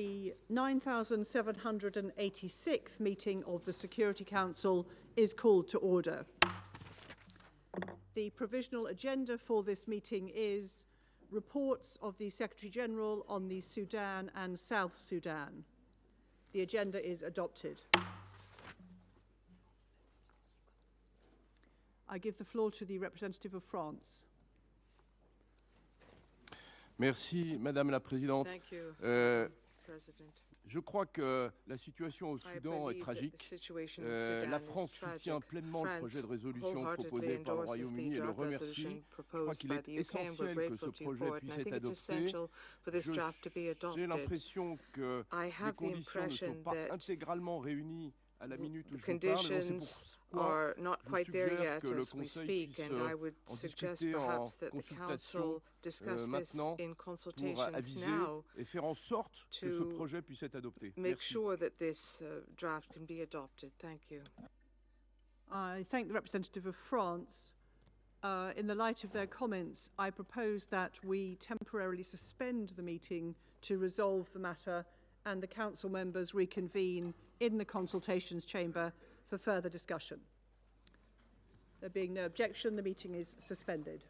The 9,786th meeting of the Security Council is called to order. The provisional agenda for this meeting is reports of the Secretary-General on the Sudan and South Sudan. The agenda is adopted. I give the floor to the representative of France. Merci, Madame la Présidente. Thank you, President. Je crois que la situation au Soudan est tragique. La France soutient pleinement le projet de résolution proposé par le Royaume-Uni et le remercie. Je crois qu'il est essentiel que ce projet puisse être adopté. J'ai l'impression que les conditions ne sont pas intégralement réunies à la minute où je vous parle. Conditions are not quite there yet as we speak, and I would suggest perhaps that the Council discuss this in consultations now et faire en sorte que ce projet puisse être adopté. Make sure that this draft can be adopted. Thank you. I thank the representative of France. In the light of their comments, I propose that we temporarily suspend the meeting to resolve the matter and the Council members reconvene in the consultations chamber for further discussion. There being no objection, the meeting is suspended.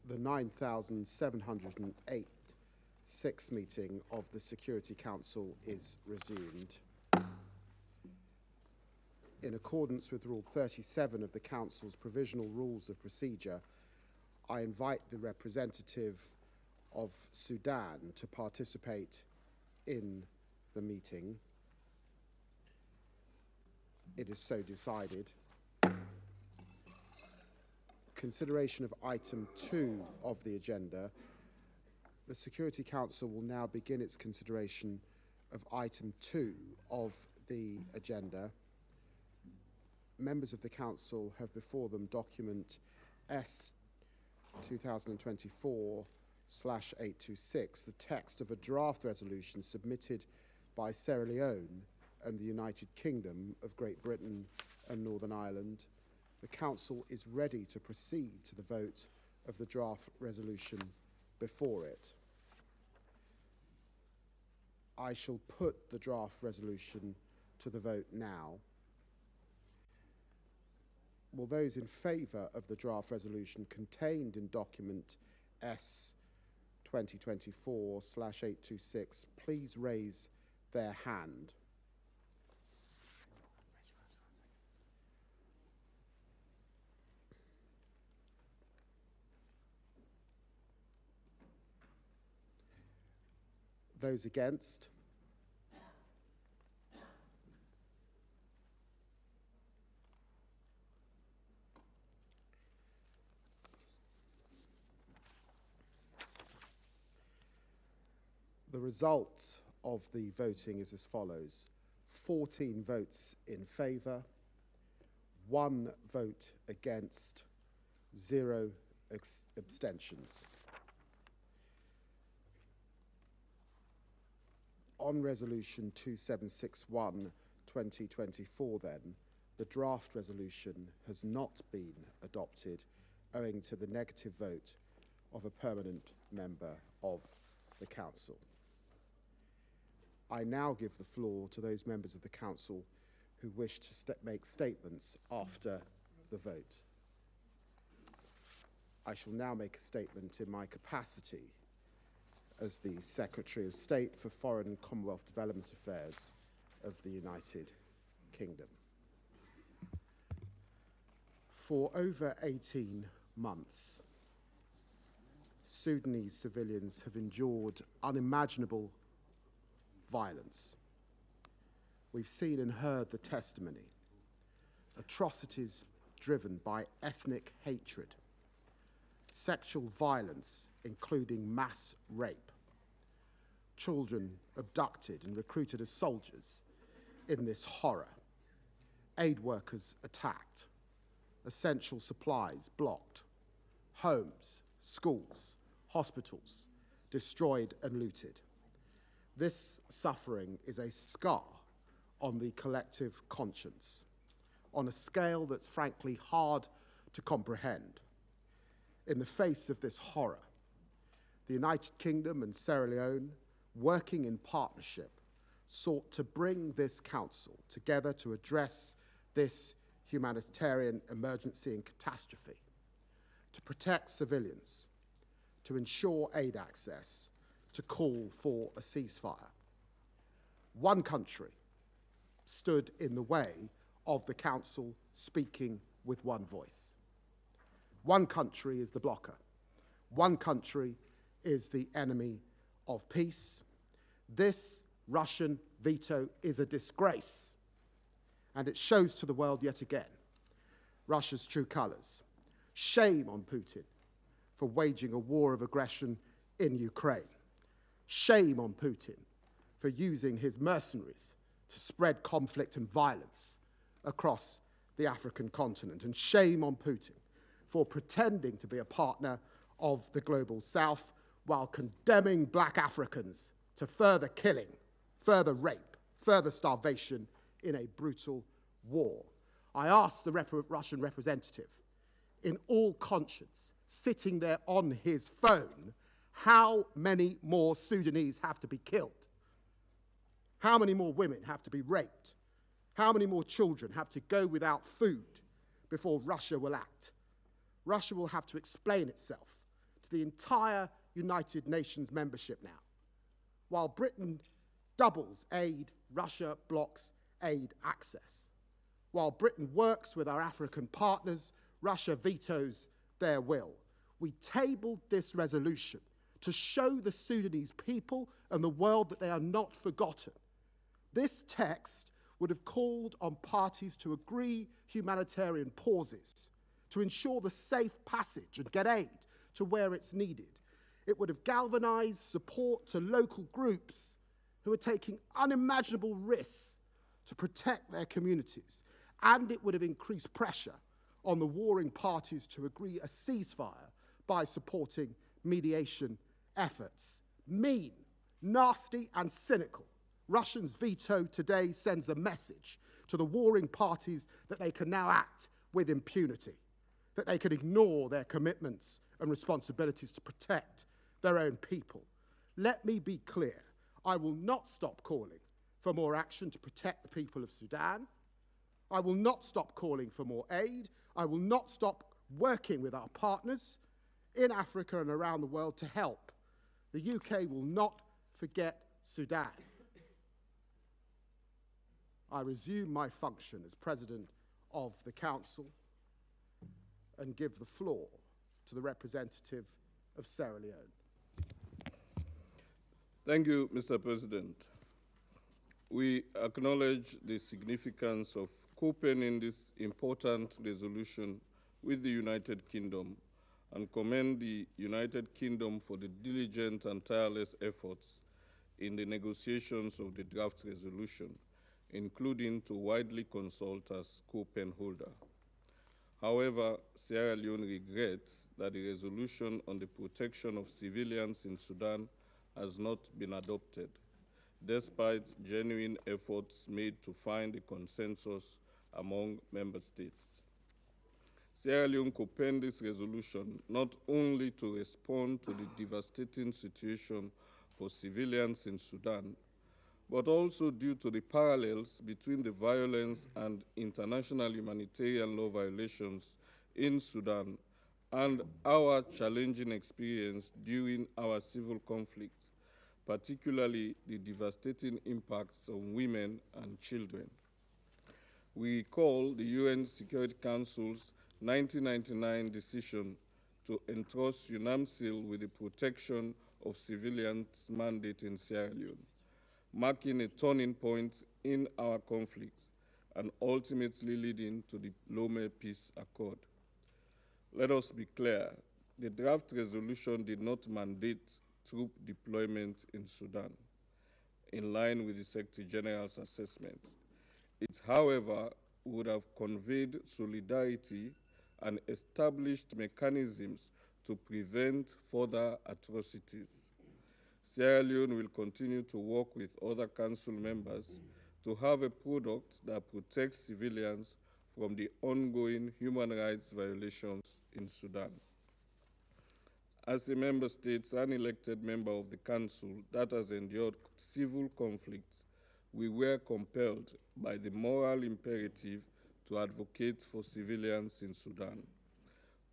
The 9,708 sixth meeting of the Security Council is resumed. In accordance with Rule 37 of the Council's Provisional Rules of Procedure, I invite the representative of Sudan to participate in the meeting. It is so decided. Consideration of item 2 of the agenda. The Security Council will now begin its consideration of item 2 of the agenda. Members of the Council have before them document S 2024/826, the text of a draft resolution submitted by Sierra Leone and the United Kingdom of Great Britain and Northern Ireland. The Council is ready to proceed to the vote of the draft resolution before it. I shall put the draft resolution to the vote now. Will those in favour of the draft resolution contained in document S 2024/826 please raise their hand? Those against? The result of the voting is as follows: 14 votes in favour, 1 vote against, 0 abstentions. On Resolution 2761/2024 then, the draft resolution has not been adopted owing to the negative vote of a permanent member of the Council. I now give the floor to those members of the Council who wish to make statements after the vote. I shall now make a statement in my capacity as the Secretary of State for Foreign and Commonwealth Development Affairs of the United Kingdom. For over 18 months, Sudanese civilians have endured unimaginable violence. We've seen and heard the testimony, atrocities driven by ethnic hatred, sexual violence, including mass rape, children abducted and recruited as soldiers in this horror, aid workers attacked, essential supplies blocked, homes, schools, hospitals destroyed and looted. This suffering is a scar on the collective conscience, on a scale that's frankly hard to comprehend. In the face of this horror, the United Kingdom and Sierra Leone working in partnership, sought to bring this council together to address this humanitarian emergency and catastrophe, to protect civilians, to ensure aid access, to call for a ceasefire. One country stood in the way of the council speaking with one voice. One country is the blocker. One country is the enemy of peace. This Russian veto is a disgrace, and it shows to the world yet again Russia's true colors. Shame on Putin for waging a war of aggression in Ukraine. Shame on Putin for using his mercenaries to spread conflict and violence across the African continent. And shame on Putin for pretending to be a partner of the global South while condemning black Africans to further killing, further rape, further starvation in a brutal war. I asked the Russian representative, in all conscience, sitting there on his phone, how many more Sudanese have to be killed? How many more women have to be raped? How many more children have to go without food before Russia will act? Russia will have to explain itself to the entire United Nations membership now. While Britain doubles aid, Russia blocks aid access. While Britain works with our African partners, Russia vetoes their will. We tabled this resolution to show the Sudanese people and the world that they are not forgotten. This text would have called on parties to agree humanitarian pauses, to ensure the safe passage and get aid to where it's needed. It would have galvanized support to local groups who are taking unimaginable risks to protect their communities. And it would have increased pressure on the warring parties to agree a ceasefire by supporting mediation efforts. Mean, nasty, and cynical. Russia's veto today sends a message to the warring parties that they can now act with impunity, that they can ignore their commitments and responsibilities to protect their own people. Let me be clear, I will not stop calling for more action to protect the people of Sudan. I will not stop calling for more aid. I will not stop working with our partners in Africa and around the world to help. The UK will not forget Sudan. I resume my function as President of the Council and give the floor to the representative of Sierra Leone. Thank you, Mr. President. We acknowledge the significance of co-penning this important resolution with the United Kingdom and commend the United Kingdom for the diligent and tireless efforts in the negotiations of the draft resolution, including to widely consult as co-pen holder. However, Sierra Leone regrets that the resolution on the protection of civilians in Sudan has not been adopted, despite genuine efforts made to find a consensus among member states. Sierra Leone co-penned this resolution not only to respond to the devastating situation for civilians in Sudan, but also due to the parallels between the violence and international humanitarian law violations in Sudan and our challenging experience during our civil conflicts, particularly the devastating impacts on women and children. We recall the UN Security Council's 1999 decision to entrust UNAMSIL with the protection of civilians mandate in Sierra Leone, marking a turning point in our conflict and ultimately leading to the Lomé Peace Accord. Let us be clear, the draft resolution did not mandate troop deployment in Sudan, in line with the Secretary General's assessment. It, however, would have conveyed solidarity and established mechanisms to prevent further atrocities. Sierra Leone will continue to work with other Council members to have a product that protects civilians from the ongoing human rights violations in Sudan. As a member state's unelected member of the Council that has endured civil conflicts, we were compelled by the moral imperative to advocate for civilians in Sudan.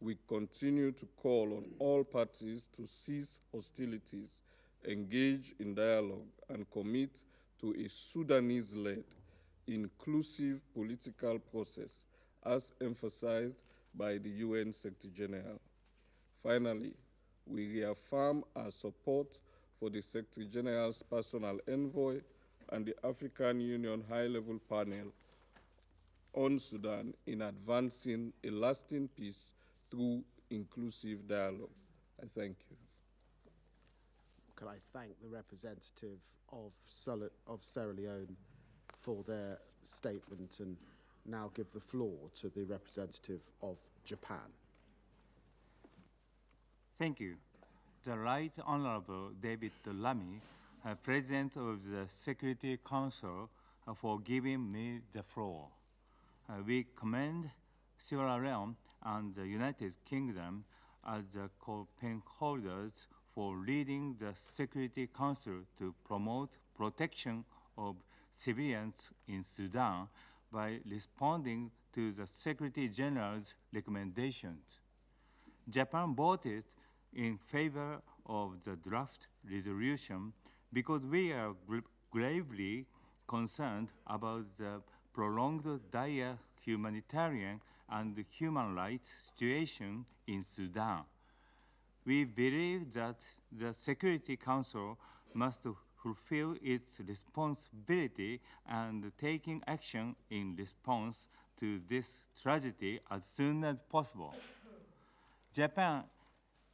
We continue to call on all parties to cease hostilities, engage in dialogue, and commit to a Sudanese-led, inclusive political process, as emphasized by the UN Secretary General. Finally, we reaffirm our support for the Secretary General's personal envoy and the African Union High-Level Panel on Sudan in advancing a lasting peace through inclusive dialogue. I thank you. Can I thank the representative of Sierra Leone for their statement and now give the floor to the representative of Japan. Thank you. The Right Honorable David Lammy, President of the Security Council, for giving me the floor. We commend Sierra Leone and the United Kingdom as the co-pen holders for leading the Security Council to promote protection of civilians in Sudan by responding to the Secretary General's recommendations. Japan voted in favor of the draft resolution because we are gravely concerned about the prolonged dire humanitarian and human rights situation in Sudan. We believe that the Security Council must fulfill its responsibility and taking action in response to this tragedy as soon as possible. Japan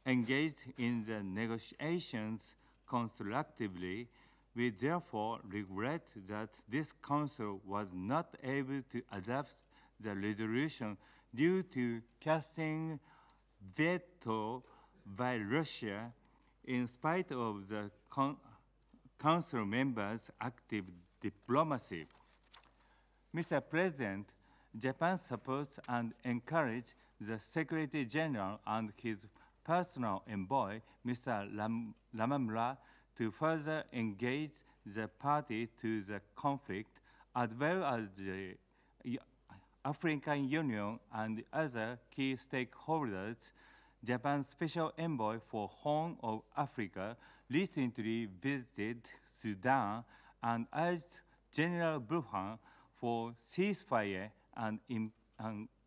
engaged in the negotiations constructively. We therefore regret that this Council was not able to adopt the resolution due to casting veto by Russia in spite of the Council members' active diplomacy. Mr. President, Japan supports and encourages the Secretary General and his personal envoy, Mr. Lamamura, to further engage the party to the conflict, as well as the African Union and other key stakeholders. Japan's Special Envoy for Horn of Africa recently visited Sudan and urged General Burhan for ceasefire and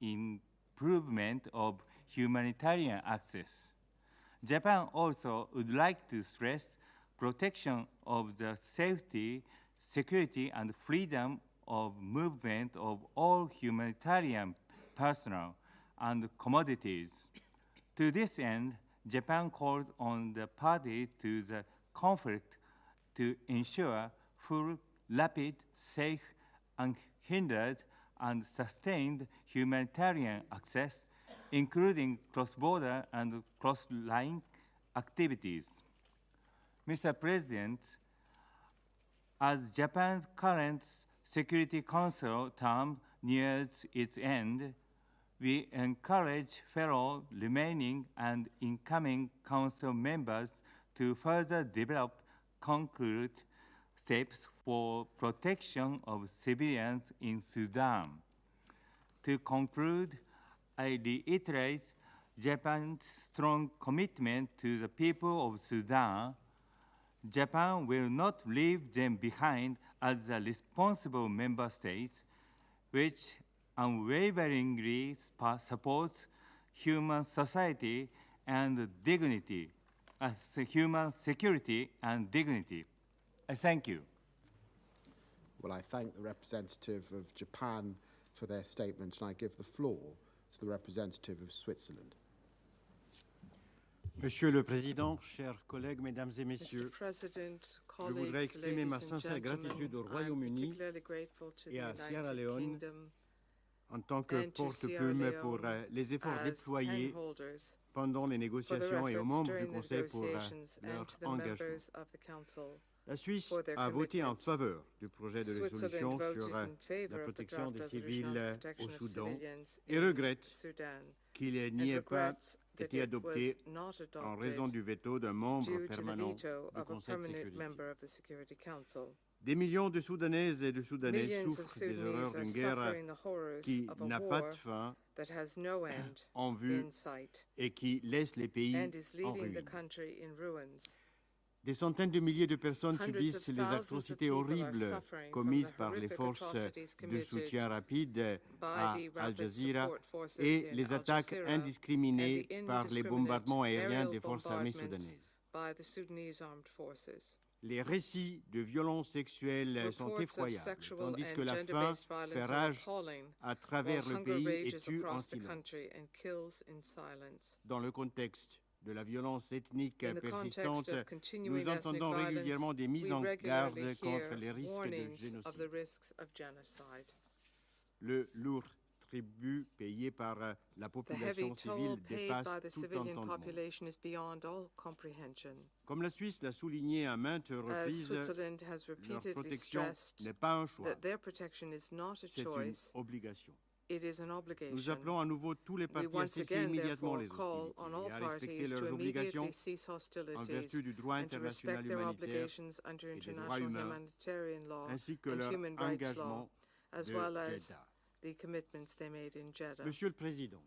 improvement of humanitarian access. Japan also would like to stress protection of the safety, security, and freedom of movement of all humanitarian personnel and commodities. To this end, Japan called on the party to the conflict to ensure full, rapid, safe, unhindered, and sustained humanitarian access, including cross-border and cross-line activities. Mr. President, as Japan's current Security Council term nears its end, we encourage fellow remaining and incoming Council members to further develop concrete steps for protection of civilians in Sudan. To conclude, I reiterate Japan's strong commitment to the people of Sudan. Japan will not leave them behind as a responsible member state, which unwaveringly supports human society and dignity, human security and dignity. I thank you. Well, I thank the representative of Japan for their statement, and I give the floor to the representative of Switzerland. Monsieur le Président, chers collègues, Mesdames et Messieurs, je voudrais exprimer ma sincère gratitude au Royaume-Uni et à Sierra Leone en tant que porte-plume pour les efforts déployés pendant les négociations et aux membres du Conseil pour leur engagement. La Suisse a voté en faveur du projet de résolution sur la protection des civils au Soudan et regrette qu'il n'y ait pas été adopté en raison du veto d'un membre permanent du Conseil de sécurité. Des millions de Soudanaises et de Soudanais souffrent des horreurs d'une guerre qui n'a pas de fin en vue et qui laisse les pays en ruine. Des centaines de milliers de personnes subissent les atrocités horribles commises par les forces de soutien rapide à Al Jazeera et les attaques indiscriminées par les bombardements aériens des forces armées soudanaises. Les récits de violences sexuelles sont effroyables, tandis que la faim fait rage à travers le pays et tue en silence. Dans le contexte de la violence ethnique persistante, nous entendons régulièrement des mises en garde contre les risques de génocide. Le lourd tribut payé par la population civile dépasse tout entendement. Comme la Suisse l'a souligné à maintes reprises, leur protection n'est pas un choix, c'est une obligation. Nous appelons à nouveau tous les partis à cesser immédiatement les hostilités et à respecter leurs obligations en vertu du droit international humanitaire et des droits humains, ainsi que leur engagement de Jeddah. Monsieur le Président,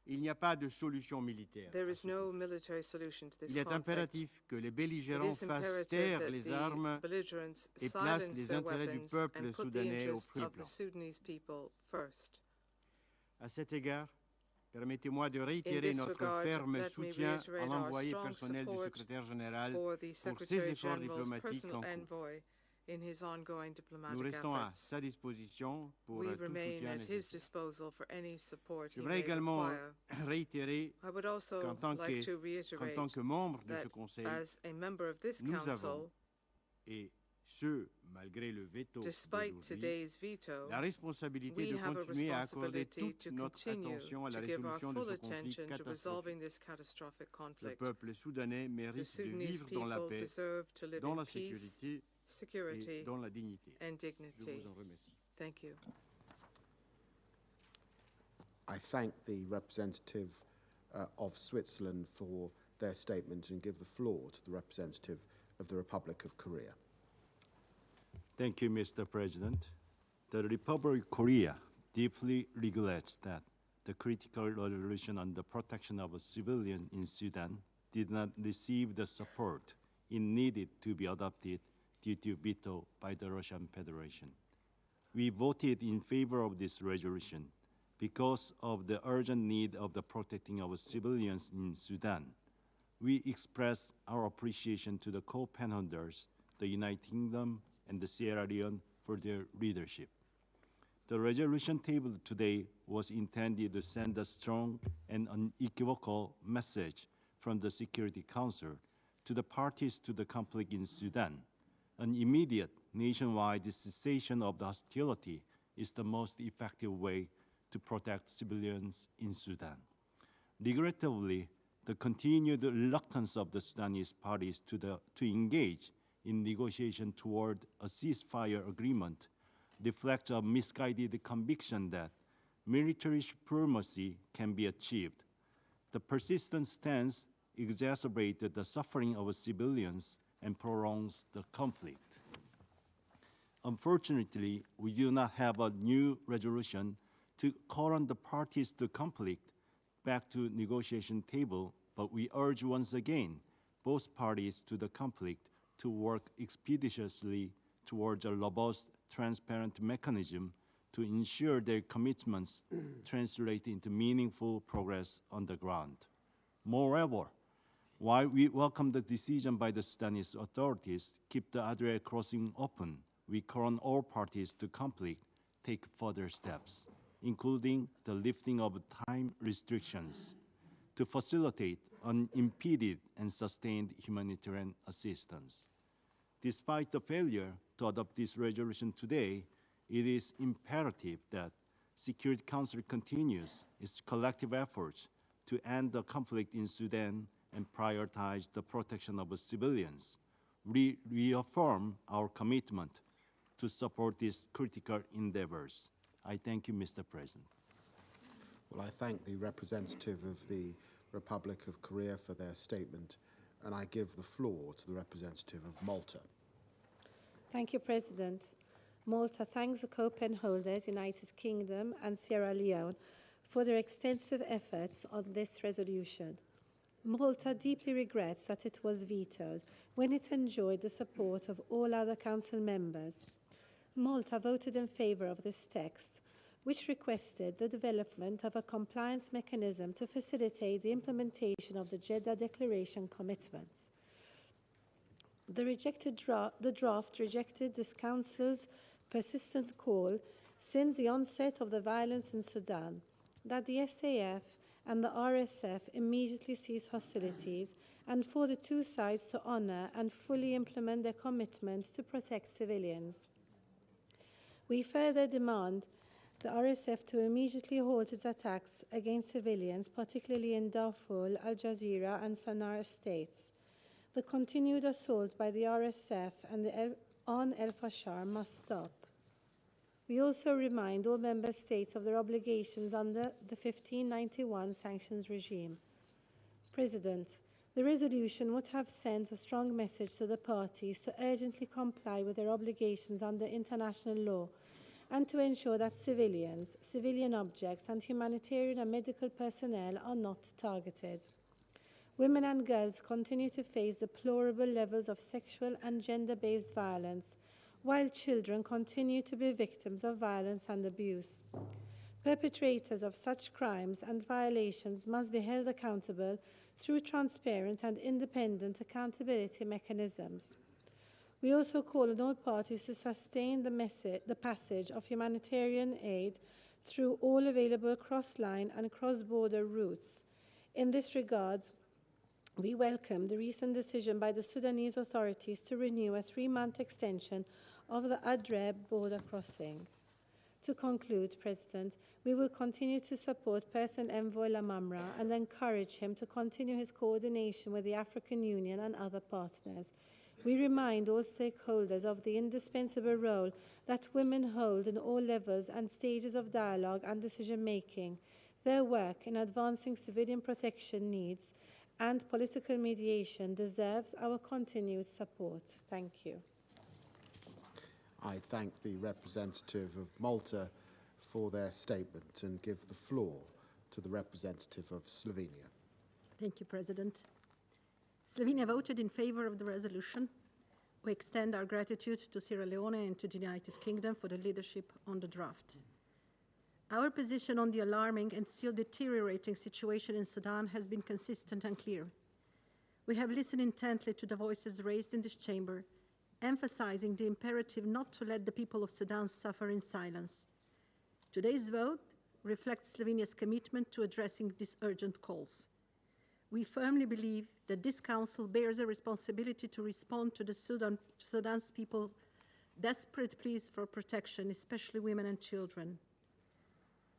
il n'y a pas de solution militaire. Il est impératif que les belligérants fassent taire les armes et placent les intérêts du peuple soudanais au premier plan. À cet égard, permettez-moi de réitérer notre ferme soutien à l'envoyé personnel du secrétaire général pour ses efforts diplomatiques en cours. Nous restons à sa disposition pour tout soutien nécessaire. J'aimerais également réitérer qu'en tant que membre de ce Conseil, nous avons, et ce malgré le veto d'aujourd'hui, la responsabilité de continuer à accorder toute notre attention à la résolution de ce conflit catastrophique. Le peuple soudanais mérite de vivre dans la paix, dans la sécurité et dans la dignité. Je vous en remercie. Thank you. I thank the representative of Switzerland for their statement and give the floor to the representative of the Republic of Korea. Thank you, Mr. President. The Republic of Korea deeply regrets that the critical resolution on the protection of civilians in Sudan did not receive the support it needed to be adopted due to veto by the Russian Federation. We voted in favor of this resolution because of the urgent need of the protecting of civilians in Sudan. We express our appreciation to the co-penholders, the United Kingdom and the Sierra Leone for their leadership. The resolution tabled today was intended to send a strong and unequivocal message from the Security Council to the parties to the conflict in Sudan. An immediate nationwide cessation of the hostility is the most effective way to protect civilians in Sudan. Regrettably, the continued reluctance of the Sudanese parties to engage in negotiation toward a ceasefire agreement reflects a misguided conviction that military supremacy can be achieved. The persistent stance exacerbated the suffering of civilians and prolongs the conflict. Unfortunately, we do not have a new resolution to call on the parties to conflict back to negotiation table, but we urge once again both parties to the conflict to work expeditiously towards a robust, transparent mechanism to ensure their commitments translate into meaningful progress on the ground. Moreover, while we welcome the decision by the Sudanese authorities to keep the Adria crossing open, we call on all parties to conflict take further steps, including the lifting of time restrictions, to facilitate unimpeded and sustained humanitarian assistance. Despite the failure to adopt this resolution today, it is imperative that Security Council continues its collective efforts to end the conflict in Sudan and prioritize the protection of civilians. We reaffirm our commitment to support these critical endeavors. I thank you, Mr. President. Well, I thank the representative of the Republic of Korea for their statement, and I give the floor to the representative of Malta. Thank you, President. Malta thanks the co-pen holders, United Kingdom and Sierra Leone, for their extensive efforts on this resolution. Malta deeply regrets that it was vetoed when it enjoyed the support of all other Council members. Malta voted in favour of this text, which requested the development of a compliance mechanism to facilitate the implementation of the Jeddah Declaration commitments. The draft rejected this Council's persistent call since the onset of the violence in Sudan that the SAF and the RSF immediately cease hostilities and for the two sides to honour and fully implement their commitments to protect civilians. We further demand the RSF to immediately halt its attacks against civilians, particularly in Darfur, Al Jazeera and Sana'a states. The continued assault by the RSF and on El Fashar must stop. We also remind all member states of their obligations under the 1591 sanctions regime. President, the resolution would have sent a strong message to the parties to urgently comply with their obligations under international law and to ensure that civilians, civilian objects, and humanitarian and medical personnel are not targeted. Women and girls continue to face deplorable levels of sexual and gender-based violence, while children continue to be victims of violence and abuse. Perpetrators of such crimes and violations must be held accountable through transparent and independent accountability mechanisms. We also call on all parties to sustain the passage of humanitarian aid through all available cross-line and cross-border routes. In this regard, we welcome the recent decision by the Sudanese authorities to renew a 3-month extension of the Adreb border crossing. To conclude, President, we will continue to support Person Envoy Lamamra and encourage him to continue his coordination with the African Union and other partners. We remind all stakeholders of the indispensable role that women hold in all levels and stages of dialogue and decision-making. Their work in advancing civilian protection needs and political mediation deserves our continued support. Thank you. I thank the representative of Malta for their statement and give the floor to the representative of Slovenia. Thank you, President. Slovenia voted in favor of the resolution. We extend our gratitude to Sierra Leone and to the United Kingdom for the leadership on the draft. Our position on the alarming and still deteriorating situation in Sudan has been consistent and clear. We have listened intently to the voices raised in this chamber, emphasizing the imperative not to let the people of Sudan suffer in silence. Today's vote reflects Slovenia's commitment to addressing these urgent calls. We firmly believe that this Council bears a responsibility to respond to Sudan's people's desperate pleas for protection, especially women and children.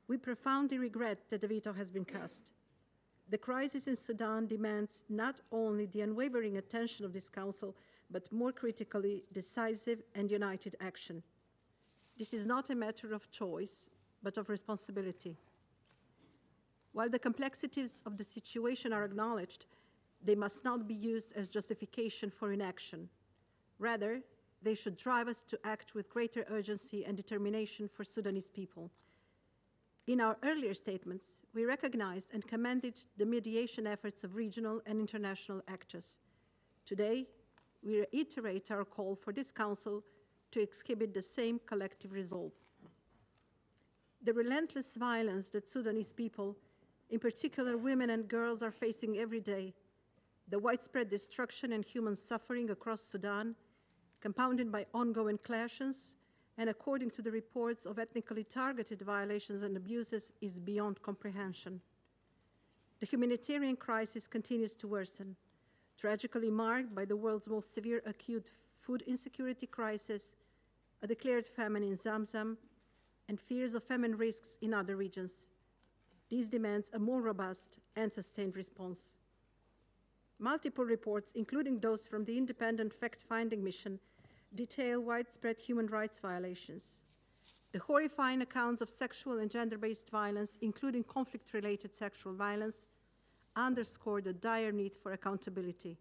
We profoundly regret that the veto has been cast. The crisis in Sudan demands not only the unwavering attention of this Council, but more critically, decisive and united action. This is not a matter of choice, but of responsibility. While the complexities of the situation are acknowledged, they must not be used as justification for inaction. Rather, they should drive us to act with greater urgency and determination for Sudanese people. In our earlier statements, we recognized and commended the mediation efforts of regional and international actors. Today, we reiterate our call for this Council to exhibit the same collective resolve. The relentless violence that Sudanese people, in particular women and girls, are facing every day, the widespread destruction and human suffering across Sudan, compounded by ongoing clashes, and according to the reports of ethnically targeted violations and abuses, is beyond comprehension. The humanitarian crisis continues to worsen, tragically marked by the world's most severe acute food insecurity crisis, a declared famine in Zamzam, and fears of famine risks in other regions. These demands a more robust and sustained response. Multiple reports, including those from the independent fact-finding mission, detail widespread human rights violations. The horrifying accounts of sexual and gender-based violence, including conflict-related sexual violence, underscore the dire need for accountability.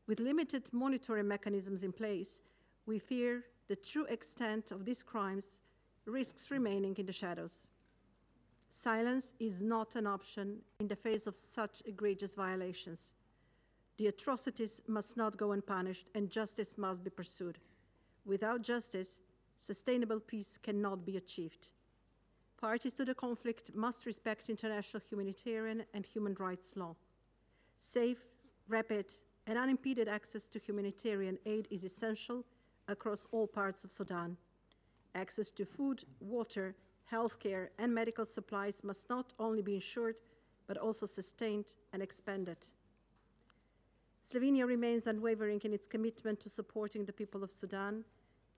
With limited monitoring mechanisms in place, we fear the true extent of these crimes risks remaining in the shadows. Silence is not an option in the face of such egregious violations. The atrocities must not go unpunished, and justice must be pursued. Without justice, sustainable peace cannot be achieved. Parties to the conflict must respect international humanitarian and human rights law. Safe, rapid, and unimpeded access to humanitarian aid is essential across all parts of Sudan. Access to food, water, healthcare, and medical supplies must not only be ensured, but also sustained and expanded. Slovenia remains unwavering in its commitment to supporting the people of Sudan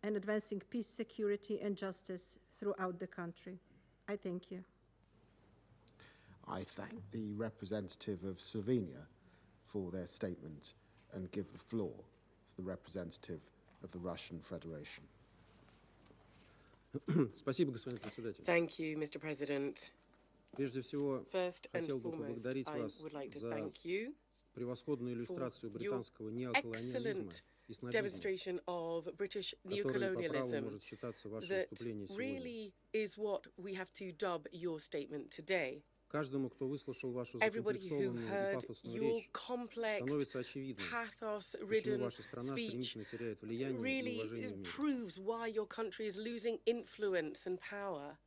and advancing peace, security, and justice throughout the country. I thank you. I thank the representative of Slovenia for their statement and give the floor to the representative of the Russian Federation. Thank you, Mr. President. First and foremost, I would like to thank you for your excellent demonstration of British neocolonialism that really is what we have to dub your statement today. Everybody who heard your complex, pathos-ridden speech really proves why your country is losing influence and power.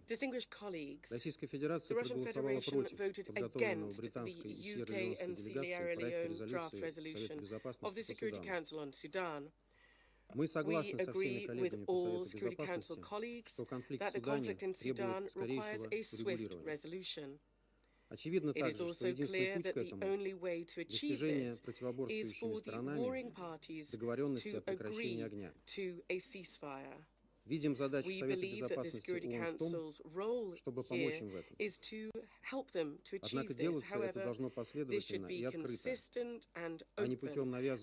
Distinguished colleagues, the Russian Federation voted against the UK and Sierra Leone draft resolution of the Security Council on Sudan. We agree with all Security Council colleagues that the conflict in Sudan requires a swift resolution. It is also clear that the only way to achieve this is for the warring parties to agree to a ceasefire. We believe that the Security Council's role here is to help them to achieve this. However, this should be consistent and open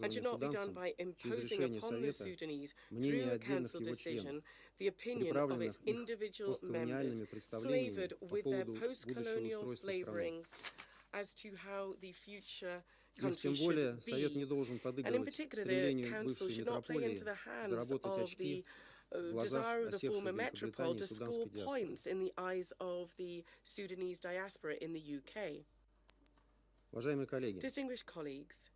and should not be done by imposing upon the Sudanese, through a Council decision, the opinion of its individual members, flavoured with their post-colonial flavourings as to how the future country should be. And in particular, the Council should not play into the hands of the desire of the former metropole to score points in the eyes of the Sudanese diaspora in the UK. Distinguished colleagues,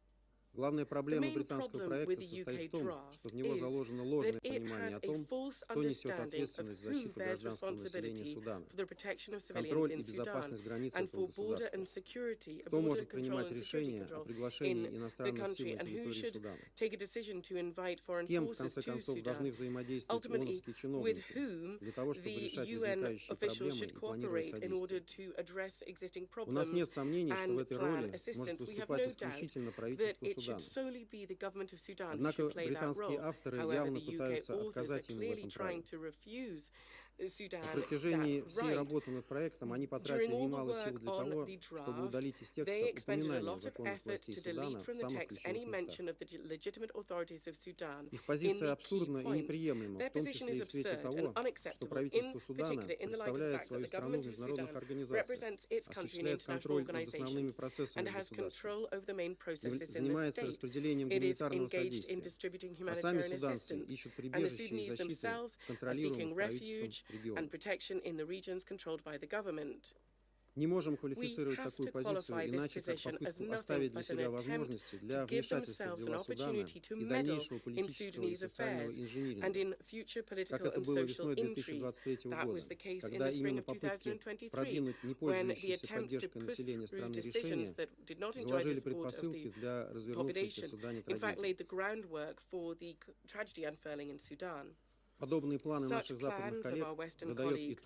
the main problem with the UK draft is that it has a false understanding of who bears responsibility for the protection of civilians in Sudan and for border and security, border control and security control in the country, and who should take a decision to invite foreign forces to Sudan. Ultimately, with whom the UN officials should cooperate in order to address existing problems and plan assistance. We have no doubt that it should solely be the government of Sudan who should play that role. However, the UK authors are clearly trying to refuse Sudan that right. During all the work on the draft, they expended a lot of effort to delete from the text any mention of the legitimate authorities of Sudan in the key points. Their position is absurd and unacceptable, in particular in the light of the fact that the government of Sudan represents its country in international organizations and has control over the main processes in the state. It is engaged in distributing humanitarian assistance, and the Sudanese themselves are seeking refuge and protection in the regions controlled by the government. We have to qualify this position as nothing but an attempt to give themselves an opportunity to meddle in Sudanese affairs and in future political and social intrigue. That was the case in the spring of 2023, when the attempt to push through decisions that did not enjoy the support of the population, in fact, laid the groundwork for the tragedy unfurling in Sudan. Such plans of our Western colleagues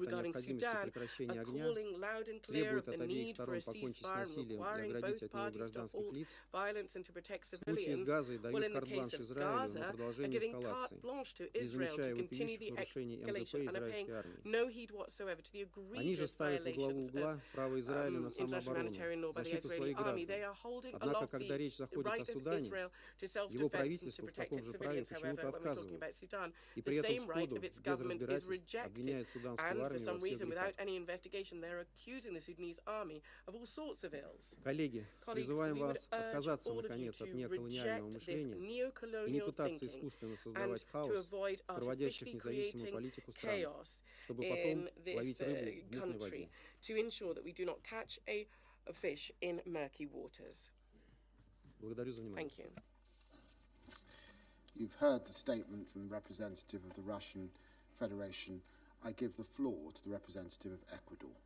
regarding Sudan are calling loud and clear of the need for a ceasefire and requiring both parties to halt violence and to protect civilians. Well, in the case of Gaza, are giving carte blanche to Israel to continue the escalation and are paying no heed whatsoever to the egregious violations of international humanitarian law by the Israeli army. They are holding aloft the right of Israel to self-defense and to protect its civilians. However, when we're talking about Sudan, the same right of its government is rejected. And for some reason, without any investigation, they're accusing the Sudanese army of all sorts of ills. Коллеги, призываем вас отказаться, наконец, от неоколониального мышления и не пытаться искусственно создавать хаос, проводящих независимую политику стран, чтобы потом ловить рыбу в мутной воде. To ensure that we do not catch a fish in murky waters. Благодарю за внимание. Thank you. You've heard the statement from the representative of the Russian Federation. I give the floor to the representative of Ecuador.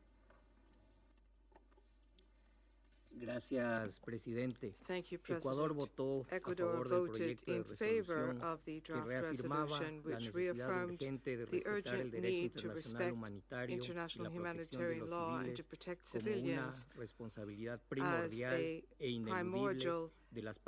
Gracias, Presidente. Thank you, President. Ecuador voted in favor of the draft resolution, which reaffirmed the urgent need to respect international humanitarian law and to protect civilians as a primordial,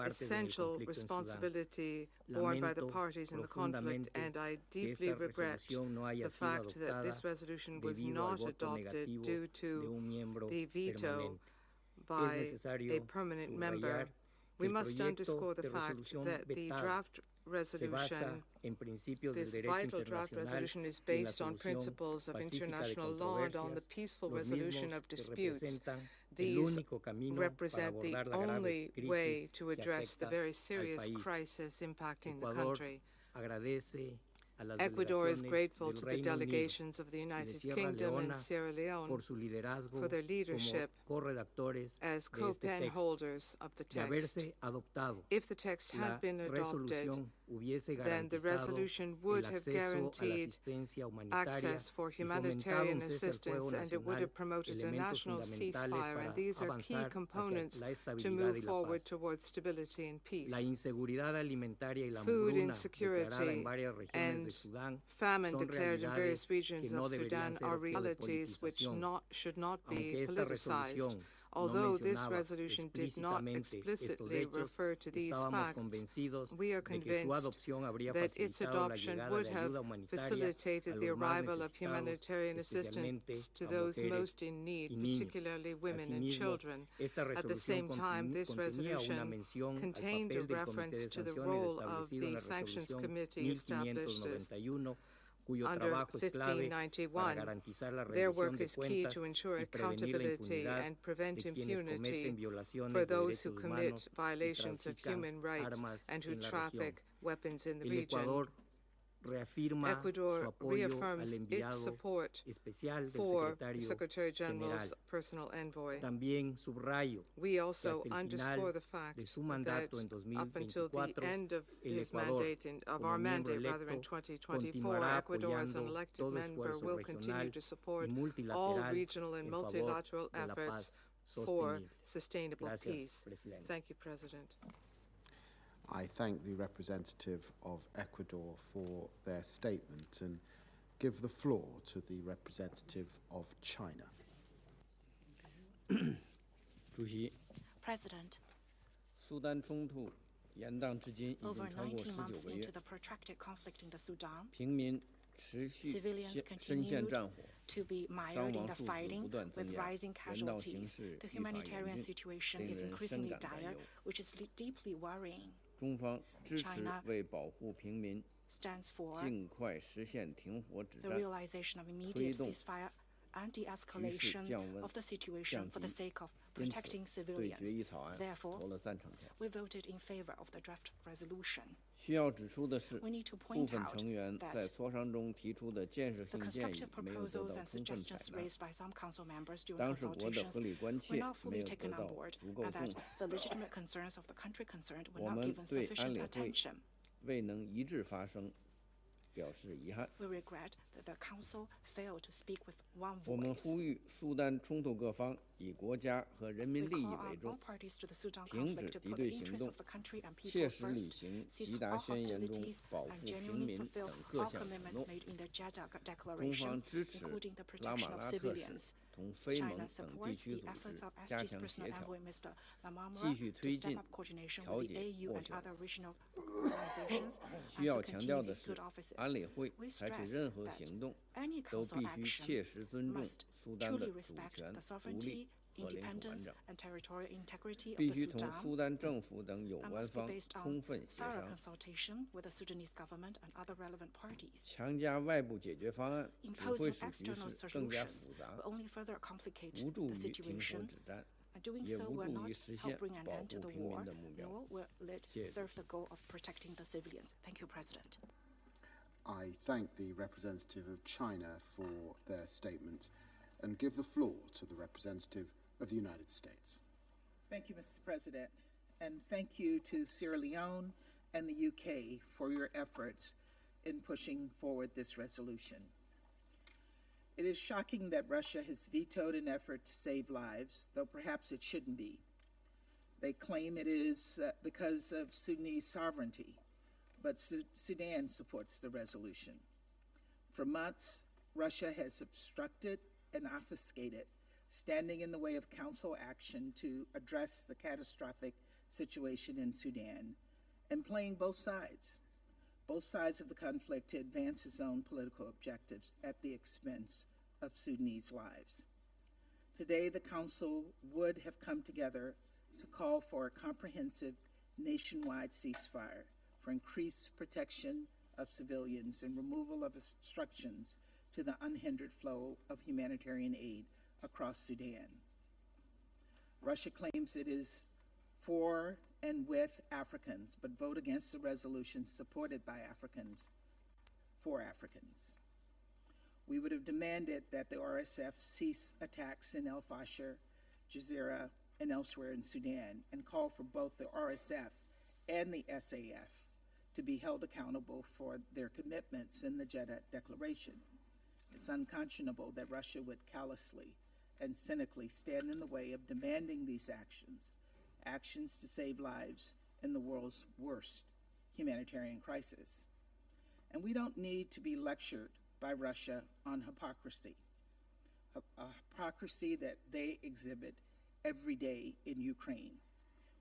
essential responsibility borne by the parties in the conflict, and I deeply regret the fact that this resolution was not adopted due to the veto by a permanent member. We must underscore the fact that the draft resolution, this vital draft resolution, is based on principles of international law and on the peaceful resolution of disputes. These represent the only way to address the very serious crisis impacting the country. Ecuador is grateful to the delegations of the United Kingdom and Sierra Leone for their leadership as co-pen holders of the text. If the text had been adopted, then the resolution would have guaranteed access for humanitarian assistance, and it would have promoted a national ceasefire, and these are key components to move forward towards stability and peace. Food insecurity and famine declared in various regions of Sudan are realities which should not be politicized. Although this resolution did not explicitly refer to these facts, we are convinced that its adoption would have facilitated the arrival of humanitarian assistance to those most in need, particularly women and children. At the same time, this resolution contained a reference to the role of the Sanctions Committee established under 1591. Their work is key to ensure accountability and prevent impunity for those who commit violations of human rights and who traffic weapons in the region. Ecuador reaffirms its support for the Secretary General's personal envoy. We also underscore the fact that up until the end of his mandate, of our mandate rather, in 2024, Ecuador as an elected member will continue to support all regional and multilateral efforts for sustainable peace. Thank you, President. I thank the representative of Ecuador for their statement and give the floor to the representative of China. President, over 19 months into the protracted conflict in the Sudan, civilians continue to be mired in the fighting with rising casualties. The humanitarian situation is increasingly dire, which is deeply worrying. China stands for the realization of immediate ceasefire and de-escalation of the situation for the sake of protecting civilians. Therefore, we voted in favor of the draft resolution. We need to point out that the constructive proposals and suggestions raised by some council members during consultations were not fully taken on board, and that the legitimate concerns of the country concerned were not given sufficient attention. We regret that the Council failed to speak with one voice. We call on all parties to the Sudan conflict to put the interests of the country and people first, cease all hostilities, and genuinely fulfill all commitments made in the Jeddah Declaration, including the protection of civilians. China supports the efforts of SG's personal envoy, Mr. Lammy, to step up coordination with the AU and other regional organizations and to continue his good offices. We stress that any council action must truly respect the sovereignty independence and territorial integrity of the Sudan, and must be based on thorough consultation with the Sudanese government and other relevant parties. Imposing external solutions will only further complicate the situation, and doing so will not help bring an end to the war, nor will it serve the goal of protecting the civilians. Thank you, President. I thank the representative of China for their statement and give the floor to the representative of the United States. Thank you, Mr. President, and thank you to Sierra Leone and the UK for your efforts in pushing forward this resolution. It is shocking that Russia has vetoed an effort to save lives, though perhaps it shouldn't be. They claim it is because of Sudanese sovereignty, but Sudan supports the resolution. For months, Russia has obstructed and obfuscated, standing in the way of Council action to address the catastrophic situation in Sudan, and playing both sides of the conflict to advance its own political objectives at the expense of Sudanese lives. Today, the Council would have come together to call for a comprehensive nationwide ceasefire, for increased protection of civilians and removal of obstructions to the unhindered flow of humanitarian aid across Sudan. Russia claims it is for and with Africans, but vote against the resolution supported by Africans for Africans. We would have demanded that the RSF cease attacks in El Fasher, Jazeera, and elsewhere in Sudan, and call for both the RSF and the SAF to be held accountable for their commitments in the Jeddah Declaration. It's unconscionable that Russia would callously and cynically stand in the way of demanding these actions to save lives in the world's worst humanitarian crisis. And we don't need to be lectured by Russia on hypocrisy, a hypocrisy that they exhibit every day in Ukraine,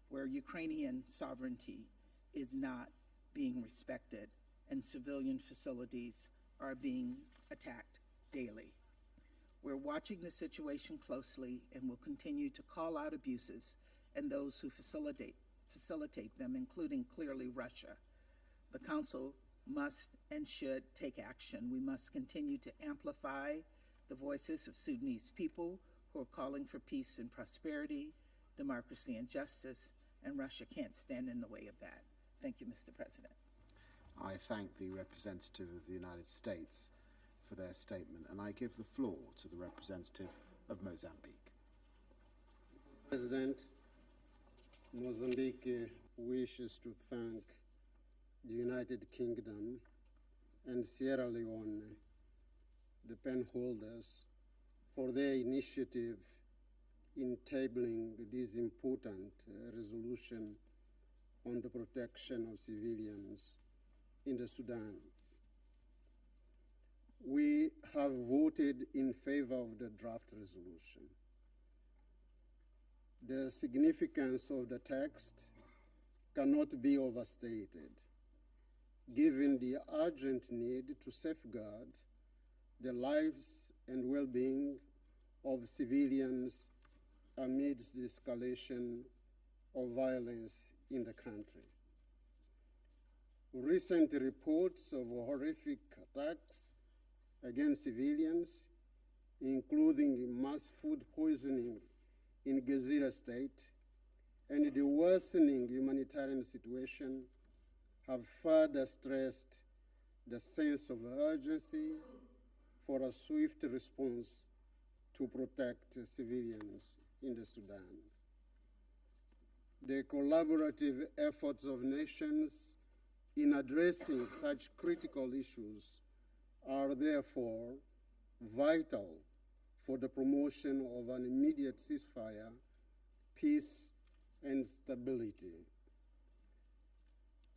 where Ukrainian sovereignty is not being respected and civilian facilities are being attacked daily. We're watching the situation closely and will continue to call out abuses and those who facilitate them, including clearly Russia. The Council must and should take action. We must continue to amplify the voices of Sudanese people who are calling for peace and prosperity, democracy and justice, and Russia can't stand in the way of that. Thank you, Mr. President. I thank the representative of the United States for their statement, and I give the floor to the representative of Mozambique. President, Mozambique wishes to thank the United Kingdom and Sierra Leone, the pen holders, for their initiative in tabling this important resolution on the protection of civilians in the Sudan. We have voted in favor of the draft resolution. The significance of the text cannot be overstated, given the urgent need to safeguard the lives and well-being of civilians amidst the escalation of violence in the country. Recent reports of horrific attacks against civilians, including mass food poisoning in Jazeera State, and the worsening humanitarian situation have further stressed the sense of urgency for a swift response to protect civilians in the Sudan. The collaborative efforts of nations in addressing such critical issues are therefore vital for the promotion of an immediate ceasefire, peace, and stability.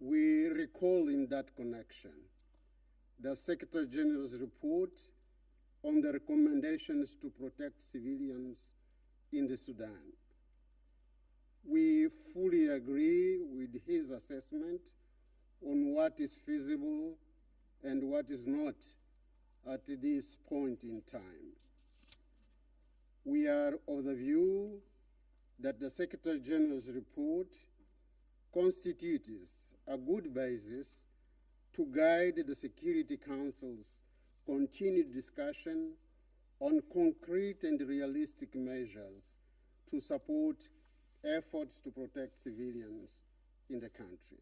We recall in that connection the Secretary General's report on the recommendations to protect civilians in the Sudan. We fully agree with his assessment on what is feasible and what is not at this point in time. We are of the view that the Secretary General's report constitutes a good basis to guide the Security Council's continued discussion on concrete and realistic measures to support efforts to protect civilians in the country.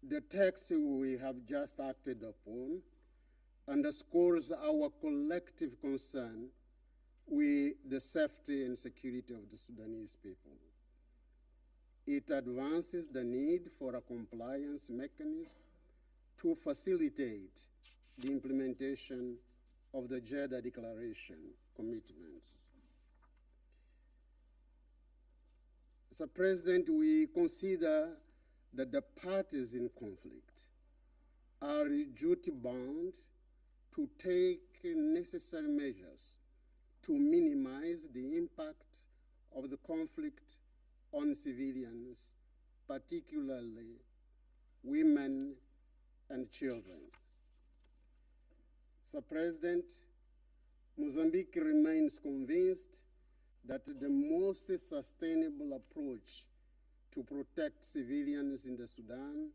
The text we have just acted upon underscores our collective concern with the safety and security of the Sudanese people. It advances the need for a compliance mechanism to facilitate the implementation of the Jeddah Declaration commitments. Mr. President, we consider that the parties in conflict are duty-bound to take necessary measures to minimize the impact of the conflict on civilians, particularly women and children. Mr. President, Mozambique remains convinced that the most sustainable approach to protect civilians in the Sudan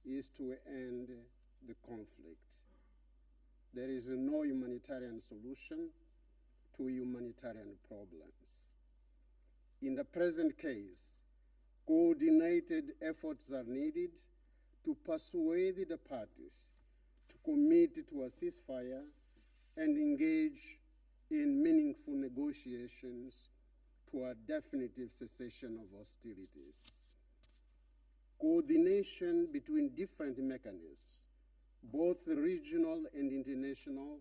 is to end the conflict. There is no humanitarian solution to humanitarian problems. In the present case, coordinated efforts are needed to persuade the parties to commit to a ceasefire and engage in meaningful negotiations to a definitive cessation of hostilities. Coordination between different mechanisms, both regional and international,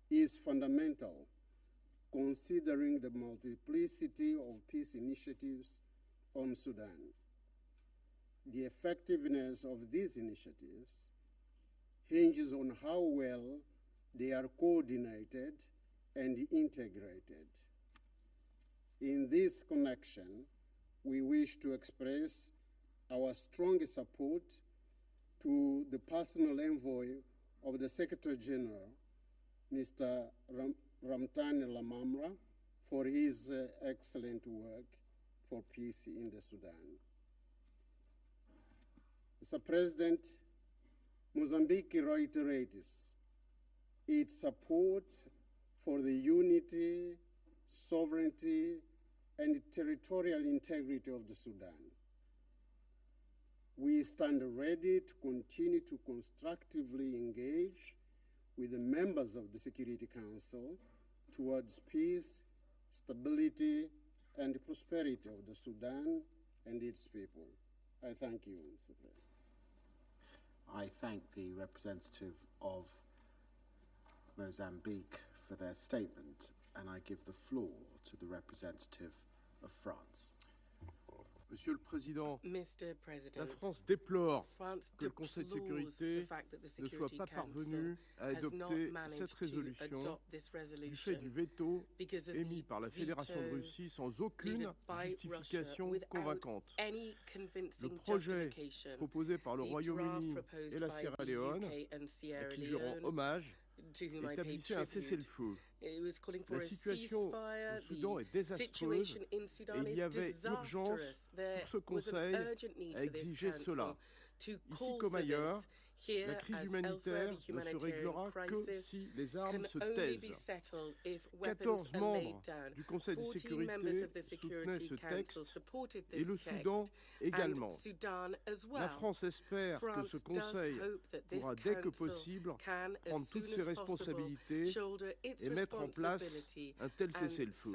is fundamental, considering the multiplicity of peace initiatives on Sudan. The effectiveness of these initiatives hinges on how well they are coordinated and integrated. In this connection, we wish to express our strong support to the personal envoy of the Secretary General, Mr. Ramtane Lamamra, for his excellent work for peace in the Sudan. Mr. President, Mozambique reiterates its support for the unity, sovereignty, and territorial integrity of the Sudan. We stand ready to continue to constructively engage with the members of the Security Council towards peace, stability, and prosperity of the Sudan and its people. I thank you, Mr. President. I thank the representative of Mozambique for their statement, and I give the floor to the representative of France. Monsieur le Président, Mr. President, la France déplore que le Conseil de sécurité ne soit pas parvenu à adopter cette résolution du fait du veto émis par la Fédération de Russie sans aucune justification convaincante. Le projet proposé par le Royaume-Uni et la Sierra Leone, à qui je rends hommage, établissait un cessez-le-feu. La situation au Soudan est désastreuse et il y avait urgence pour ce Conseil à exiger cela. Ici comme ailleurs, la crise humanitaire ne se réglera que si les armes se taisent. 14 membres du Conseil de sécurité soutenaient ce texte et le Soudan également. La France espère que ce Conseil pourra dès que possible prendre toutes ses responsabilités et mettre en place un tel cessez-le-feu.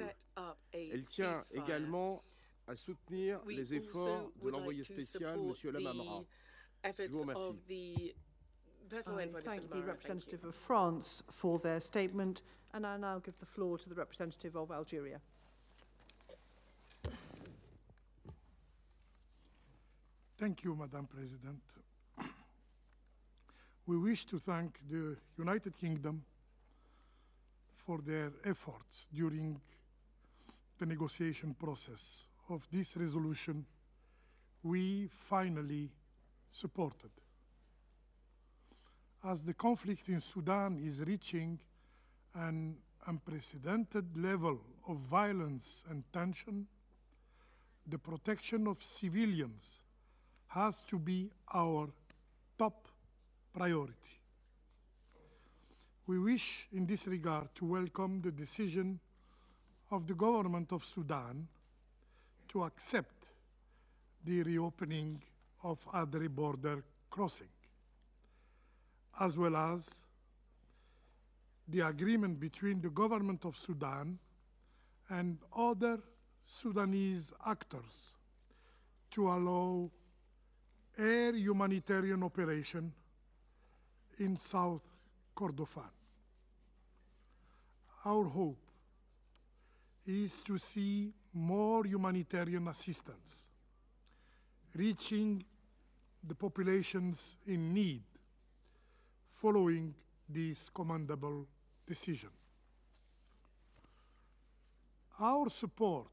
Elle tient également à soutenir les efforts de l'envoyé spécial, M. Lamamra. Je vous remercie. I thank the representative of France for their statement, and I now give the floor to the representative of Algeria. Thank you, Madam President. We wish to thank the United Kingdom for their efforts during the negotiation process of this resolution we finally supported. As the conflict in Sudan is reaching an unprecedented level of violence and tension, the protection of civilians has to be our top priority. We wish, in this regard, to welcome the decision of the government of Sudan to accept the reopening of Adri border crossing, as well as the agreement between the government of Sudan and other Sudanese actors to allow air humanitarian operation in South Kordofan. Our hope is to see more humanitarian assistance reaching the populations in need following this commendable decision. Our support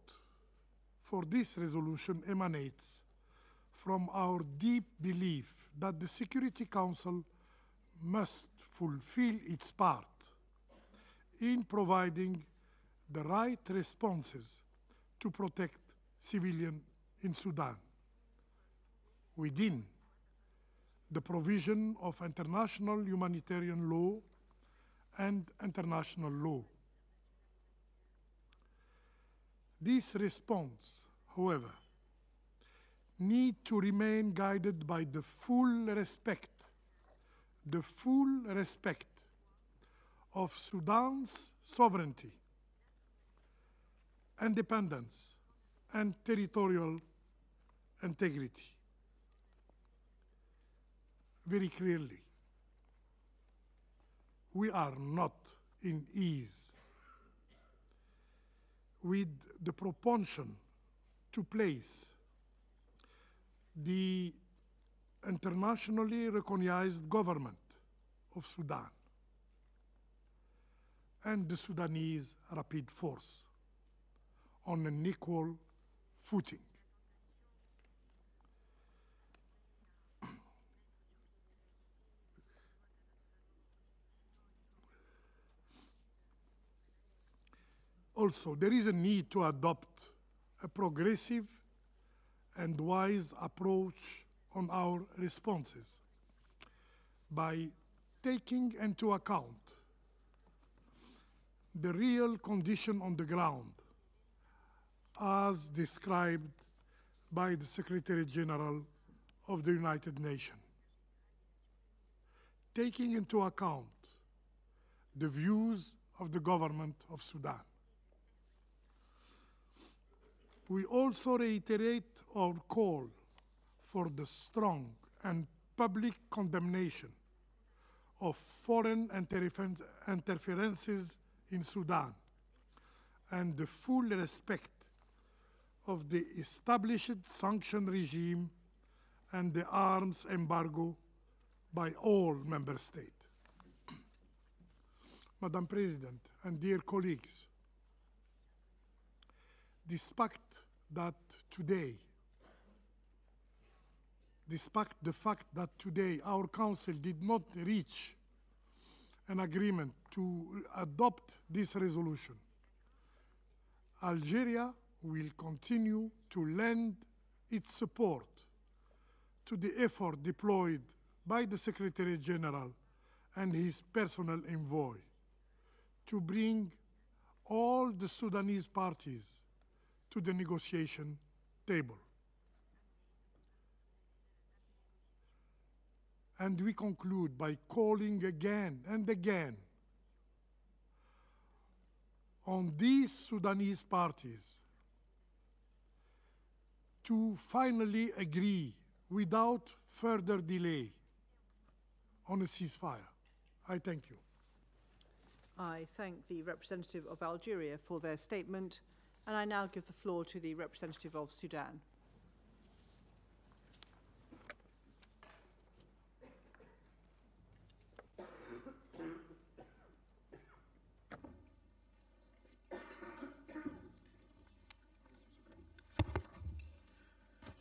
for this resolution emanates from our deep belief that the Security Council must fulfill its part in providing the right responses to protect civilians in Sudan within the provision of international humanitarian law and international law. This response, however, needs to remain guided by the full respect of Sudan's sovereignty, independence, and territorial integrity. Very clearly, we are not in ease with the propension to place the internationally recognized government of Sudan and the Sudanese Rapid Force on an equal footing. Also, there is a need to adopt a progressive and wise approach on our responses by taking into account the real condition on the ground as described by the Secretary General of the United Nations, taking into account the views of the government of Sudan. We also reiterate our call for the strong and public condemnation of foreign interferences in Sudan and the full respect of the established sanction regime and the arms embargo by all member states. Madam President and dear colleagues, despite the fact that today our Council did not reach an agreement to adopt this resolution, Algeria will continue to lend its support to the effort deployed by the Secretary General and his personal envoy to bring all the Sudanese parties to the negotiation table. And we conclude by calling again and again on these Sudanese parties to finally agree without further delay on a ceasefire. I thank you. I thank the representative of Algeria for their statement, and I now give the floor to the representative of Sudan.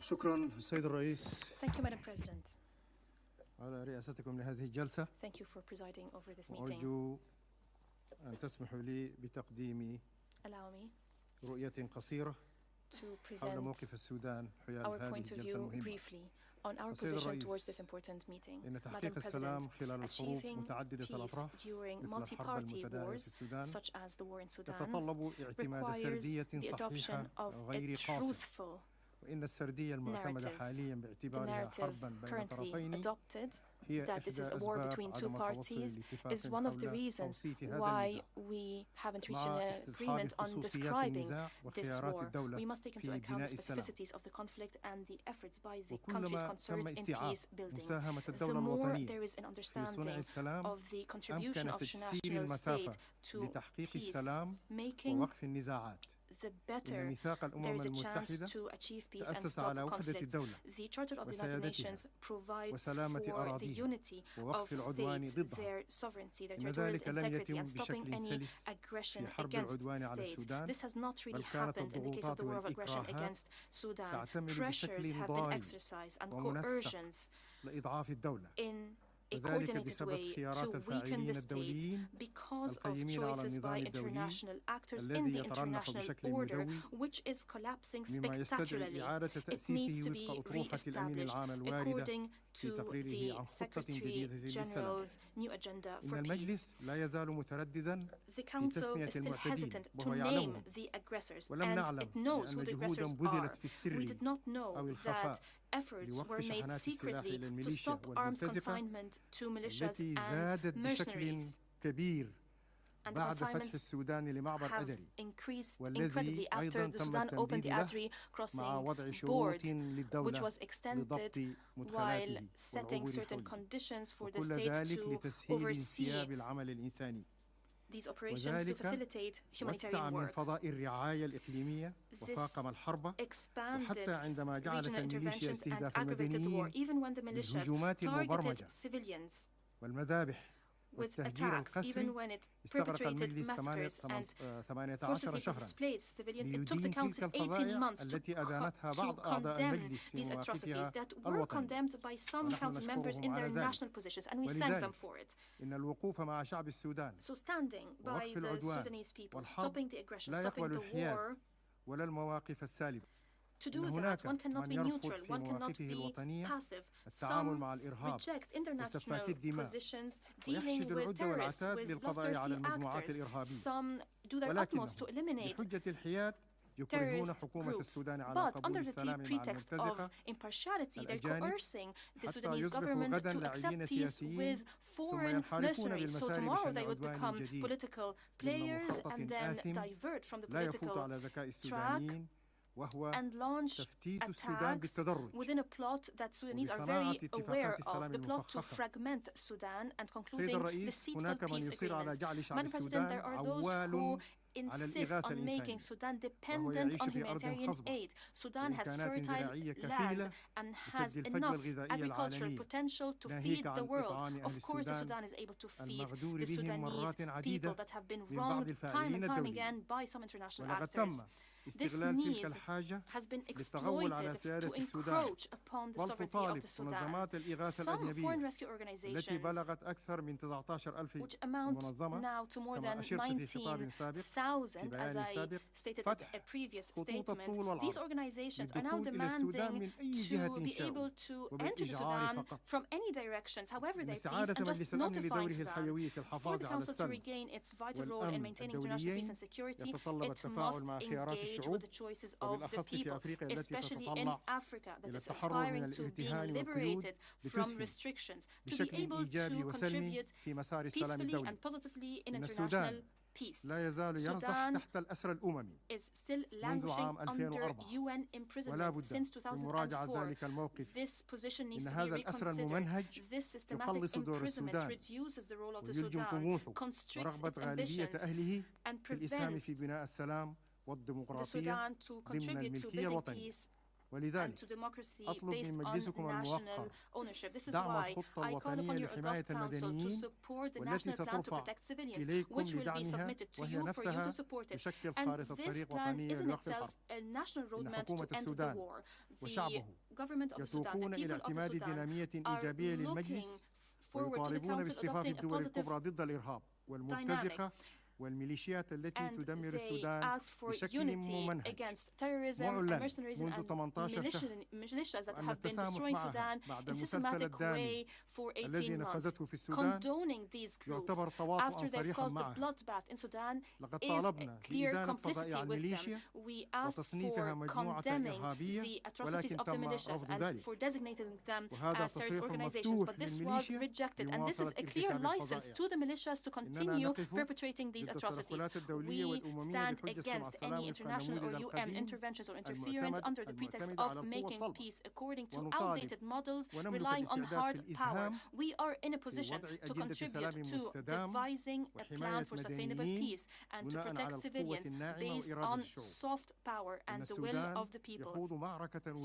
شكرا السيد الرئيس. Thank you, Madam President. على رئاستكم لهذه الجلسة. Thank you for presiding over this meeting. أرجو أن تسمحوا لي بتقديم رؤية قصيرة حول موقف السودان حيال هذه الجلسة المهمة. On our position towards this important meeting. Madam President, achieving peace during multi-party wars, such as the war in Sudan, requires the adoption of a truthful narrative. The narrative currently adopted, that this is a war between two parties, is one of the reasons why we haven't reached an agreement on describing this war. We must take into account the specificities of the conflict and the efforts by the countries concerned in peace building. The more there is an understanding of the contribution of the national state to peace making, the better there is a chance to achieve peace and stop conflict. The Charter of the United Nations provides for the unity of states, their sovereignty, their territorial integrity, and stopping any aggression against states. This has not really happened in the case of the war of aggression against Sudan. Pressures have been exercised and coercions in a coordinated way to weaken the state because of choices by international actors in the international order, which is collapsing spectacularly. It needs to be re-established according to the Secretary General's new agenda for peace. The Council is still hesitant to name the aggressors, and it knows who the aggressors are. We did not know that efforts were made secretly to stop arms consignment to militias and mercenaries. And the consignments have increased incredibly after the Sudan opened the Adri crossing board, which was extended while setting certain conditions for the state to oversee these operations to facilitate humanitarian work. This expanded regional interventions and aggravated the war, even when the militias targeted civilians with attacks, even when it perpetrated massacres and forcibly displaced civilians. It took the Council 18 months to condemn these atrocities that were condemned by some Council members in their national positions, and we thank them for it. So standing by the Sudanese people, stopping the aggression, stopping the war, to do that, one cannot be neutral, one cannot be passive. Some reject international positions dealing with terrorists, with bloodthirsty actors. Some do their utmost to eliminate terrorist groups. But under the pretext of impartiality, they're coercing the Sudanese government to accept peace with foreign mercenaries. So tomorrow they would become political players and then divert from the political track and launch attacks within a plot that Sudanese are very aware of, the plot to fragment Sudan and concluding deceitful peace agreements. Madam President, there are those who insist on making Sudan dependent on humanitarian aid. Sudan has fertile land and has enough agricultural potential to feed the world. Of course, Sudan is able to feed the Sudanese people that have been wronged time and time again by some international actors. This need has been exploited to encroach upon the sovereignty of the Sudan. Some foreign rescue organizations, which amount now to more than 19,000, as I stated in a previous statement, these organizations are now demanding to be able to enter the Sudan from any directions, however they please, and just notifying Sudan. For the Council to regain its vital role in maintaining international peace and security, it must engage with the choices of the people, especially in Africa, that is aspiring to be liberated from restrictions, to be able to contribute peacefully and positively in international peace. Sudan is still languishing under UN imprisonment since 2004. This position needs to be reconsidered. This systematic imprisonment reduces the role of the Sudan, constricts its ambitions, and prevents the Sudan to contribute to building peace and to democracy based on national ownership. This is why I call upon your august council to support the national plan to protect civilians, which will be submitted to you for you to support it. And this plan is in itself a national roadmap to end the war. The government of the Sudan, the people of the Sudan, are looking forward to the council adopting a positive dynamic والميليشيات التي and تدمر they السودان asked for بشكل unity ممنهج against terrorism and mercenaries and militias that have been destroying Sudan in systematic way for 18 months. Condoning these groups after they've caused a bloodbath in Sudan is a clear complicity with them. We asked for condemning the atrocities of the militias and for designating them as terrorist organizations, but this was rejected, and this is a clear license to the militias to continue perpetrating these atrocities. We stand against any international or UN interventions or interference under the pretext of making peace according to outdated models relying on hard power. We are in a position to contribute to devising a plan for sustainable peace and to protect civilians based on soft power and the will of the people.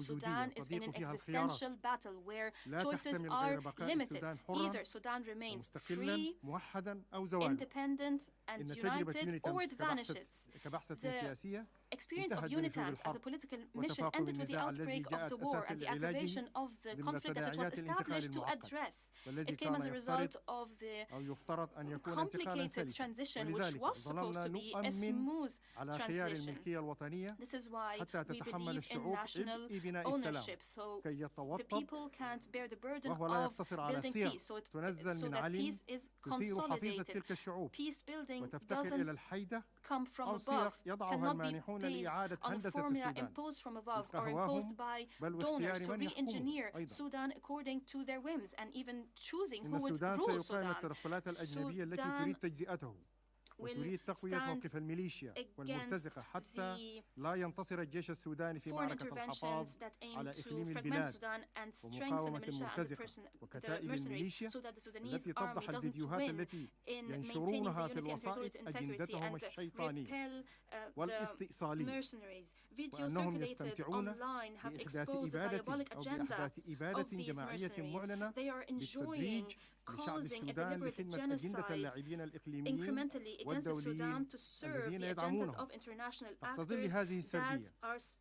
Sudan is in an existential battle where choices are limited. Either Sudan remains free, independent, and united, or it vanishes. The experience of UNITAMS as a political mission ended with the outbreak of the war and the aggravation of the conflict that it was established to address. It came as a result of the complicated transition, which was supposed to be a smooth transition. This is why we believe in national ownership, so the people can't bear the burden of building peace, so that peace is consolidated. Peace building doesn't come from above, cannot be based on a formula imposed from above or imposed by donors to re-engineer Sudan according to their whims and even choosing who would rule Sudan. Sudan وتريد تقوية موقف الميليشيا والمرتزقة حتى لا ينتصر الجيش السوداني في معركة الحفاظ على إقليم البلاد ومقاومة المرتزقة وكتائب الميليشيا التي تفضح الفيديوهات التي ينشرونها في الوسائط أجندتهم الشيطانية والاستئصالية وأنهم يستمتعون بإحداث إبادة أو بإحداث إبادة جماعية معلنة بالتدريج لشعب السودان لخدمة أجندة اللاعبين الإقليميين والدوليين الذين يدعمونهم. تحت ظل هذه السردية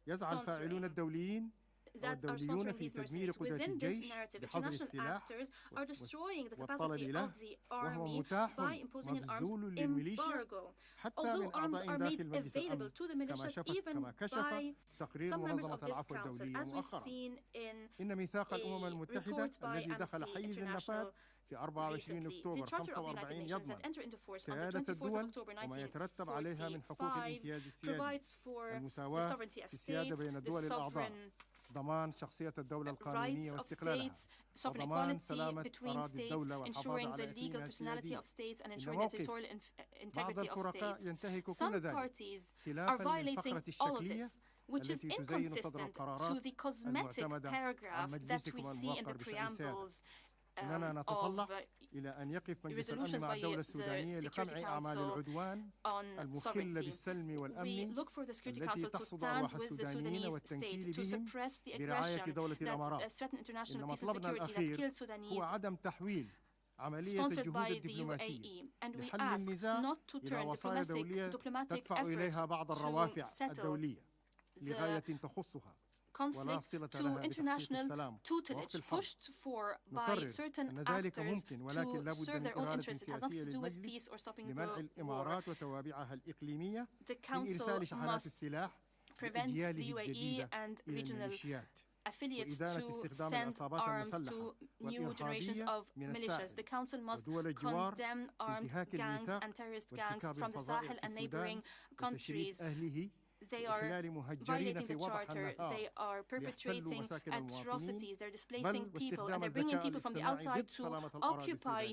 يسعى الفاعلون الدوليين والدوليون في تدمير قدرة الجيش بحظر السلاح والطلب له وهو متاح مبذول للميليشيا حتى من أعضاء داخل مجلس الأمن كما كشف تقرير منظمة العفو الدولية مؤخرا. إن ميثاق الأمم المتحدة الذي دخل حيز النفاذ في 24 أكتوبر 45 يضمن سيادة الدول وما يترتب عليها من حقوق الامتياز السيادي والمساواة في السيادة بين الدول الأعضاء، ضمان شخصية الدولة القانونية واستقلالها وضمان سلامة أراضي الدولة والحفاظ على إقليمها السيادي. إن موقف بعض الفرقاء ينتهك كل ذلك خلافا للفقرة الشكلية which is inconsistent to the cosmetic paragraph that we see in the preambles إننا نتطلع إلى أن يقف مجلس الأمن مع الدولة السودانية لقمع أعمال العدوان المخلة بالسلم والأمن التي تحصد أرواح السودانيين والتنكيل بهم برعاية دولة الإمارات. إن مطلبنا الأخير هو عدم تحويل عملية الجهود الدبلوماسية لحل النزاع إلى وسائل دولية تدفع إليها بعض الروافع الدولية لغاية تخصها conflict to international tutelage pushed for by certain actors to serve their own interests. It has nothing to do with peace or stopping the war. The Council must prevent the UAE and regional affiliates to send arms to new generations of militias. The Council must condemn armed gangs and terrorist gangs from the Sahel and neighboring countries. They are violating the charter, they are perpetrating atrocities, they're displacing people, and they're bringing people from the outside to occupy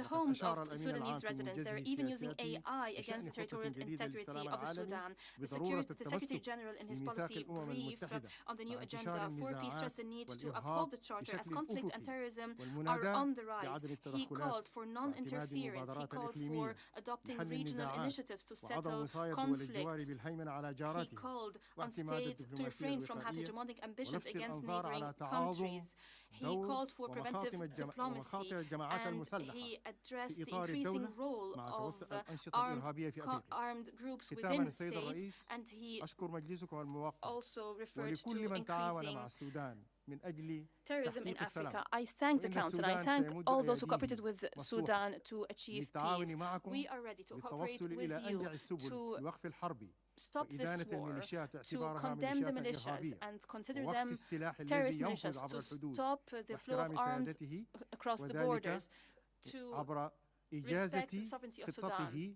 the homes of Sudanese residents. They're even using AI against the territorial integrity of the Sudan. The Secretary General, in his policy brief on the new agenda for peace, stressed the need to uphold the charter as conflict and terrorism are on the rise. He called for non-interference. He called for adopting regional initiatives to settle conflicts. He called on states to refrain from having hegemonic ambitions against neighboring countries. He called for preventive diplomacy, and he addressed the increasing role of armed groups within states, and he also referred to increasing terrorism in Africa. I thank the Council. I thank all those who cooperated with Sudan to achieve peace. We are ready to cooperate with you to stop this war, to condemn the militias and consider them terrorist militias, to stop the flow of arms across the borders, to respect the sovereignty of Sudan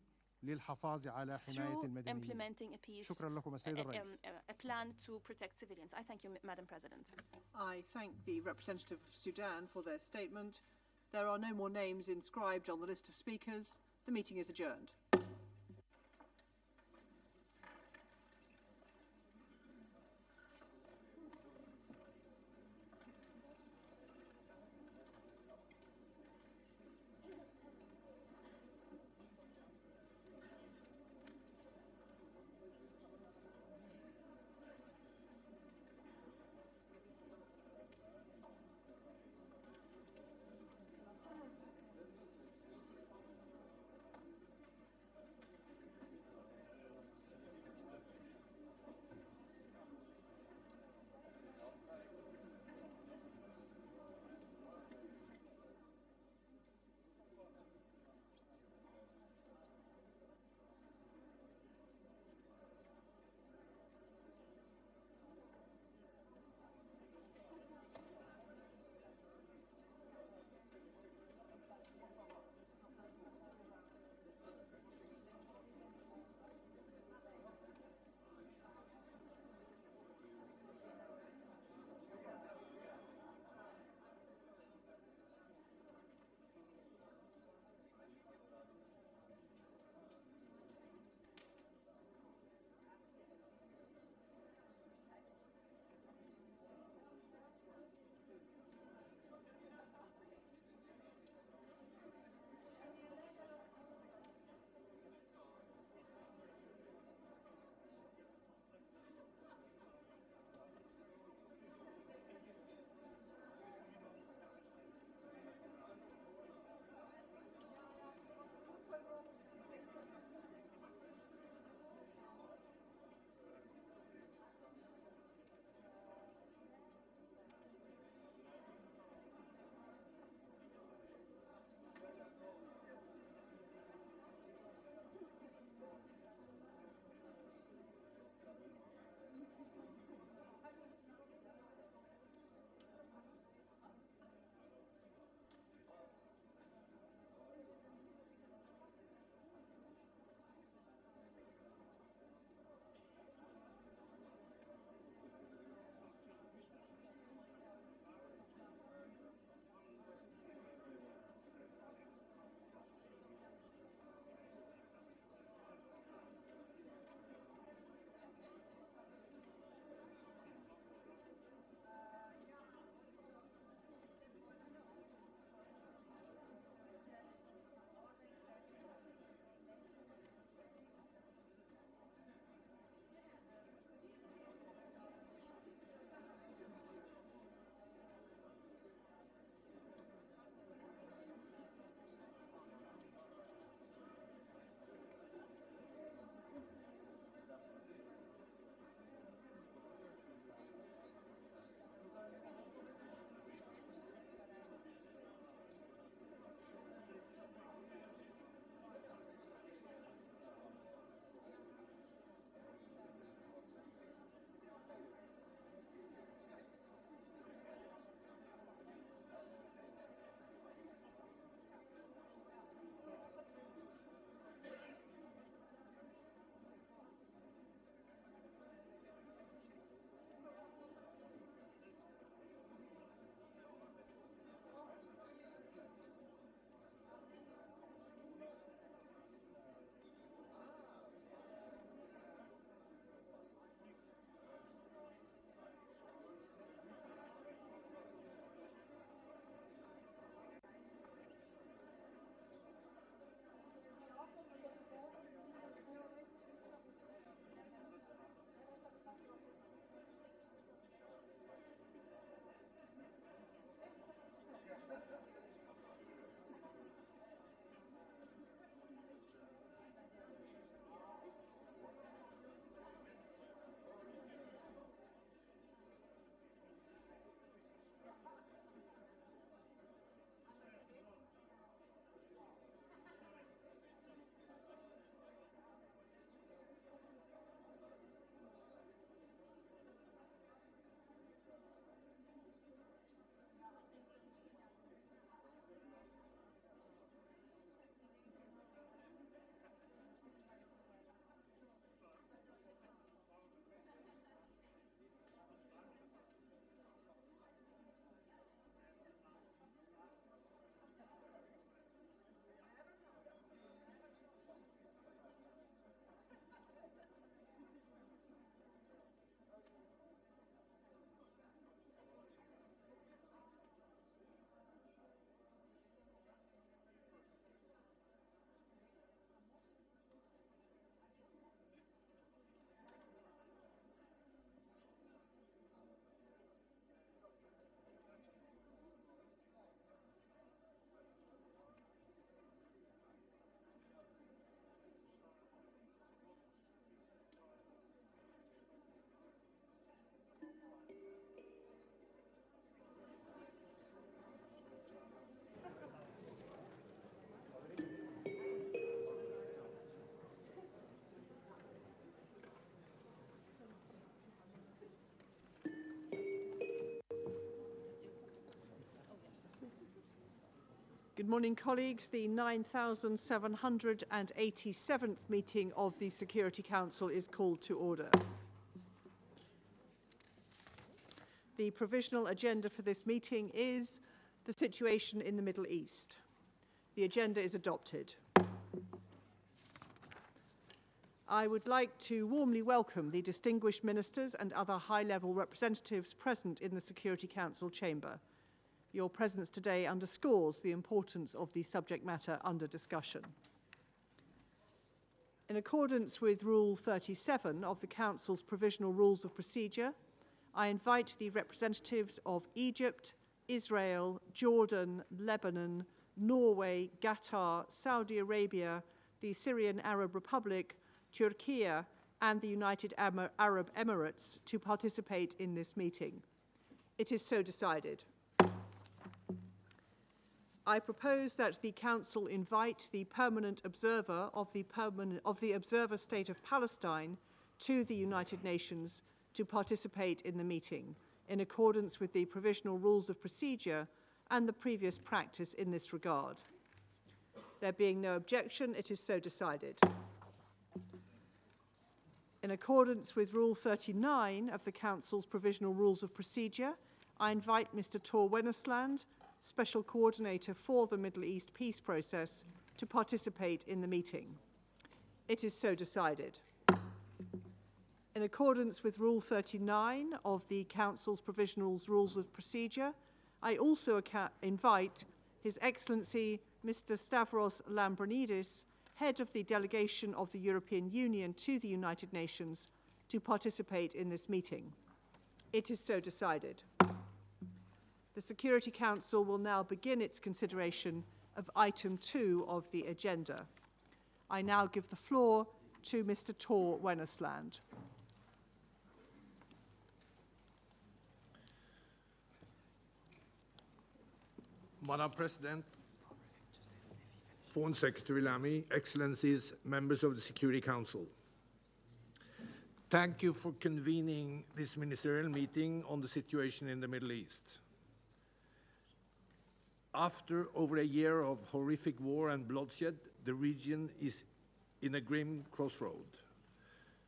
through implementing a peace, a plan to protect civilians. I thank you, Madam President. I thank the representative of Sudan for their statement. There are no more names inscribed on the list of speakers. The meeting is adjourned. Good morning, colleagues. The 9,787th meeting of the Security Council is called to order. The provisional agenda for this meeting is the situation in the Middle East. The agenda is adopted. I would like to warmly welcome the distinguished ministers and other high-level representatives present in the Security Council chamber. Your presence today underscores the importance of the subject matter under discussion. In accordance with Rule 37 of the Council's Provisional Rules of Procedure, I invite the representatives of Egypt, Israel, Jordan, Lebanon, Norway, Qatar, Saudi Arabia, the Syrian Arab Republic, Turkey, and the United Arab Emirates to participate in this meeting. It is so decided. I propose that the Council invite the permanent observer of the Observer State of Palestine to the United Nations to participate in the meeting, in accordance with the Provisional Rules of Procedure and the previous practice in this regard. There being no objection, it is so decided. In accordance with Rule 39 of the Council's Provisional Rules of Procedure, I invite Mr. Tor Wennesland, Special Coordinator for the Middle East Peace Process, to participate in the meeting. It is so decided. In accordance with Rule 39 of the Council's Provisional Rules of Procedure, I also invite His Excellency Mr. Stavros Lambrinidis, Head of the Delegation of the European Union to the United Nations, to participate in this meeting. It is so decided. The Security Council will now begin its consideration of item 2 of the agenda. I now give the floor to Mr. Tor Wennesland. Madam President, Foreign Secretary Lammy, Excellencies, members of the Security Council. Thank you for convening this ministerial meeting on the situation in the Middle East. After over a year of horrific war and bloodshed, the region is in a grim crossroad.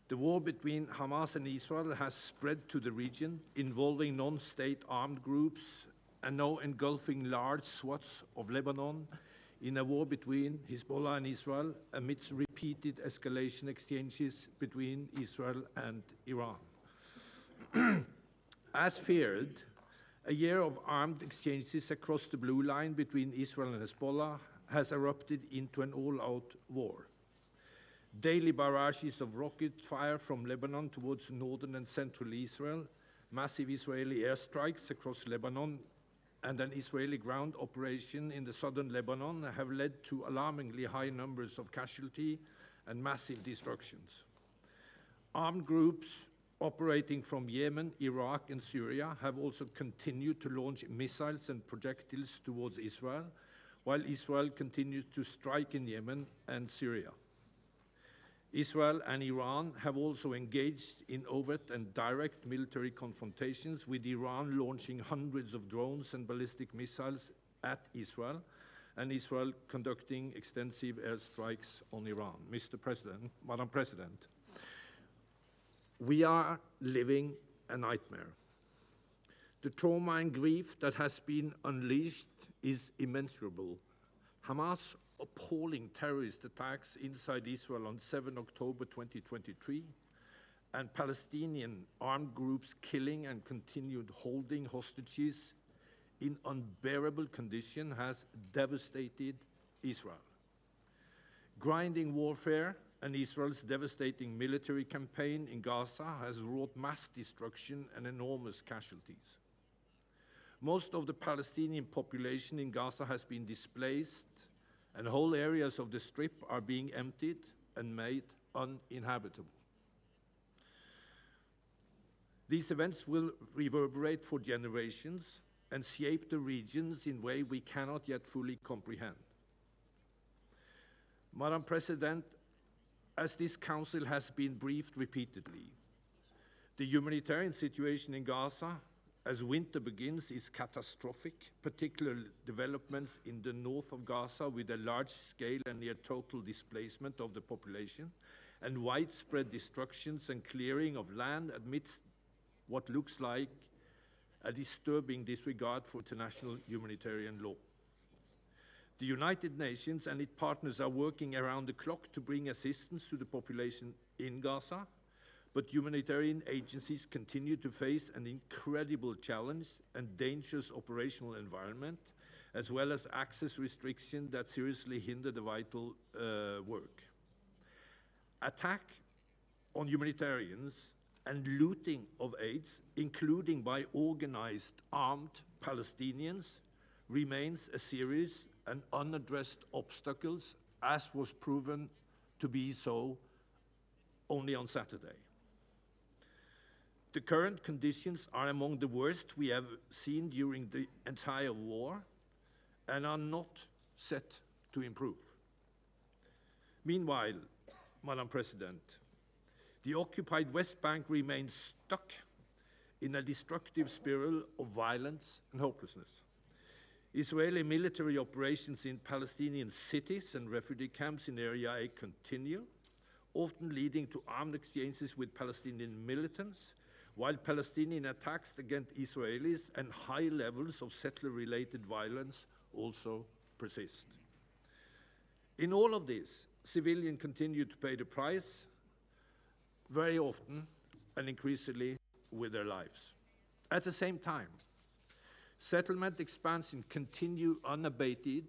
The war between Hamas and Israel has spread to the region, involving non-state armed groups and now engulfing large swaths of Lebanon in a war between Hezbollah and Israel amidst repeated escalation exchanges between Israel and Iran. As feared, a year of armed exchanges across the blue line between Israel and Hezbollah has erupted into an all-out war. Daily barrages of rocket fire from Lebanon towards northern and central Israel, massive Israeli airstrikes across Lebanon, and an Israeli ground operation in the southern Lebanon have led to alarmingly high numbers of casualty and massive destructions. Armed groups operating from Yemen, Iraq, and Syria have also continued to launch missiles and projectiles towards Israel, while Israel continues to strike in Yemen and Syria. Israel and Iran have also engaged in overt and direct military confrontations, with Iran launching hundreds of drones and ballistic missiles at Israel, and Israel conducting extensive airstrikes on Iran. Mr. President, Madam President, we are living a nightmare. The trauma and grief that has been unleashed is immeasurable. Hamas' appalling terrorist attacks inside Israel on 7 October 2023, and Palestinian armed groups killing and continued holding hostages in unbearable conditions has devastated Israel. Grinding warfare and Israel's devastating military campaign in Gaza has wrought mass destruction and enormous casualties. Most of the Palestinian population in Gaza has been displaced, and whole areas of the Strip are being emptied and made uninhabitable. These events will reverberate for generations and shape the regions in a way we cannot yet fully comprehend. Madam President, as this Council has been briefed repeatedly, the humanitarian situation in Gaza as winter begins is catastrophic, particularly developments in the north of Gaza with a large-scale and near total displacement of the population and widespread destructions and clearing of land amidst what looks like a disturbing disregard for international humanitarian law. The United Nations and its partners are working around the clock to bring assistance to the population in Gaza, but humanitarian agencies continue to face an incredible challenge and dangerous operational environment, as well as access restrictions that seriously hinder the vital work. Attack on humanitarians and looting of aids, including by organized armed Palestinians, remains a serious and unaddressed obstacles, as was proven to be so only on Saturday. The current conditions are among the worst we have seen during the entire war and are not set to improve. Meanwhile, Madam President, the occupied West Bank remains stuck in a destructive spiral of violence and hopelessness. Israeli military operations in Palestinian cities and refugee camps in Area A continue, often leading to armed exchanges with Palestinian militants, while Palestinian attacks against Israelis and high levels of settler-related violence also persist. In all of this, civilians continue to pay the price, very often and increasingly with their lives. At the same time, settlement expansion continues unabated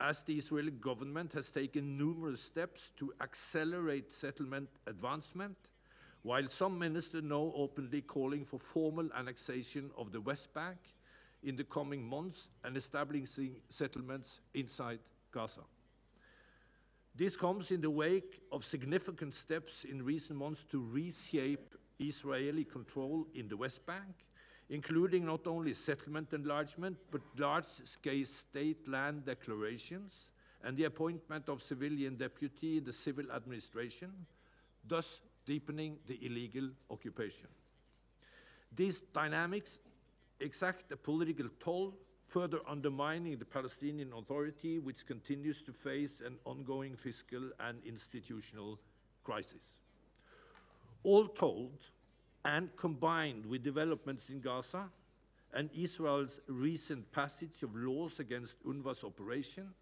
as the Israeli government has taken numerous steps to accelerate settlement advancement, while some ministers now openly calling for formal annexation of the West Bank in the coming months and establishing settlements inside Gaza. This comes in the wake of significant steps in recent months to reshape Israeli control in the West Bank, including not only settlement enlargement, but large-scale state land declarations and the appointment of civilian deputy in the civil administration, thus deepening the illegal occupation. These dynamics exact a political toll, further undermining the Palestinian Authority, which continues to face an ongoing fiscal and institutional crisis. All told, and combined with developments in Gaza and Israel's recent passage of laws against UNRWA's operation,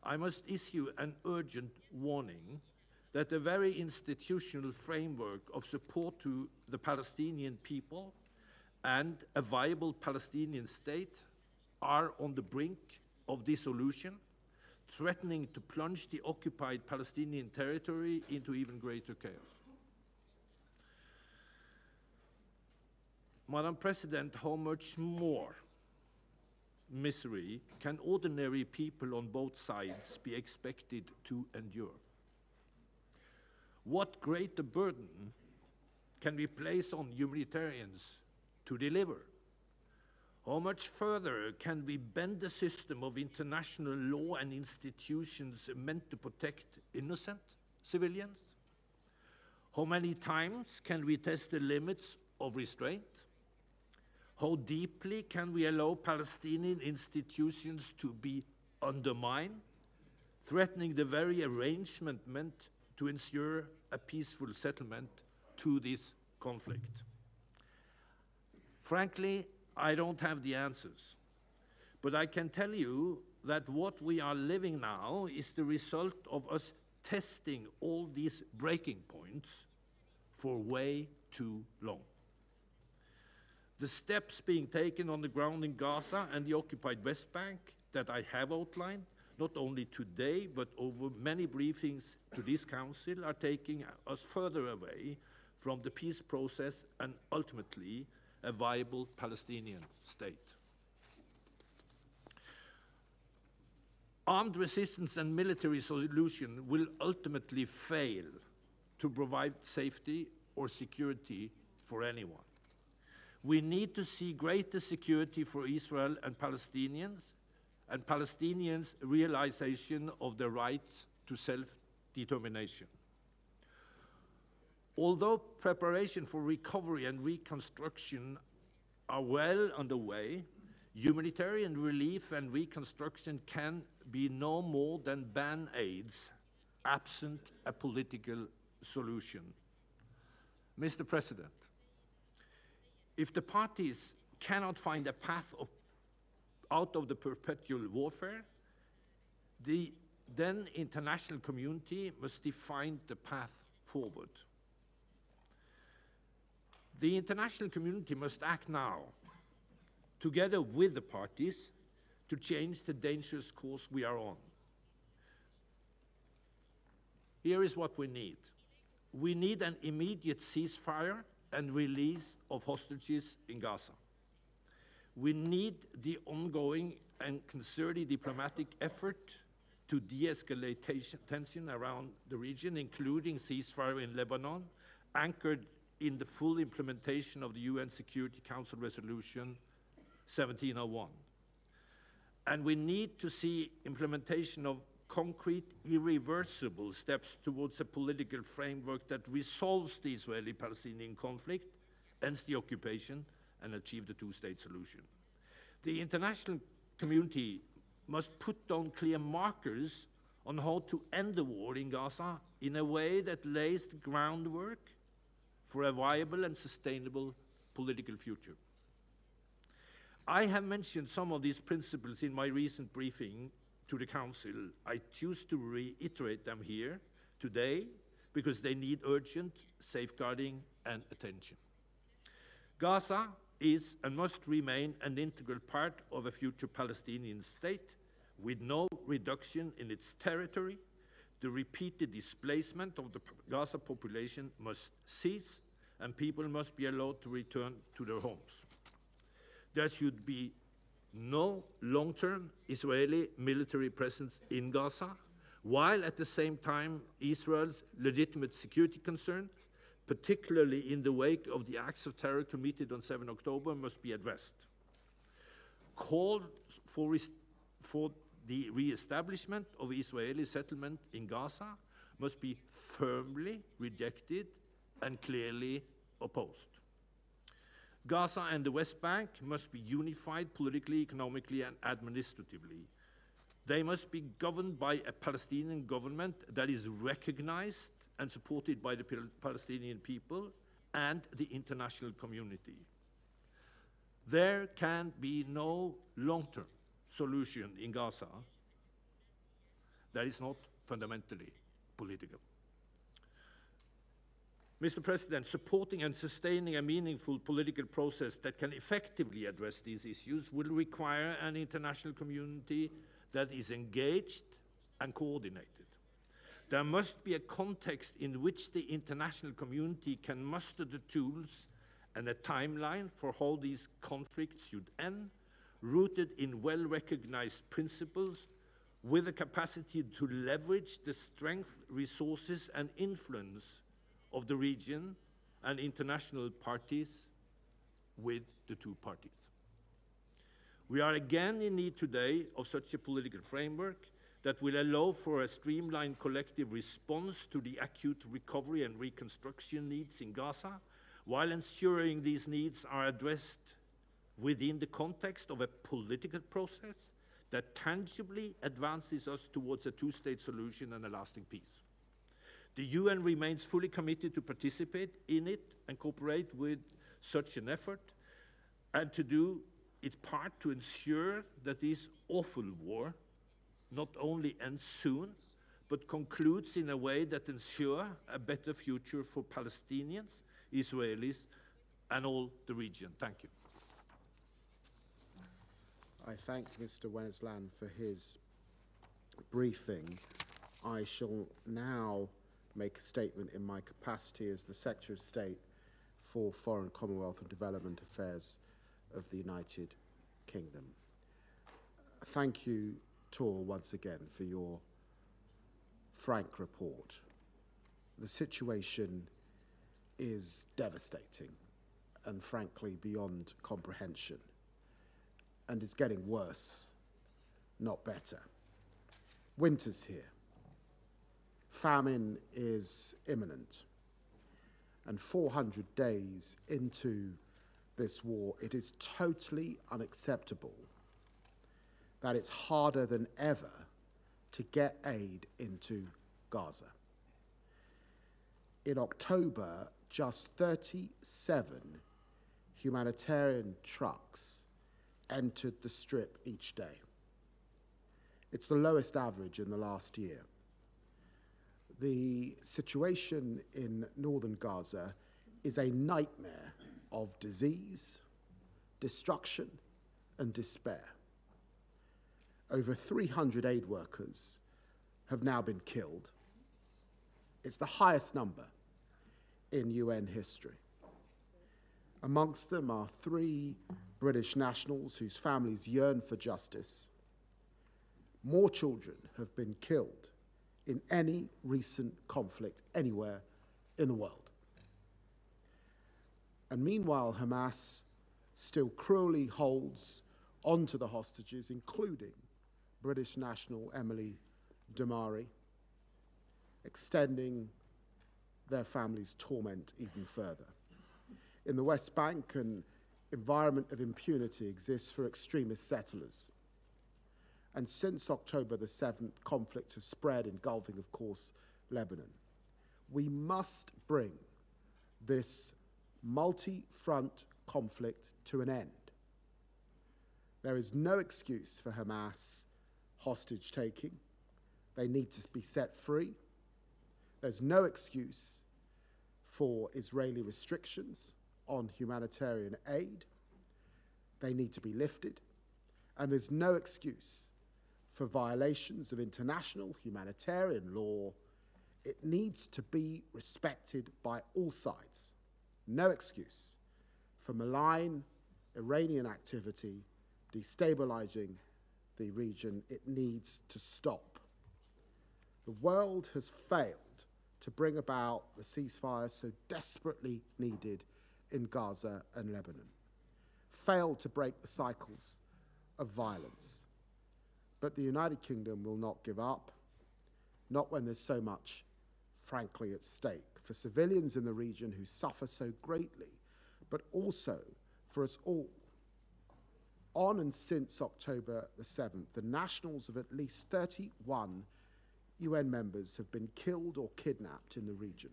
I must issue an urgent warning that the very institutional framework of support to the Palestinian people and a viable Palestinian state are on the brink of dissolution, threatening to plunge the occupied Palestinian territory into even greater chaos. Madam President, how much more misery can ordinary people on both sides be expected to endure? What greater burden can we place on humanitarians to deliver? How much further can we bend the system of international law and institutions meant to protect innocent civilians? How many times can we test the limits of restraint? How deeply can we allow Palestinian institutions to be undermined, threatening the very arrangement meant to ensure a peaceful settlement to this conflict? Frankly, I don't have the answers, but I can tell you that what we are living now is the result of us testing all these breaking points for way too long. The steps being taken on the ground in Gaza and the occupied West Bank that I have outlined, not only today, but over many briefings to this Council, are taking us further away from the peace process and ultimately a viable Palestinian state. Armed resistance and military solution will ultimately fail to provide safety or security for anyone. We need to see greater security for Israel and Palestinians realization of the right to self-determination. Although preparation for recovery and reconstruction are well underway. Humanitarian relief and reconstruction can be no more than band-aids, absent a political solution. Mr. President, if the parties cannot find a path out of the perpetual warfare, the then international community must define the path forward. The international community must act now, together with the parties, to change the dangerous course we are on. Here is what we need. We need an immediate ceasefire and release of hostages in Gaza. We need the ongoing and concerted diplomatic effort to de-escalate tension around the region, including ceasefire in Lebanon, anchored in the full implementation of the UN Security Council Resolution 1701. And we need to see implementation of concrete, irreversible steps towards a political framework that resolves the Israeli-Palestinian conflict, ends the occupation, and achieve the two-state solution. The international community must put down clear markers on how to end the war in Gaza in a way that lays the groundwork for a viable and sustainable political future. I have mentioned some of these principles in my recent briefing to the Council. I choose to reiterate them here today because they need urgent safeguarding and attention. Gaza is and must remain an integral part of a future Palestinian state with no reduction in its territory. The repeated displacement of the Gaza population must cease and people must be allowed to return to their homes. There should be no long-term Israeli military presence in Gaza, while at the same time Israel's legitimate security concerns, particularly in the wake of the acts of terror committed on 7 October, must be addressed. Calls for the re-establishment of Israeli settlement in Gaza must be firmly rejected and clearly opposed. Gaza and the West Bank must be unified politically, economically, and administratively. They must be governed by a Palestinian government that is recognized and supported by the Palestinian people and the international community. There can be no long-term solution in Gaza that is not fundamentally political. Mr. President, supporting and sustaining a meaningful political process that can effectively address these issues will require an international community that is engaged and coordinated. There must be a context in which the international community can muster the tools and a timeline for how these conflicts should end, rooted in well-recognized principles, with the capacity to leverage the strength, resources, and influence of the region and international parties with the two parties. We are again in need today of such a political framework that will allow for a streamlined collective response to the acute recovery and reconstruction needs in Gaza, while ensuring these needs are addressed within the context of a political process that tangibly advances us towards a two-state solution and a lasting peace. The UN remains fully committed to participate in it and cooperate with such an effort, and to do its part to ensure that this awful war not only ends soon, but concludes in a way that ensures a better future for Palestinians, Israelis, and all the region. Thank you. I thank Mr. Wennesland for his briefing. I shall now make a statement in my capacity as the Secretary of State for Foreign, Commonwealth and Development Affairs of the United Kingdom. Thank you, Tor, once again for your frank report. The situation is devastating and frankly beyond comprehension, and is getting worse, not better. Winter's here. Famine is imminent, and 400 days into this war, it is totally unacceptable that it's harder than ever to get aid into Gaza. In October, just 37 humanitarian trucks entered the Strip each day. It's the lowest average in the last year. The situation in northern Gaza is a nightmare of disease, destruction, and despair. Over 300 aid workers have now been killed. It's the highest number in UN history. Amongst them are 3 British nationals whose families yearn for justice. More children have been killed in any recent conflict anywhere in the world. And meanwhile, Hamas still cruelly holds onto the hostages, including British national Emily Damari, extending their family's torment even further. In the West Bank, an environment of impunity exists for extremist settlers. And since October the 7th, conflict has spread, engulfing, of course, Lebanon. We must bring this multi-front conflict to an end. There is no excuse for Hamas hostage-taking. They need to be set free. There's no excuse for Israeli restrictions on humanitarian aid. They need to be lifted. And there's no excuse for violations of international humanitarian law. It needs to be respected by all sides. No excuse for malign Iranian activity destabilizing the region. It needs to stop. The world has failed to bring about the ceasefire so desperately needed in Gaza and Lebanon, failed to break the cycles of violence. But the United Kingdom will not give up, not when there's so much, frankly, at stake for civilians in the region who suffer so greatly, but also for us all. On and since October the 7th, the nationals of at least 31 UN members have been killed or kidnapped in the region.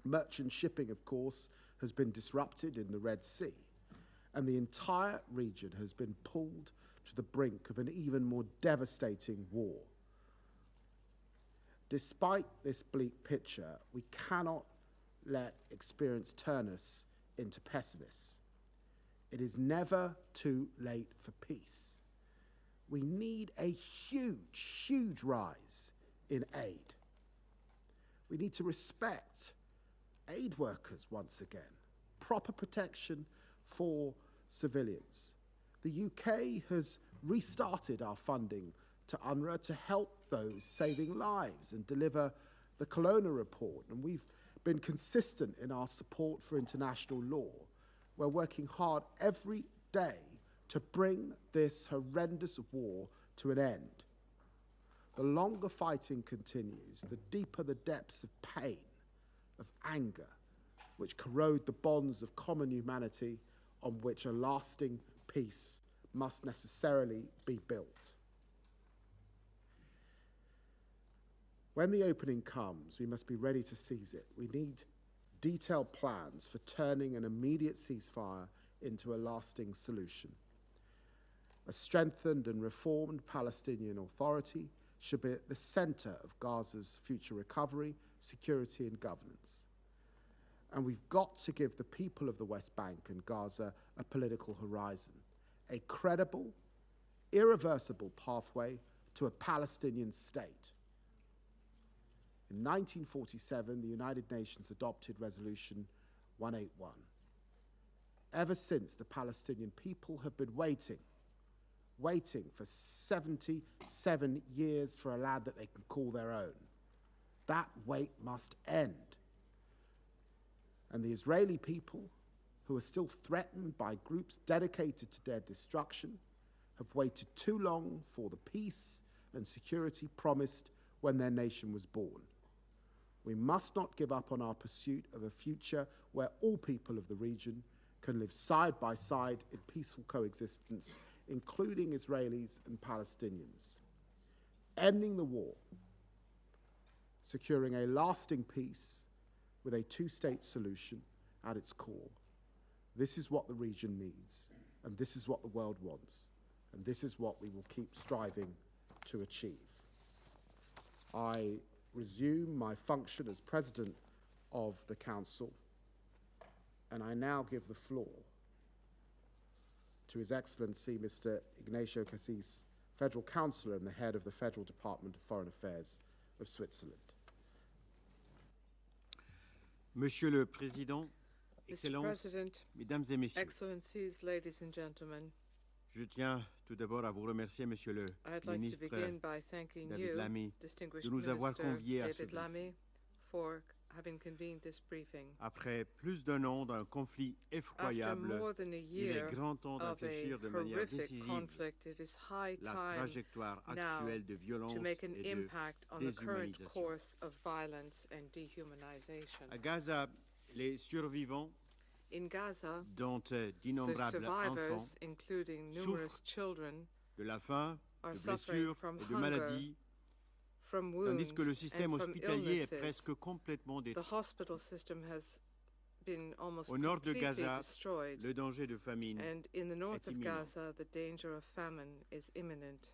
Merchant shipping, of course, has been disrupted in the Red Sea, and the entire region has been pulled to the brink of an even more devastating war. Despite this bleak picture, we cannot let experience turn us into pessimists. It is never too late for peace. We need a huge, huge rise in aid. We need to respect aid workers once again, proper protection for civilians. The UK has restarted our funding to UNRWA to help those saving lives and deliver the Kelowna report, and we've been consistent in our support for international law. We're working hard every day to bring this horrendous war to an end. The longer fighting continues, the deeper the depths of pain, of anger, which corrode the bonds of common humanity on which a lasting peace must necessarily be built. When the opening comes, we must be ready to seize it. We need detailed plans for turning an immediate ceasefire into a lasting solution. A strengthened and reformed Palestinian Authority should be at the center of Gaza's future recovery, security, and governance. And we've got to give the people of the West Bank and Gaza a political horizon, a credible, irreversible pathway to a Palestinian state. In 1947, the United Nations adopted Resolution 181. Ever since, the Palestinian people have been waiting for 77 years for a land that they can call their own. That wait must end. And the Israeli people, who are still threatened by groups dedicated to their destruction, have waited too long for the peace and security promised when their nation was born. We must not give up on our pursuit of a future where all people of the region can live side by side in peaceful coexistence, including Israelis and Palestinians. Ending the war, securing a lasting peace with a two-state solution at its core. This is what the region needs, and this is what the world wants, and this is what we will keep striving to achieve. I resume my function as President of the Council, and I now give the floor to His Excellency Mr. Ignacio Cassis, Federal Councillor and the Head of the Federal Department of Foreign Affairs of Switzerland. Monsieur le Président, Mr. President, Mesdames et Messieurs, Excellencies, ladies and gentlemen, je tiens tout d'abord à vous remercier, Monsieur le ministre David Lammy, de nous avoir conviés à ce briefing. having convened this briefing. Après plus d'un an d'un conflit effroyable, il est grand temps de réfléchir de manière décisive la trajectoire actuelle de violence et de déshumanisation. À Gaza, les survivants, dont d'innombrables enfants, souffrent de la faim, de blessures et de maladies, tandis que le système hospitalier est presque complètement détruit. Au nord de Gaza, le danger de famine est imminent.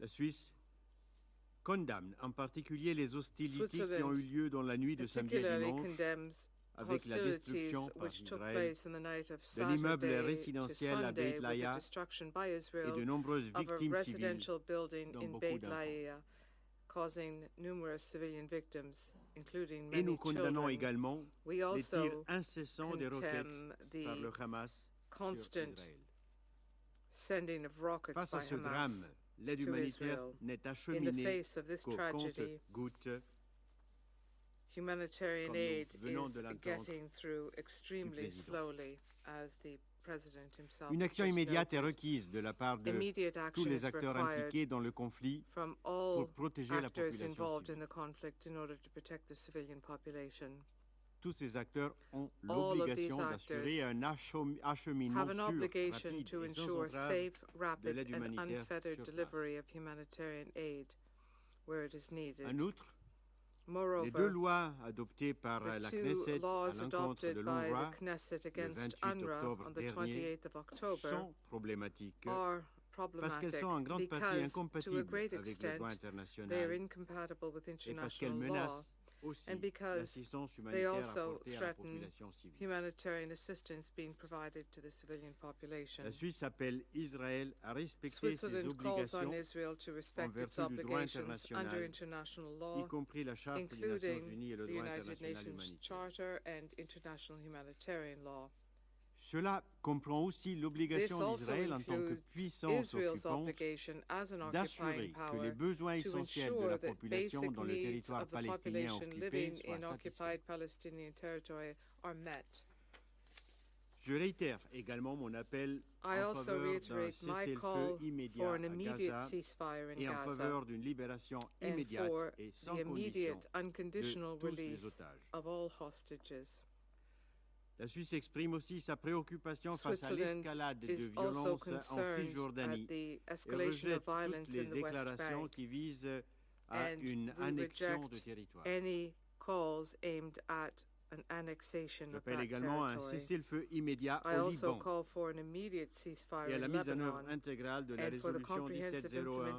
La Suisse condamne en particulier les hostilités qui ont eu lieu dans la nuit de samedi à dimanche, avec la destruction par Israël de l'immeuble résidentiel à Beit Laïa et de nombreuses victimes civiles, dont beaucoup d'enfants. Et nous condamnons également les tirs incessants des roquettes par le Hamas sur Israël. Face à ce drame, l'aide humanitaire n'est acheminée qu'au compte-gouttes. Humanitarian aid is getting through extremely slowly, as the President himself. Une action immédiate est requise de la part de tous les acteurs impliqués dans le conflit pour protéger la population civile. Tous ces acteurs ont l'obligation d'assurer un acheminement sûr, rapide et sans entrave de l'aide humanitaire sur place. En outre, les deux lois adoptées par la Knesset à l'encontre de l'UNRWA le 28 octobre dernier sont problématiques parce qu'elles sont en grande partie incompatibles avec le droit international et parce qu'elles menacent aussi l'assistance humanitaire apportée à la population civile. La Suisse appelle Israël à respecter ses obligations en vertu du droit international, y compris la Charte des Nations Unies et le droit international humanitaire. Cela comprend aussi l'obligation d'Israël en tant que puissance occupante d'assurer que les besoins essentiels de la population dans le territoire palestinien occupé soient satisfaits. Je réitère également mon appel en faveur d'un cessez-le-feu immédiat à Gaza et en faveur d'une libération immédiate et sans condition de tous les otages. La Suisse exprime aussi sa préoccupation face à l'escalade de violence en Cisjordanie et rejette toutes les déclarations qui visent à une annexion de territoire. J'appelle également à un cessez-le-feu immédiat au Liban et à la mise en œuvre intégrale de la résolution 1701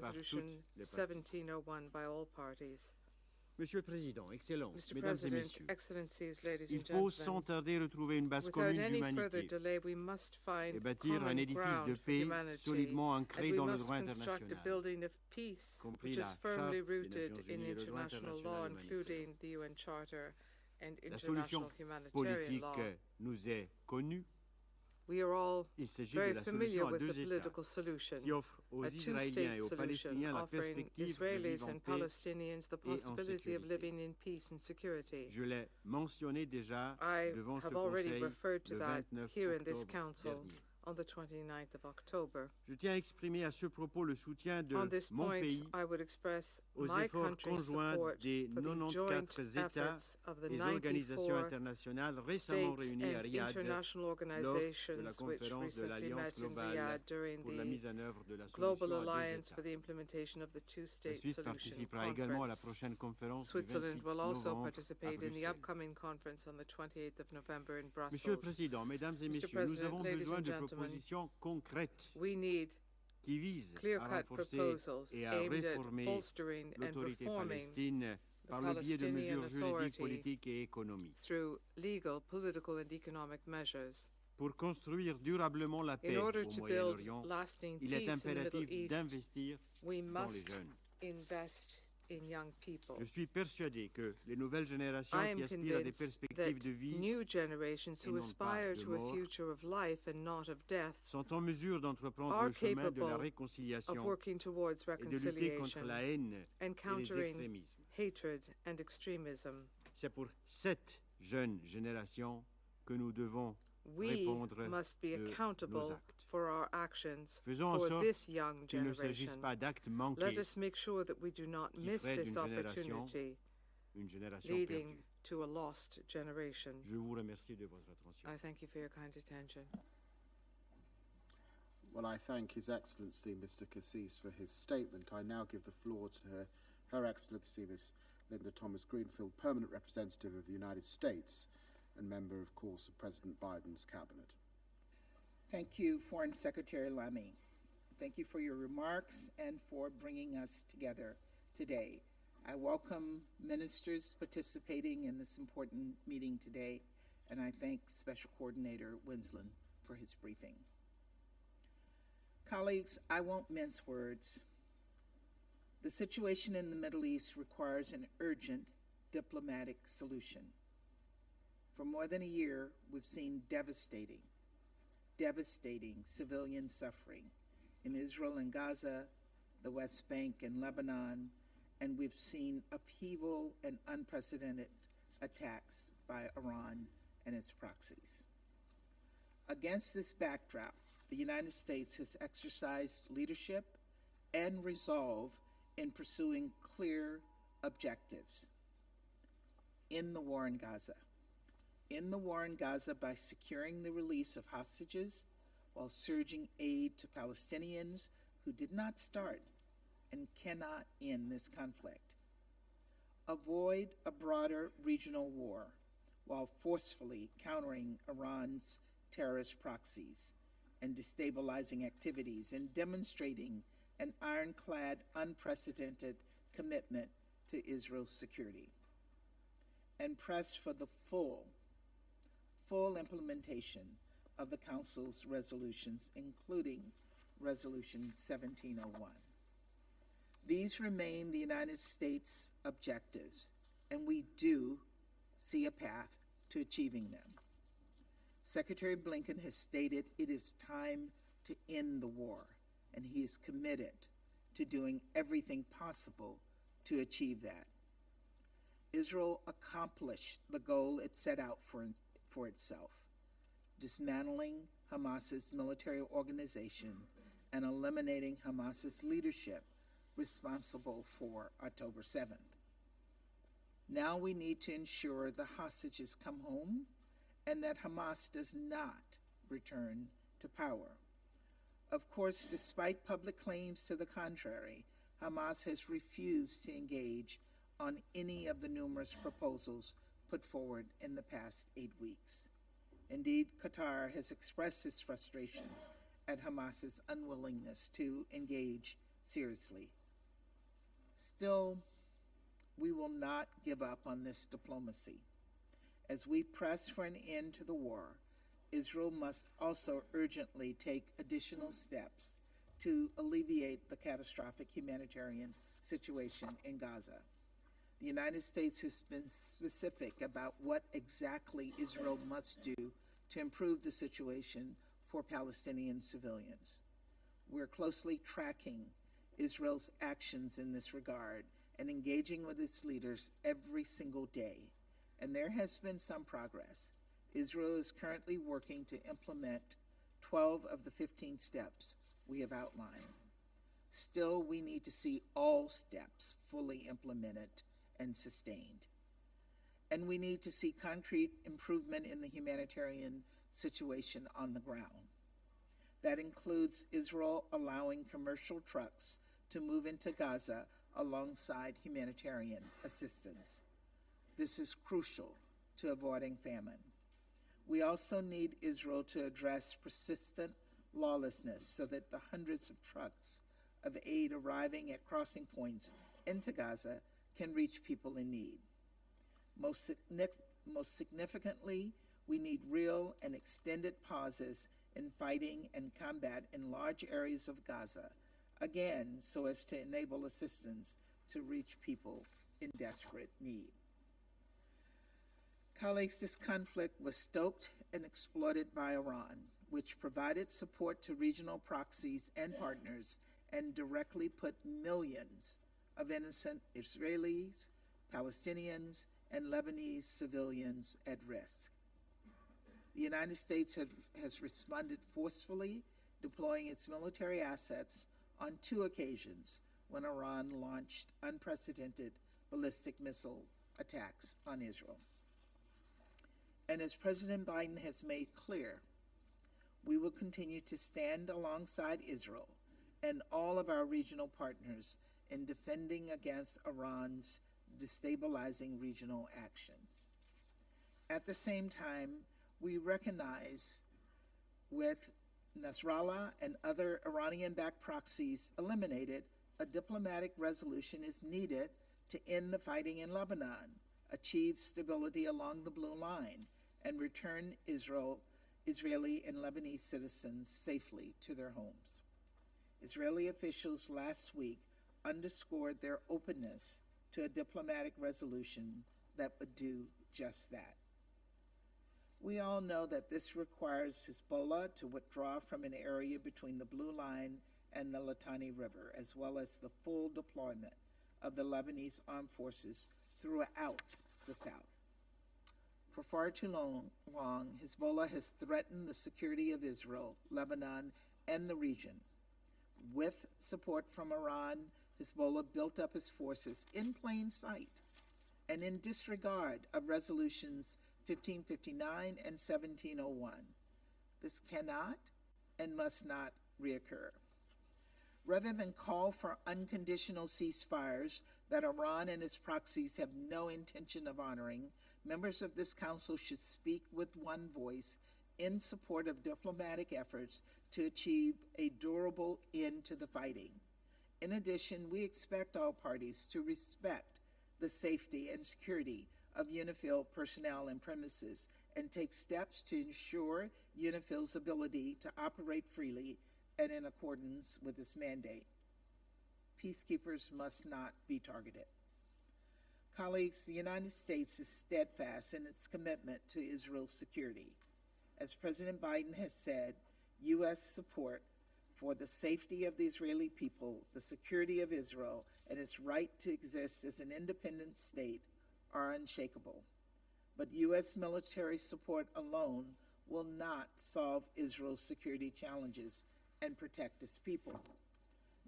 par toutes les parties. Monsieur le Président, Excellences, Mesdames et Messieurs, il faut sans tarder retrouver une base commune d'humanité et bâtir un édifice de paix solidement ancré dans le droit international, compris la Charte des Nations Unies et le droit international humanitaire. La solution politique nous est connue. Il s'agit de la solution à deux États qui offre aux Israéliens et aux Palestiniens la perspective de vivre en paix et en sécurité. Je l'ai mentionné déjà devant ce Conseil le 29 octobre dernier. on the 29th of October. Je tiens à exprimer à ce propos le soutien de mon pays aux efforts conjoints des 94 États et organisations internationales récemment réunis à Riyad lors de la conférence de l'Alliance globale pour la mise en œuvre de la solution à deux États. La Suisse participera également à la prochaine conférence du 28 novembre à Bruxelles. Monsieur le Président, Mesdames et Messieurs, nous avons besoin de propositions concrètes qui visent à renforcer et à réformer l'autorité palestine par le biais de mesures juridiques, politiques et économiques. Pour construire durablement la paix au Moyen-Orient, il est impératif d'investir dans les jeunes. Je suis persuadé que les nouvelles générations qui aspirent à des perspectives de vie et non pas de mort sont en mesure d'entreprendre le chemin de la réconciliation et de lutter contre la haine et les extrémismes. C'est pour cette jeune génération que nous devons répondre de nos actes. Faisons en sorte qu'il ne s'agisse pas d'actes manqués qui feraient une génération perdue. Je vous remercie de votre attention. Well, I thank His Excellency, Mr. Cassis, for his statement. I now give the floor to Her Excellency, Ms. Linda Thomas-Greenfield, Permanent Representative of the United States and member, of course, of President Biden's cabinet. Thank you, Foreign Secretary Lammy. Thank you for your remarks and for bringing us together today. I welcome ministers participating in this important meeting today, and I thank Special Coordinator Winsland for his briefing. Colleagues, I won't mince words. The situation in the Middle East requires an urgent diplomatic solution. For more than a year, we've seen devastating civilian suffering in Israel and Gaza, the West Bank and Lebanon, and we've seen upheaval and unprecedented attacks by Iran and its proxies. Against this backdrop, the United States has exercised leadership and resolve in pursuing clear objectives in the war in Gaza. In the war in Gaza by securing the release of hostages while surging aid to Palestinians who did not start and cannot end this conflict. Avoid a broader regional war while forcefully countering Iran's terrorist proxies and destabilizing activities and demonstrating an ironclad, unprecedented commitment to Israel's security. And press for the full implementation of the Council's resolutions, including Resolution 1701. These remain the United States' objectives, and we do see a path to achieving them. Secretary Blinken has stated it is time to end the war, and he is committed to doing everything possible to achieve that. Israel accomplished the goal it set out for itself, dismantling Hamas's military organization and eliminating Hamas's leadership responsible for October 7th. Now we need to ensure the hostages come home and that Hamas does not return to power. Of course, despite public claims to the contrary, Hamas has refused to engage on any of the numerous proposals put forward in the past 8 weeks. Indeed, Qatar has expressed its frustration at Hamas's unwillingness to engage seriously. Still, we will not give up on this diplomacy. As we press for an end to the war, Israel must also urgently take additional steps to alleviate the catastrophic humanitarian situation in Gaza. The United States has been specific about what exactly Israel must do to improve the situation for Palestinian civilians. We're closely tracking Israel's actions in this regard and engaging with its leaders every single day, and there has been some progress. Israel is currently working to implement 12 of the 15 steps we have outlined. Still, we need to see all steps fully implemented and sustained. And we need to see concrete improvement in the humanitarian situation on the ground. That includes Israel allowing commercial trucks to move into Gaza alongside humanitarian assistance. This is crucial to avoiding famine. We also need Israel to address persistent lawlessness so that the hundreds of trucks of aid arriving at crossing points into Gaza can reach people in need. Most significantly, we need real and extended pauses in fighting and combat in large areas of Gaza, again, so as to enable assistance to reach people in desperate need. Colleagues, this conflict was stoked and exploited by Iran, which provided support to regional proxies and partners and directly put millions of innocent Israelis, Palestinians, and Lebanese civilians at risk. The United States has responded forcefully, deploying its military assets on 2 occasions when Iran launched unprecedented ballistic missile attacks on Israel. And as President Biden has made clear, we will continue to stand alongside Israel and all of our regional partners in defending against Iran's destabilizing regional actions. At the same time, we recognize with Nasrallah and other Iranian-backed proxies eliminated, a diplomatic resolution is needed to end the fighting in Lebanon, achieve stability along the Blue Line, and return Israeli and Lebanese citizens safely to their homes. Israeli officials last week underscored their openness to a diplomatic resolution that would do just that. We all know that this requires Hezbollah to withdraw from an area between the Blue Line and the Litani River, as well as the full deployment of the Lebanese armed forces throughout the south. For far too long, Hezbollah has threatened the security of Israel, Lebanon, and the region. With support from Iran, Hezbollah built up its forces in plain sight and in disregard of resolutions 1559 and 1701. This cannot and must not reoccur. Rather than call for unconditional ceasefires that Iran and its proxies have no intention of honoring, members of this council should speak with one voice in support of diplomatic efforts to achieve a durable end to the fighting. In addition, we expect all parties to respect the safety and security of UNIFIL personnel and premises and take steps to ensure UNIFIL's ability to operate freely and in accordance with its mandate. Peacekeepers must not be targeted. Colleagues, the United States is steadfast in its commitment to Israel's security. As President Biden has said, U.S. support for the safety of the Israeli people, the security of Israel, and its right to exist as an independent state are unshakable. But U.S. military support alone will not solve Israel's security challenges and protect its people,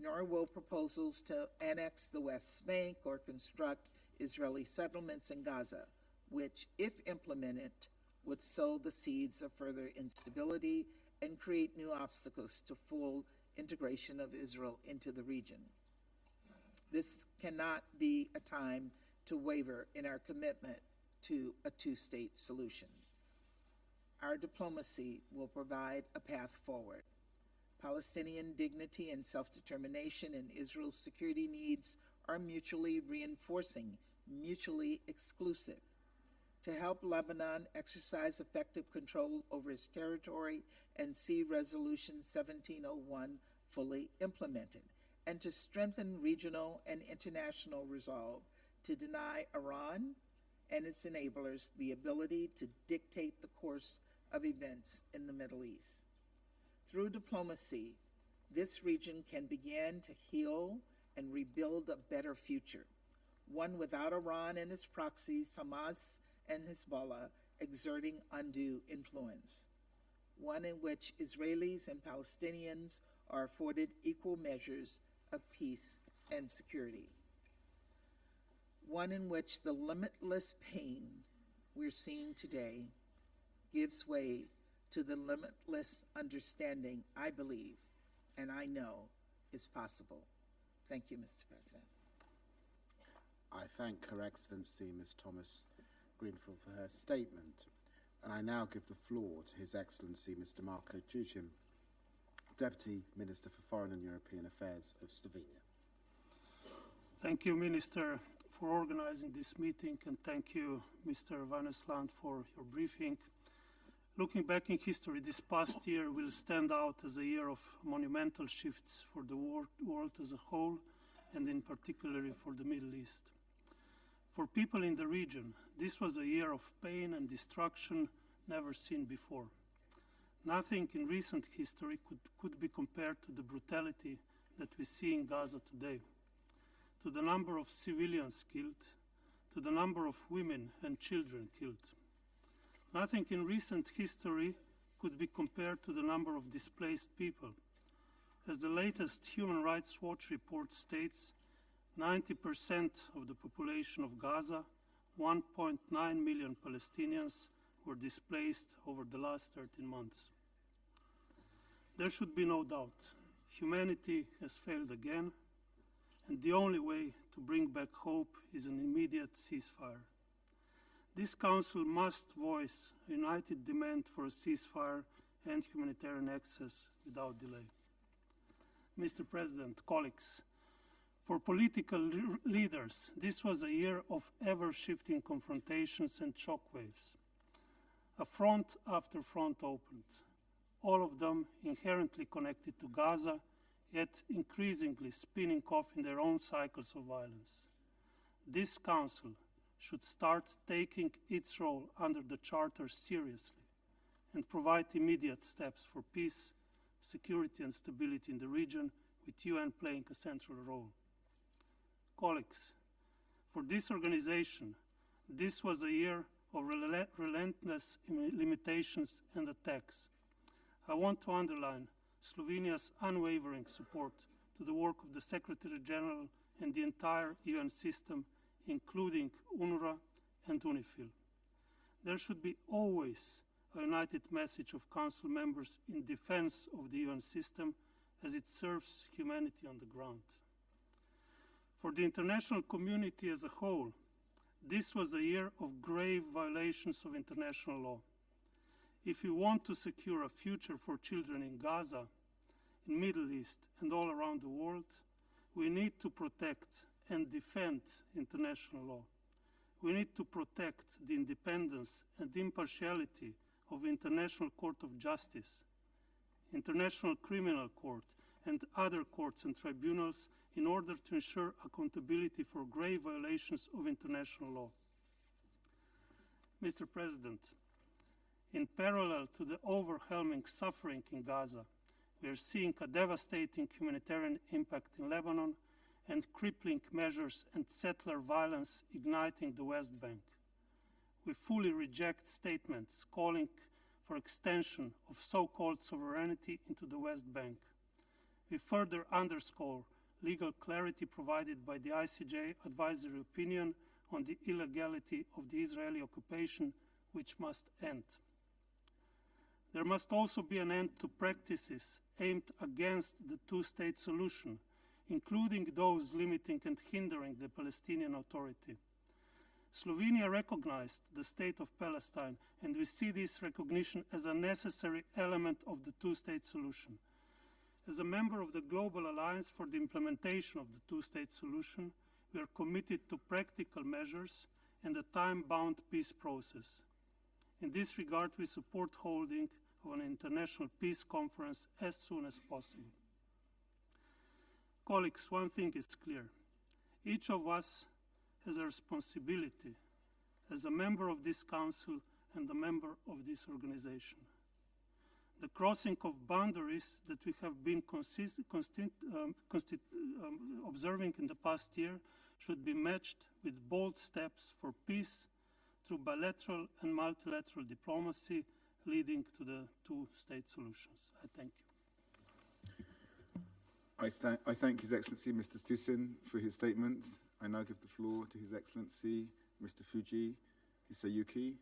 nor will proposals to annex the West Bank or construct Israeli settlements in Gaza, which, if implemented, would sow the seeds of further instability and create new obstacles to full integration of Israel into the region. This cannot be a time to waver in our commitment to a two-state solution. Our diplomacy will provide a path forward. Palestinian dignity and self-determination and Israel's security needs are mutually reinforcing, mutually exclusive. To help Lebanon exercise effective control over its territory and see Resolution 1701 fully implemented, and to strengthen regional and international resolve to deny Iran and its enablers the ability to dictate the course of events in the Middle East. Through diplomacy, this region can begin to heal and rebuild a better future, one without Iran and its proxies, Hamas and Hezbollah, exerting undue influence. one in which Israelis and Palestinians are afforded equal measures of peace and security, one in which the limitless pain we're seeing today gives way to the limitless understanding I believe and I know is possible. Thank you, Mr. President. I thank Her Excellency Ms. Thomas Greenfield for her statement, and I now give the floor to His Excellency Mr. Marko Đurić, Deputy Minister for Foreign and European Affairs of Slovenia. Thank you, Minister, for organizing this meeting, and thank you, Mr. Van Esland, for your briefing. Looking back in history, this past year will stand out as a year of monumental shifts for the world as a whole, and in particular for the Middle East. For people in the region, this was a year of pain and destruction never seen before. Nothing in recent history could be compared to the brutality that we see in Gaza today, to the number of civilians killed, to the number of women and children killed. Nothing in recent history could be compared to the number of displaced people. As the latest Human Rights Watch report states, 90% of the population of Gaza, 1.9 million Palestinians, were displaced over the last 13 months. There should be no doubt, humanity has failed again, and the only way to bring back hope is an immediate ceasefire. This Council must voice a united demand for a ceasefire and humanitarian access without delay. Mr. President, colleagues, for political leaders, this was a year of ever-shifting confrontations and shockwaves. A front after front opened, all of them inherently connected to Gaza, yet increasingly spinning off in their own cycles of violence. This Council should start taking its role under the Charter seriously and provide immediate steps for peace, security and stability in the region, with UN playing a central role. Colleagues, for this organization, this was a year of relentless limitations and attacks. I want to underline Slovenia's unwavering support to the work of the Secretary General and the entire UN system, including UNRWA and UNIFIL. There should be always a united message of Council members in defense of the UN system as it serves humanity on the ground. For the international community as a whole, this was a year of grave violations of international law. If we want to secure a future for children in Gaza, in Middle East and all around the world, we need to protect and defend international law. We need to protect the independence and impartiality of International Court of Justice, International Criminal Court, and other courts and tribunals in order to ensure accountability for grave violations of international law. Mr. President, in parallel to the overwhelming suffering in Gaza, we are seeing a devastating humanitarian impact in Lebanon and crippling measures and settler violence igniting the West Bank. We fully reject statements calling for extension of so-called sovereignty into the West Bank. We further underscore legal clarity provided by the ICJ advisory opinion on the illegality of the Israeli occupation, which must end. There must also be an end to practices aimed against the two-state solution, including those limiting and hindering the Palestinian Authority. Slovenia recognized the State of Palestine, and we see this recognition as a necessary element of the two-state solution. As a member of the Global Alliance for the Implementation of the Two-State Solution, we are committed to practical measures and a time-bound peace process. In this regard, we support holding of an international peace conference as soon as possible. Colleagues, one thing is clear. Each of us has a responsibility as a member of this Council and a member of this organization. The crossing of boundaries that we have been observing in the past year should be matched with bold steps for peace through bilateral and multilateral diplomacy leading to the two-state solutions. I thank you. I thank His Excellency Mr. Tsusin for his statement. I now give the floor to His Excellency Mr. Fuji Hisayuki,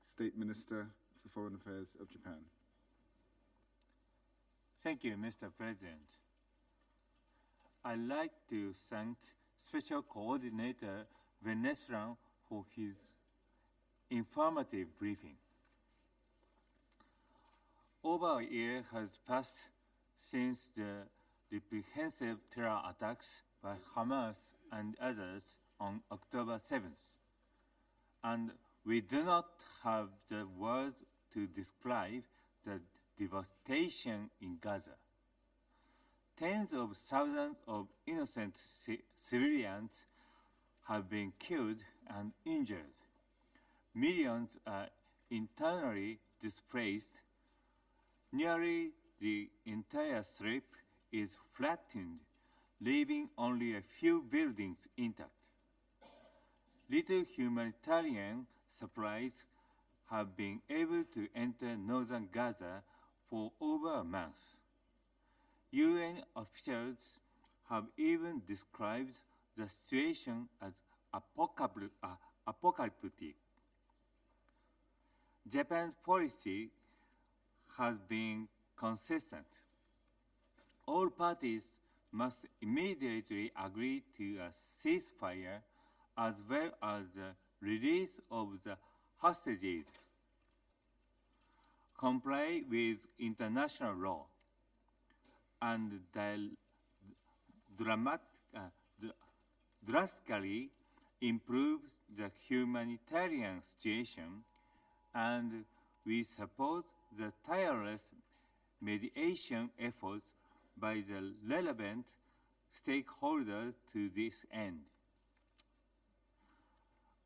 State Minister for Foreign Affairs of Japan. Thank you, Mr. President. I'd like to thank Special Coordinator Venezuela for his informative briefing. Over a year has passed since the reprehensive terror attacks by Hamas and others on October 7th, and we do not have the words to describe the devastation in Gaza. Tens of thousands of innocent civilians have been killed and injured. Millions are internally displaced. Nearly the entire strip is flattened, leaving only a few buildings intact. Little humanitarian supplies have been able to enter northern Gaza for over a month. UN officials have even described the situation as apocalyptic. Japan's policy has been consistent. All parties must immediately agree to a ceasefire as well as the release of the hostages, comply with international law, and drastically improve the humanitarian situation, and we support the tireless mediation efforts by the relevant stakeholders to this end.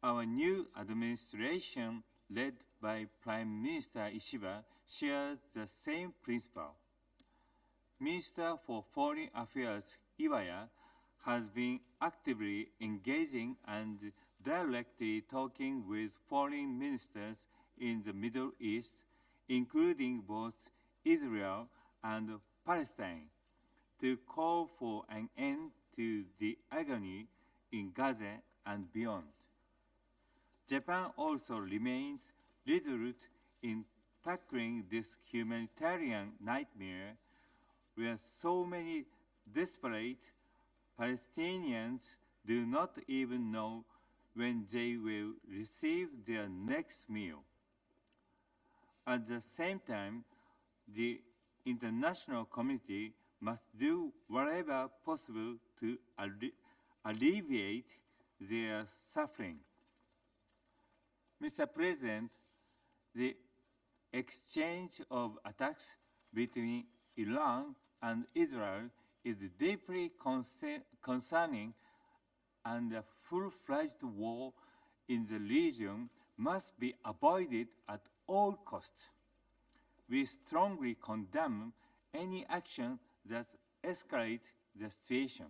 Our new administration, led by Prime Minister Ishiba, shares the same principle. Minister for Foreign Affairs Iwaya has been actively engaging and directly talking with foreign ministers in the Middle East, including both Israel and Palestine, to call for an end to the agony in Gaza and beyond. Japan also remains resolute in tackling this humanitarian nightmare where so many desperate Palestinians do not even know when they will receive their next meal. At the same time, the international community must do whatever possible to alleviate their suffering. Mr. President, the exchange of attacks between Iran and Israel is deeply concerning, and a full-fledged war in the region must be avoided at all costs. We strongly condemn any action that escalates the situation.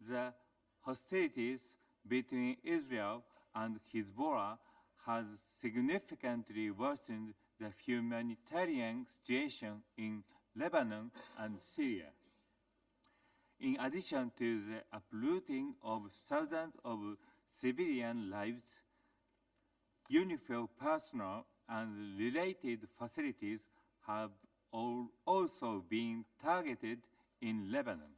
The hostilities between Israel and Hezbollah has significantly worsened the humanitarian situation in Lebanon and Syria. In addition to the uprooting of thousands of civilian lives, UNIFIL personnel and related facilities have also been targeted in Lebanon.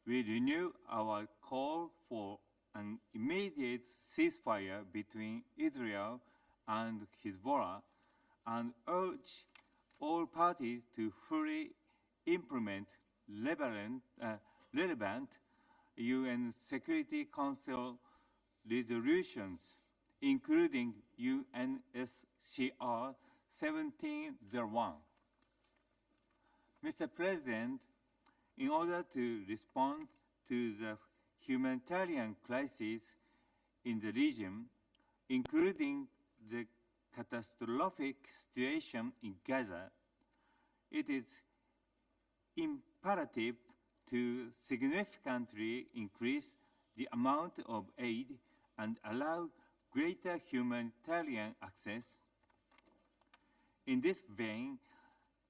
We renew our call for an immediate ceasefire between Israel and Hezbollah and urge all parties to fully implement relevant UN Security Council resolutions, including UNSCR 1701. Mr. President, in order to respond to the humanitarian crisis in the region, including the catastrophic situation in Gaza, it is imperative to significantly increase the amount of aid and allow greater humanitarian access. In this vein,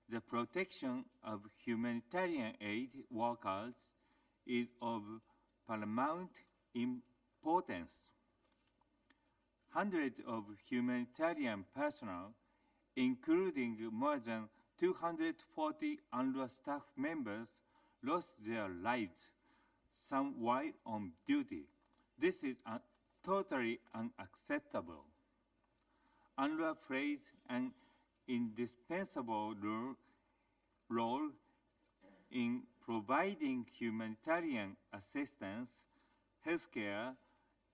the protection of humanitarian aid workers is of paramount importance. Hundreds of humanitarian personnel, including more than 240 UNRWA staff members, lost their lives, some while on duty. This is totally unacceptable. UNRWA plays an indispensable role in providing humanitarian assistance, healthcare,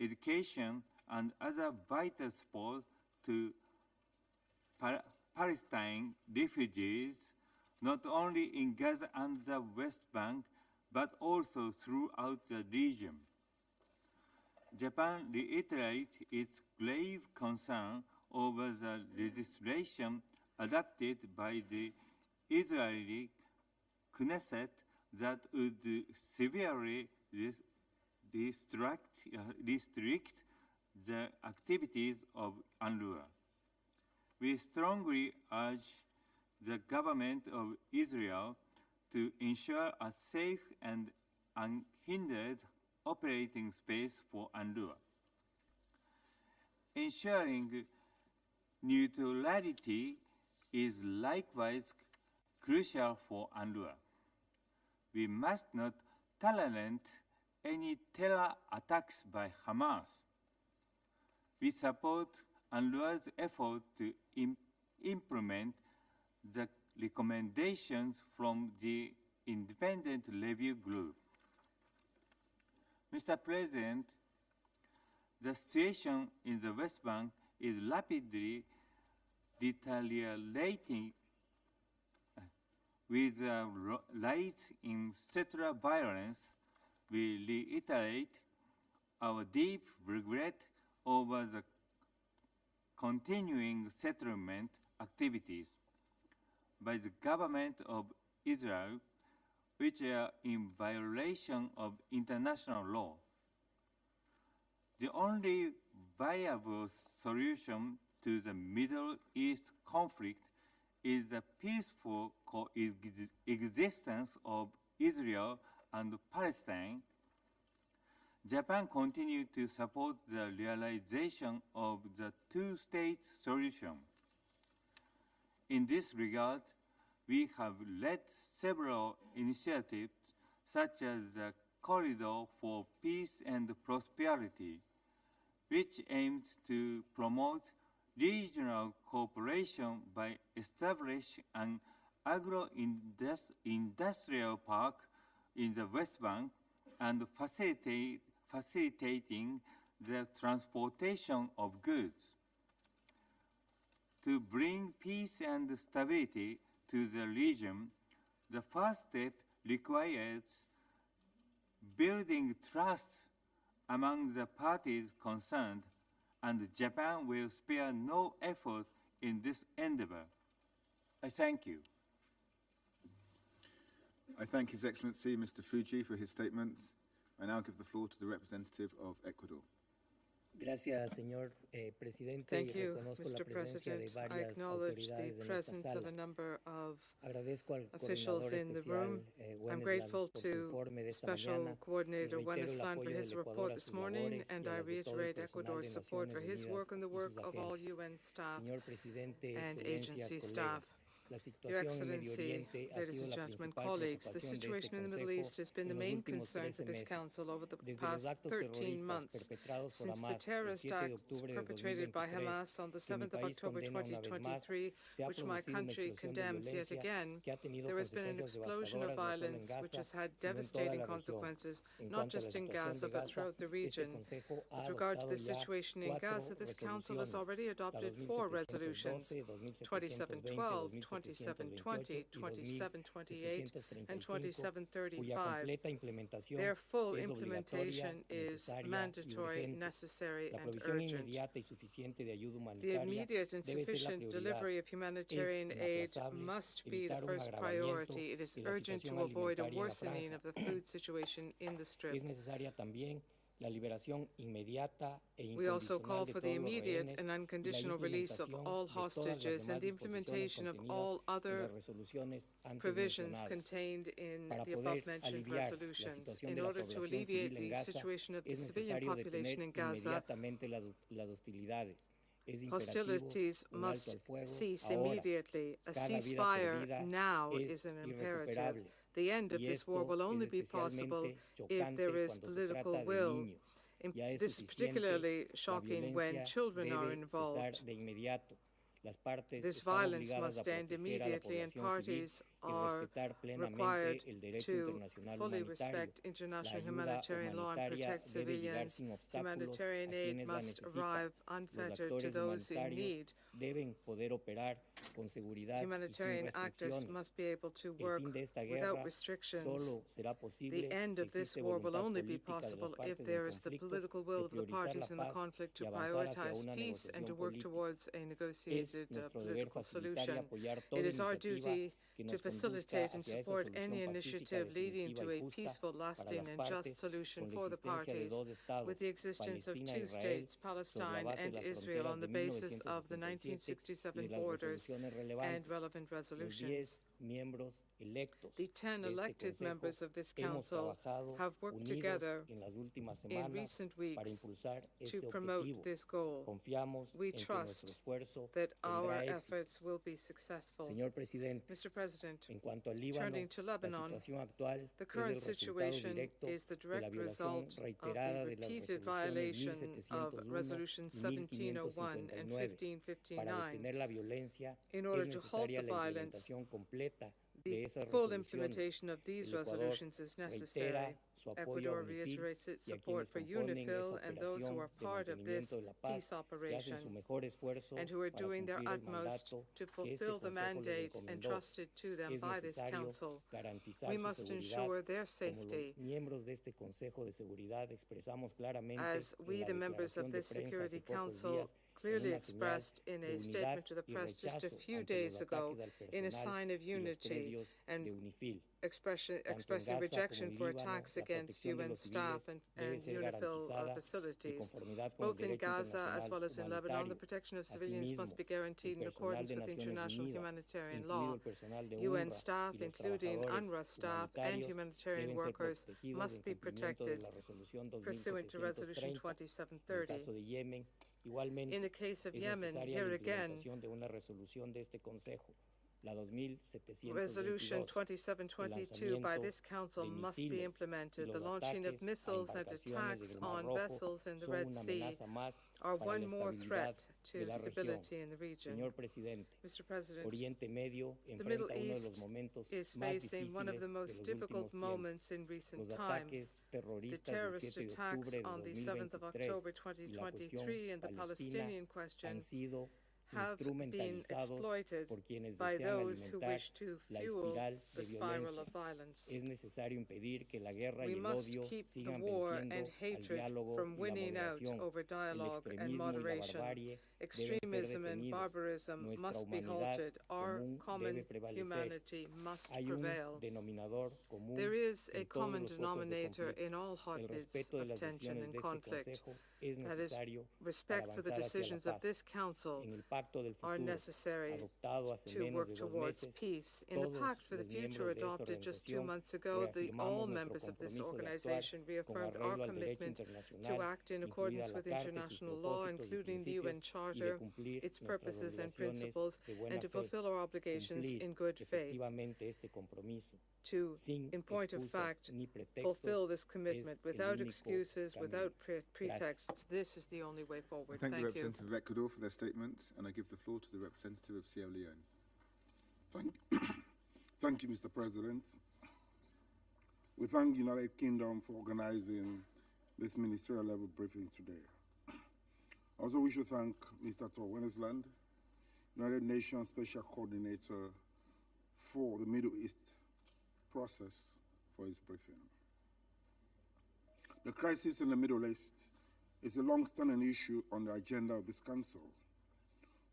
education, and other vital support to Palestine refugees, not only in Gaza and the West Bank, but also throughout the region. Japan reiterates its grave concern over the legislation adopted by the Israeli Knesset that would severely restrict the activities of UNRWA. We strongly urge the government of Israel to ensure a safe and unhindered operating space for UNRWA. Ensuring neutrality is likewise crucial for UNRWA. We must not tolerate any terror attacks by Hamas. We support UNRWA's effort to implement the recommendations from the Independent Review Group. Mr. President, the situation in the West Bank is rapidly deteriorating with a rise in settler violence. We reiterate our deep regret over the continuing settlement activities by the government of Israel, which are in violation of international law. The only viable solution to the Middle East conflict is the peaceful coexistence of Israel and Palestine. Japan continues to support the realization of the two-state solution. In this regard, we have led several initiatives such as the Corridor for Peace and Prosperity, which aims to promote regional cooperation by establishing an agro-industrial park in the West Bank and facilitating the transportation of goods. To bring peace and stability to the region, the first step requires building trust among the parties concerned, and Japan will spare no effort in this endeavor. I thank you. I thank His Excellency Mr. Fuji for his statement. I now give the floor to the representative of Ecuador. Gracias, señor presidente. Thank you, Mr. President. I acknowledge the presence of a number of officials in the room. I'm grateful to Special Coordinator Wennesland for his report this morning, and I reiterate Ecuador's support for his work and the work of all UN staff and agency staff. Your Excellency, ladies and gentlemen, colleagues, the situation in the Middle East has been the main concern for this Council over the past 13 months. Since the terrorist acts perpetrated by Hamas on the 7th of October 2023, which my country condemns yet again, there has been an explosion of violence which has had devastating consequences, not just in Gaza, but throughout the region. With regard to the situation in Gaza, this Council has already adopted 4 resolutions, 2712, 2720, 2728, and 2735. Their full implementation is mandatory, necessary, and urgent. The immediate and sufficient delivery of humanitarian aid must be the first priority. It is urgent to avoid a worsening of the food situation in the Strip. We also call for the immediate and unconditional release of all hostages and the implementation of all other provisions contained in the above-mentioned resolutions in order to alleviate the situation of the civilian population in Gaza. Hostilities must cease immediately. A ceasefire now is an imperative. The end of this war will only be possible if there is political will. This is particularly shocking when children are involved. This violence must end immediately, and parties are required to fully respect international humanitarian law and protect civilians. Humanitarian aid must arrive unfettered to those in need. Humanitarian actors must be able to work without restrictions. The end of this war will only be possible if there is the political will of the parties in the conflict to prioritize peace and to work towards a negotiated political solution. It is our duty to facilitate and support any initiative leading to a peaceful, lasting, and just solution for the parties, with the existence of two states, Palestine and Israel, on the basis of the 1967 borders and relevant resolutions. The 10 elected members of this Council have worked together in recent weeks to promote this goal. We trust that our efforts will be successful. Mr. President, turning to Lebanon, the current situation is the direct result of the repeated violation of Resolutions 1701 and 1559. In order to halt the violence, the full implementation of these resolutions is necessary. Ecuador reiterates its support for UNIFIL and those who are part of this peace operation and who are doing their utmost to fulfill the mandate entrusted to them by this Council. We must ensure their safety. As we, the members of this Security Council, clearly expressed in a statement to the press just a few days ago in a sign of unity and expressing rejection for attacks against UN staff and UNIFIL facilities. Both in Gaza as well as in Lebanon, the protection of civilians must be guaranteed in accordance with international humanitarian law. UN staff, including UNRWA staff and humanitarian workers, must be protected pursuant to Resolution 2730. In the case of Yemen, here again, Resolution 2722 by this Council must be implemented. The launching of missiles and attacks on vessels in the Red Sea are one more threat to stability in the region. Mr. President, the Middle East is facing one of the most difficult moments in recent times. The terrorist attacks on the 7th of October 2023 and the Palestinian question have been exploited by those who wish to fuel the spiral of violence. We must keep the war and hatred from winning out over dialogue and moderation. Extremism and barbarism must be halted. Our common humanity must prevail. There is a common denominator in all hotbeds of tension and conflict. That is, respect for the decisions of this Council are necessary to work towards peace. In the Pact for the Future adopted just 2 months ago, all members of this organization reaffirmed our commitment to act in accordance with international law, including the UN Charter, its purposes and principles, and to fulfill our obligations in good faith. To, in point of fact, fulfill this commitment without excuses, without pretexts. This is the only way forward. I thank the representative of Ecuador for their statement, and I give the floor to the representative of Sierra Leone. Thank you, Mr. President. We thank the United Kingdom for organizing this ministerial level briefing today. Also, we should thank Mr. Tor Wennesland, United Nations Special Coordinator for the Middle East process, for his briefing. The crisis in the Middle East is a long-standing issue on the agenda of this Council.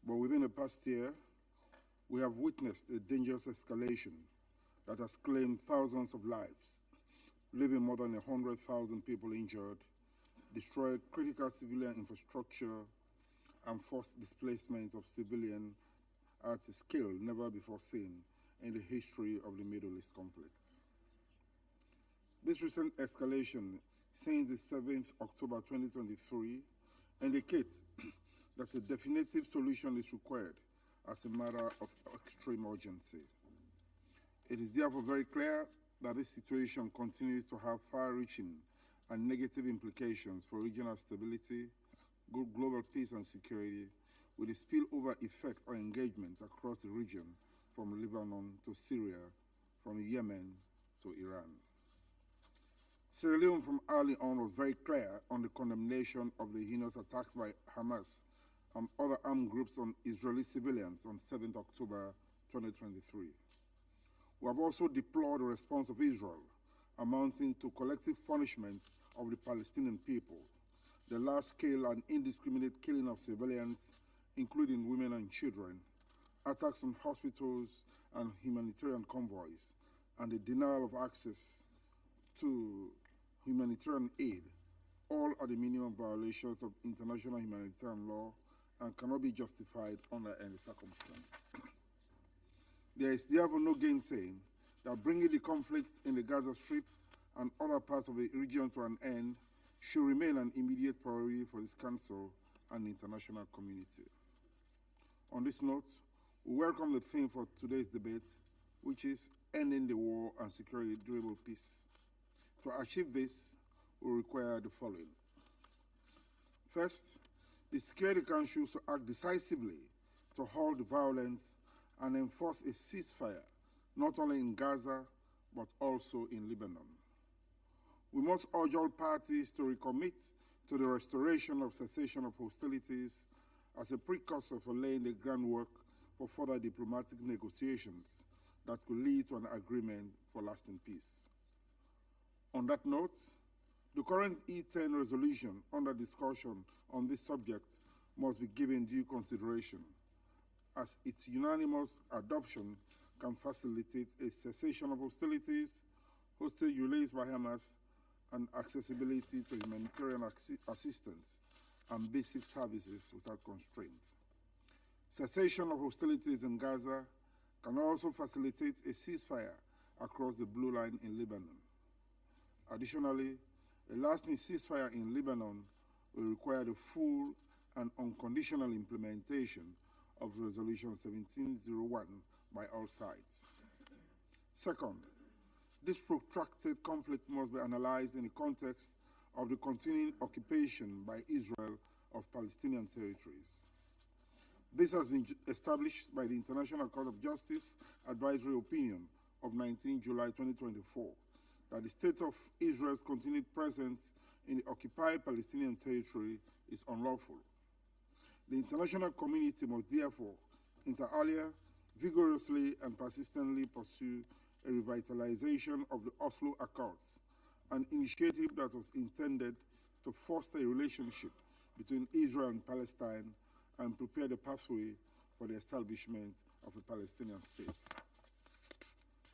But within the past year, we have witnessed a dangerous escalation that has claimed thousands of lives, leaving more than 100,000 people injured destroy critical civilian infrastructure, and force displacement of civilians at a scale never before seen in the history of the Middle East conflicts. This recent escalation since the 7th October 2023 indicates that a definitive solution is required as a matter of extreme urgency. It is therefore very clear that this situation continues to have far-reaching and negative implications for regional stability, global peace and security, with a spillover effect on engagement across the region, from Lebanon to Syria, from Yemen to Iran. Sierra Leone from early on was very clear on the condemnation of the heinous attacks by Hamas and other armed groups on Israeli civilians on 7th October 2023. We have also deplored the response of Israel, amounting to collective punishment of the Palestinian people, the large-scale and indiscriminate killing of civilians, including women and children, attacks on hospitals and humanitarian convoys, and the denial of access to humanitarian aid, all are the minimum violations of international humanitarian law and cannot be justified under any circumstance. There is therefore no gainsaying that bringing the conflicts in the Gaza Strip and other parts of the region to an end should remain an immediate priority for this Council and the international community. On this note, we welcome the theme for today's debate, which is ending the war and securing durable peace. To achieve this, we require the following. First, the Security Council should act decisively to halt the violence and enforce a ceasefire, not only in Gaza, but also in Lebanon. We must urge all parties to recommit to the restoration of cessation of hostilities as a precursor for laying the groundwork for further diplomatic negotiations that could lead to an agreement for lasting peace. On that note, the current E10 resolution under discussion on this subject must be given due consideration, as its unanimous adoption can facilitate a cessation of hostilities, hostage release by Hamas, and accessibility to humanitarian assistance and basic services without constraint. Cessation of hostilities in Gaza can also facilitate a ceasefire across the Blue Line in Lebanon. Additionally, a lasting ceasefire in Lebanon will require the full and unconditional implementation of Resolution 1701 by all sides. Second, this protracted conflict must be analyzed in the context of the continuing occupation by Israel of Palestinian territories. This has been established by the International Court of Justice Advisory Opinion of 19 July 2024, that the state of Israel's continued presence in the occupied Palestinian territory is unlawful. The international community must therefore, inter alia, vigorously and persistently pursue a revitalization of the Oslo Accords, an initiative that was intended to foster a relationship between Israel and Palestine and prepare the pathway for the establishment of a Palestinian state.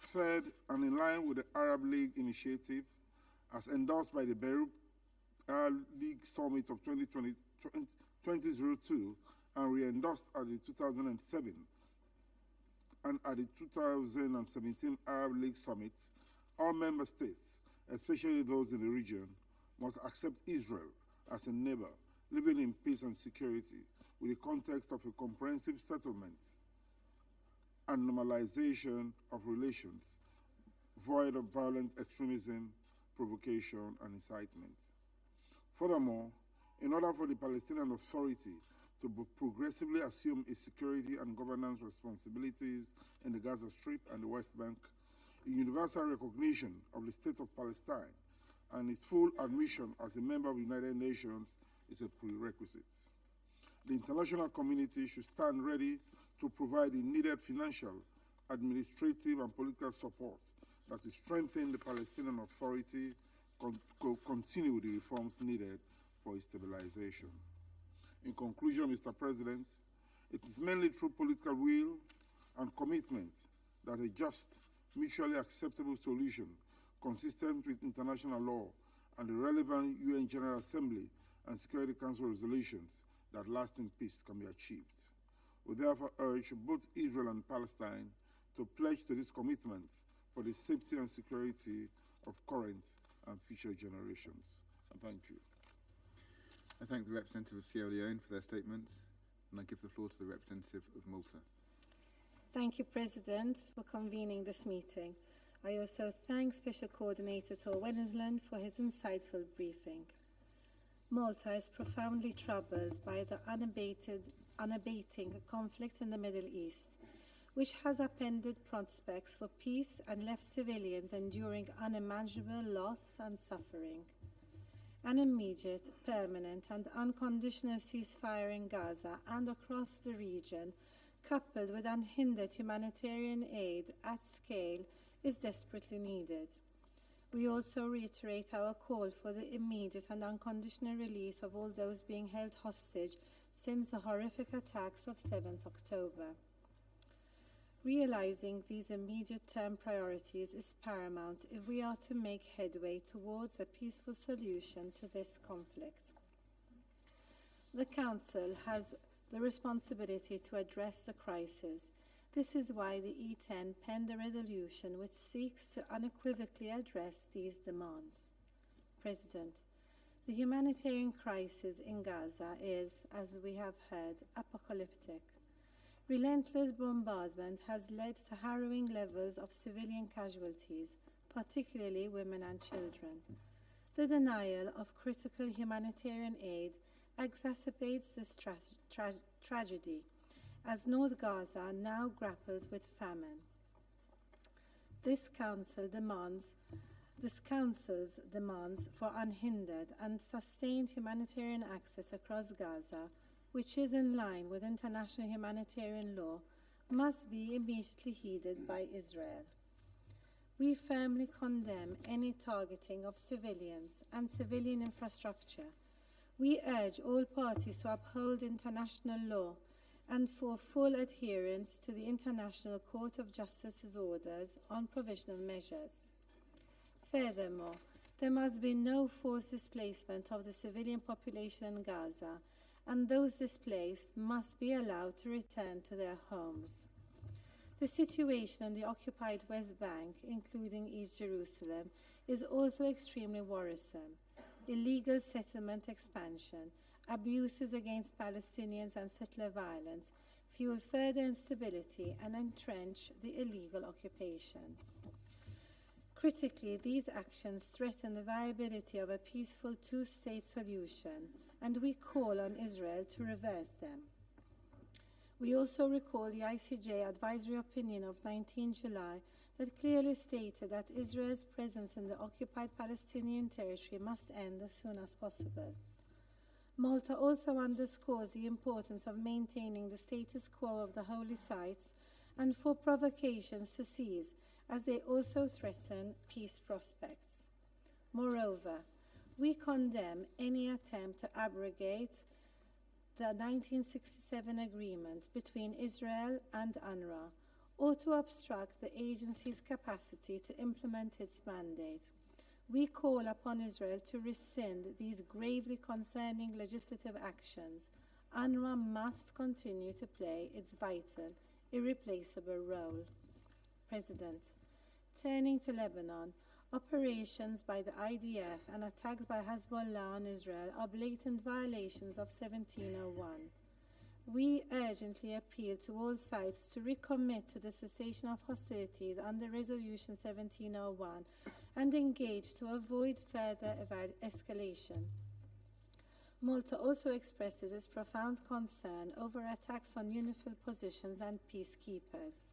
Third, and in line with the Arab League initiative, as endorsed by the Beirut Arab League Summit of 2002 and re-endorsed at the 2007 and at the 2017 Arab League Summits, all member states, especially those in the region, must accept Israel as a neighbor living in peace and security with the context of a comprehensive settlement and normalization of relations, void of violent extremism, provocation, and incitement. Furthermore, in order for the Palestinian Authority to progressively assume its security and governance responsibilities in the Gaza Strip and the West Bank, a universal recognition of the State of Palestine and its full admission as a member of the United Nations is a prerequisite. The international community should stand ready to provide the needed financial, administrative, and political support that will strengthen the Palestinian Authority, continue the reforms needed for its stabilization. In conclusion, Mr. President, it is mainly through political will and commitment that a just, mutually acceptable solution consistent with international law and the relevant UN General Assembly and Security Council resolutions that lasting peace can be achieved. We therefore urge both Israel and Palestine to pledge to this commitment for the safety and security of current and future generations. And thank you. I thank the representative of Sierra Leone for their statements, and I give the floor to the representative of Malta. Thank you, President, for convening this meeting. I also thank Special Coordinator Tor Wennesland for his insightful briefing. Malta is profoundly troubled by the unabating conflict in the Middle East, which has upended prospects for peace and left civilians enduring unimaginable loss and suffering. An immediate, permanent and unconditional ceasefire in Gaza and across the region, coupled with unhindered humanitarian aid at scale, is desperately needed. We also reiterate our call for the immediate and unconditional release of all those being held hostage since the horrific attacks of 7th October. Realizing these immediate-term priorities is paramount if we are to make headway towards a peaceful solution to this conflict. The Council has the responsibility to address the crisis. This is why the E10 penned a resolution which seeks to unequivocally address these demands. President, the humanitarian crisis in Gaza is, as we have heard, apocalyptic. Relentless bombardment has led to harrowing levels of civilian casualties, particularly women and children. The denial of critical humanitarian aid exacerbates this tragedy, as North Gaza now grapples with famine. This Council's demands for unhindered and sustained humanitarian access across Gaza, which is in line with international humanitarian law, must be immediately heeded by Israel. We firmly condemn any targeting of civilians and civilian infrastructure. We urge all parties to uphold international law and for full adherence to the International Court of Justice's orders on provisional measures. Furthermore, there must be no forced displacement of the civilian population in Gaza, and those displaced must be allowed to return to their homes. The situation in the occupied West Bank, including East Jerusalem, is also extremely worrisome. Illegal settlement expansion, abuses against Palestinians and settler violence fuel further instability and entrench the illegal occupation. Critically, these actions threaten the viability of a peaceful two-state solution, and we call on Israel to reverse them. We also recall the ICJ advisory opinion of 19 July that clearly stated that Israel's presence in the occupied Palestinian territory must end as soon as possible. Malta also underscores the importance of maintaining the status quo of the holy sites and for provocations to cease, as they also threaten peace prospects. Moreover, we condemn any attempt to abrogate the 1967 agreement between Israel and UNRWA, or to obstruct the agency's capacity to implement its mandate. We call upon Israel to rescind these gravely concerning legislative actions. UNRWA must continue to play its vital, irreplaceable role. President, turning to Lebanon, operations by the IDF and attacks by Hezbollah on Israel are blatant violations of 1701. We urgently appeal to all sides to recommit to the cessation of hostilities under Resolution 1701 and engage to avoid further escalation. Malta also expresses its profound concern over attacks on UNIFIL positions and peacekeepers.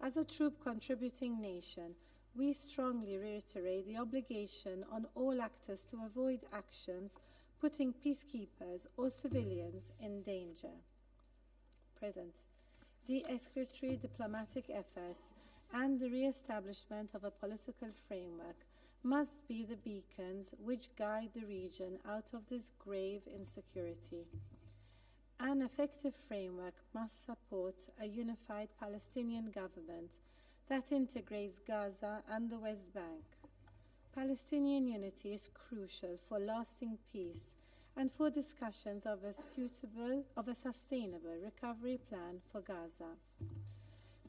As a troop-contributing nation, we strongly reiterate the obligation on all actors to avoid actions putting peacekeepers or civilians in danger. Present, de-escalatory diplomatic efforts and the re-establishment of a political framework must be the beacons which guide the region out of this grave insecurity. An effective framework must support a unified Palestinian government that integrates Gaza and the West Bank. Palestinian unity is crucial for lasting peace and for discussions of a sustainable recovery plan for Gaza.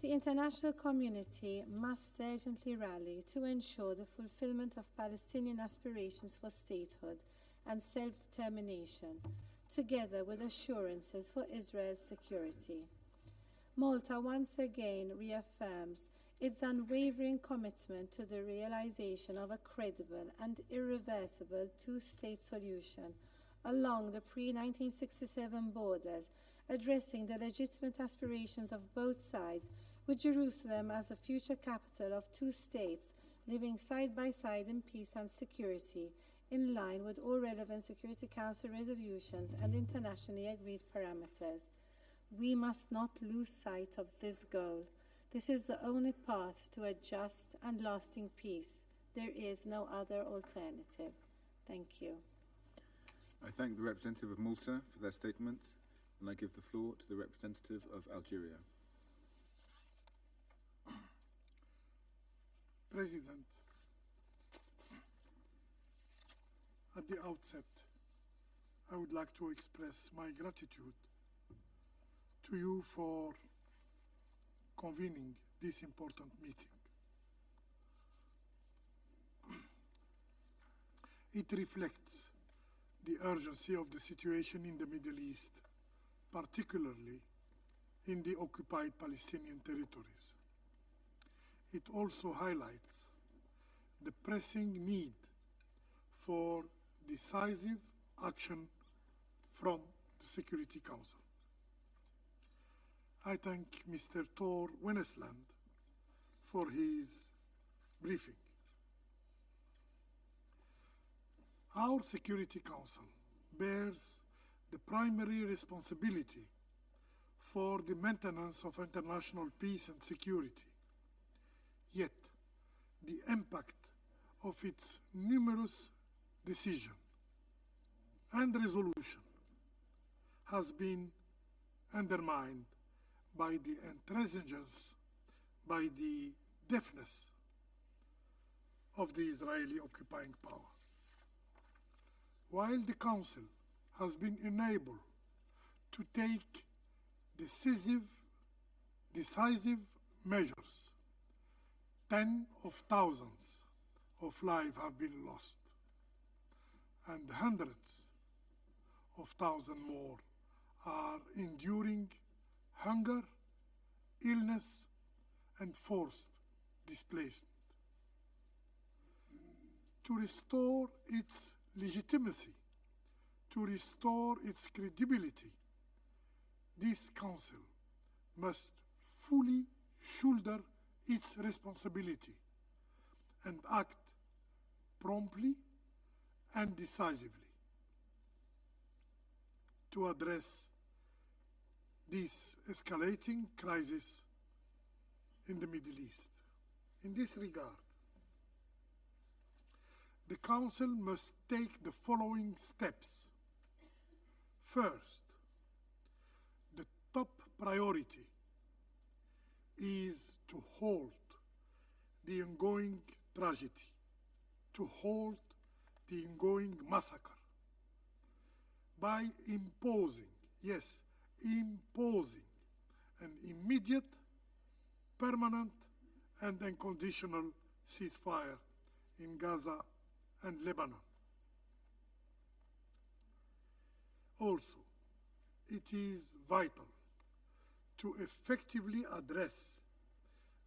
The international community must urgently rally to ensure the fulfillment of Palestinian aspirations for statehood and self-determination, together with assurances for Israel's security. Malta once again reaffirms its unwavering commitment to the realization of a credible and irreversible two-state solution along the pre-1967 borders, addressing the legitimate aspirations of both sides, with Jerusalem as a future capital of two states living side by side in peace and security, in line with all relevant Security Council resolutions and internationally agreed parameters. We must not lose sight of this goal. This is the only path to a just and lasting peace. There is no other alternative. Thank you. I thank the representative of Malta for their statement, and I give the floor to the representative of Algeria. President, at the outset, I would like to express my gratitude to you for convening this important meeting. It reflects the urgency of the situation in the Middle East, particularly in the occupied Palestinian territories. It also highlights the pressing need for decisive action from the Security Council. I thank Mr. Tor Wennesland for his briefing. Our Security Council bears the primary responsibility for the maintenance of international peace and security. Yet, the impact of its numerous decisions and resolutions has been undermined by the intransigence, by the deafness of the Israeli occupying power. While the Council has been unable to take decisive measures, tens of thousands of lives have been lost, and hundreds of thousands more are enduring hunger, illness, and forced displacement. To restore its legitimacy, to restore its credibility, this Council must fully shoulder its responsibility and act promptly and decisively to address this escalating crisis in the Middle East. In this regard, the Council must take the following steps. First, the top priority is to halt the ongoing tragedy, to halt the ongoing massacre by imposing, yes, imposing an immediate, permanent, and unconditional ceasefire in Gaza and Lebanon. Also, it is vital to effectively address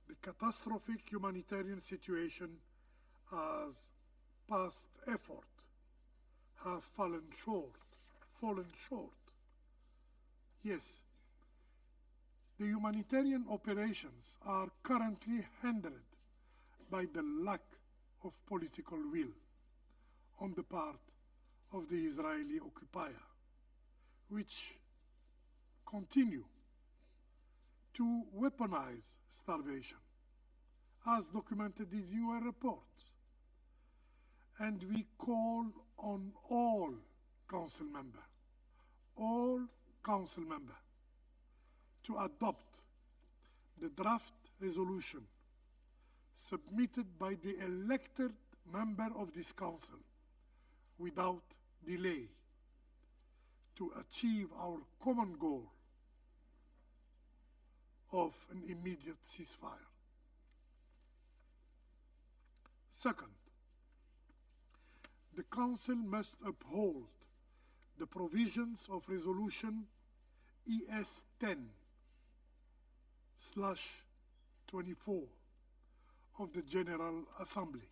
the catastrophic humanitarian situation as past efforts have fallen short. Yes, the humanitarian operations are currently hindered by the lack of political will on the part of the Israeli occupier, which continue to weaponize starvation, as documented in UN reports. And we call on all Council members, to adopt the draft resolution submitted by the elected member of this Council without delay to achieve our common goal of an immediate ceasefire. Second, the Council must uphold the provisions of Resolution ES 10/24 of the General Assembly,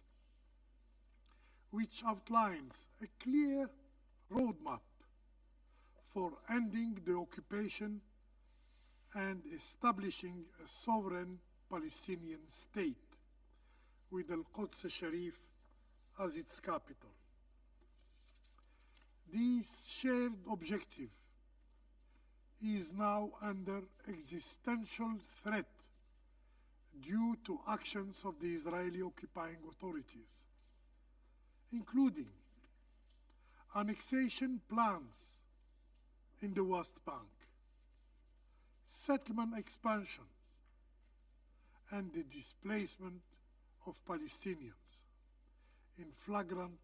which outlines a clear roadmap for ending the occupation and establishing a sovereign Palestinian state with Al-Quds Sharif as its capital. This shared objective is now under existential threat due to actions of the Israeli occupying authorities, including annexation plans in the West Bank, settlement expansion, and the displacement of Palestinians in flagrant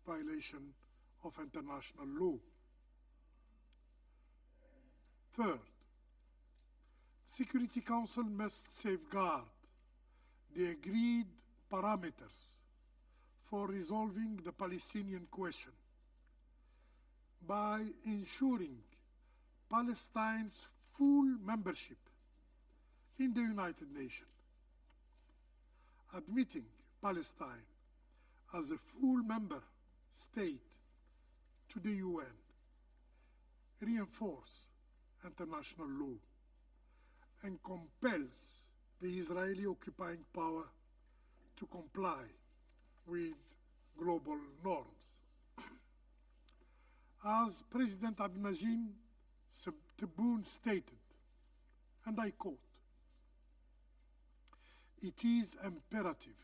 violation of international law. Third, Security Council must safeguard the agreed parameters for resolving the Palestinian question by ensuring Palestine's full membership in the United Nations, admitting Palestine as a full member state to the UN, reinforce international law, and compels the Israeli occupying power to comply with global norms. As President Abdel-Najim Tebboune stated, and I quote, "It is imperative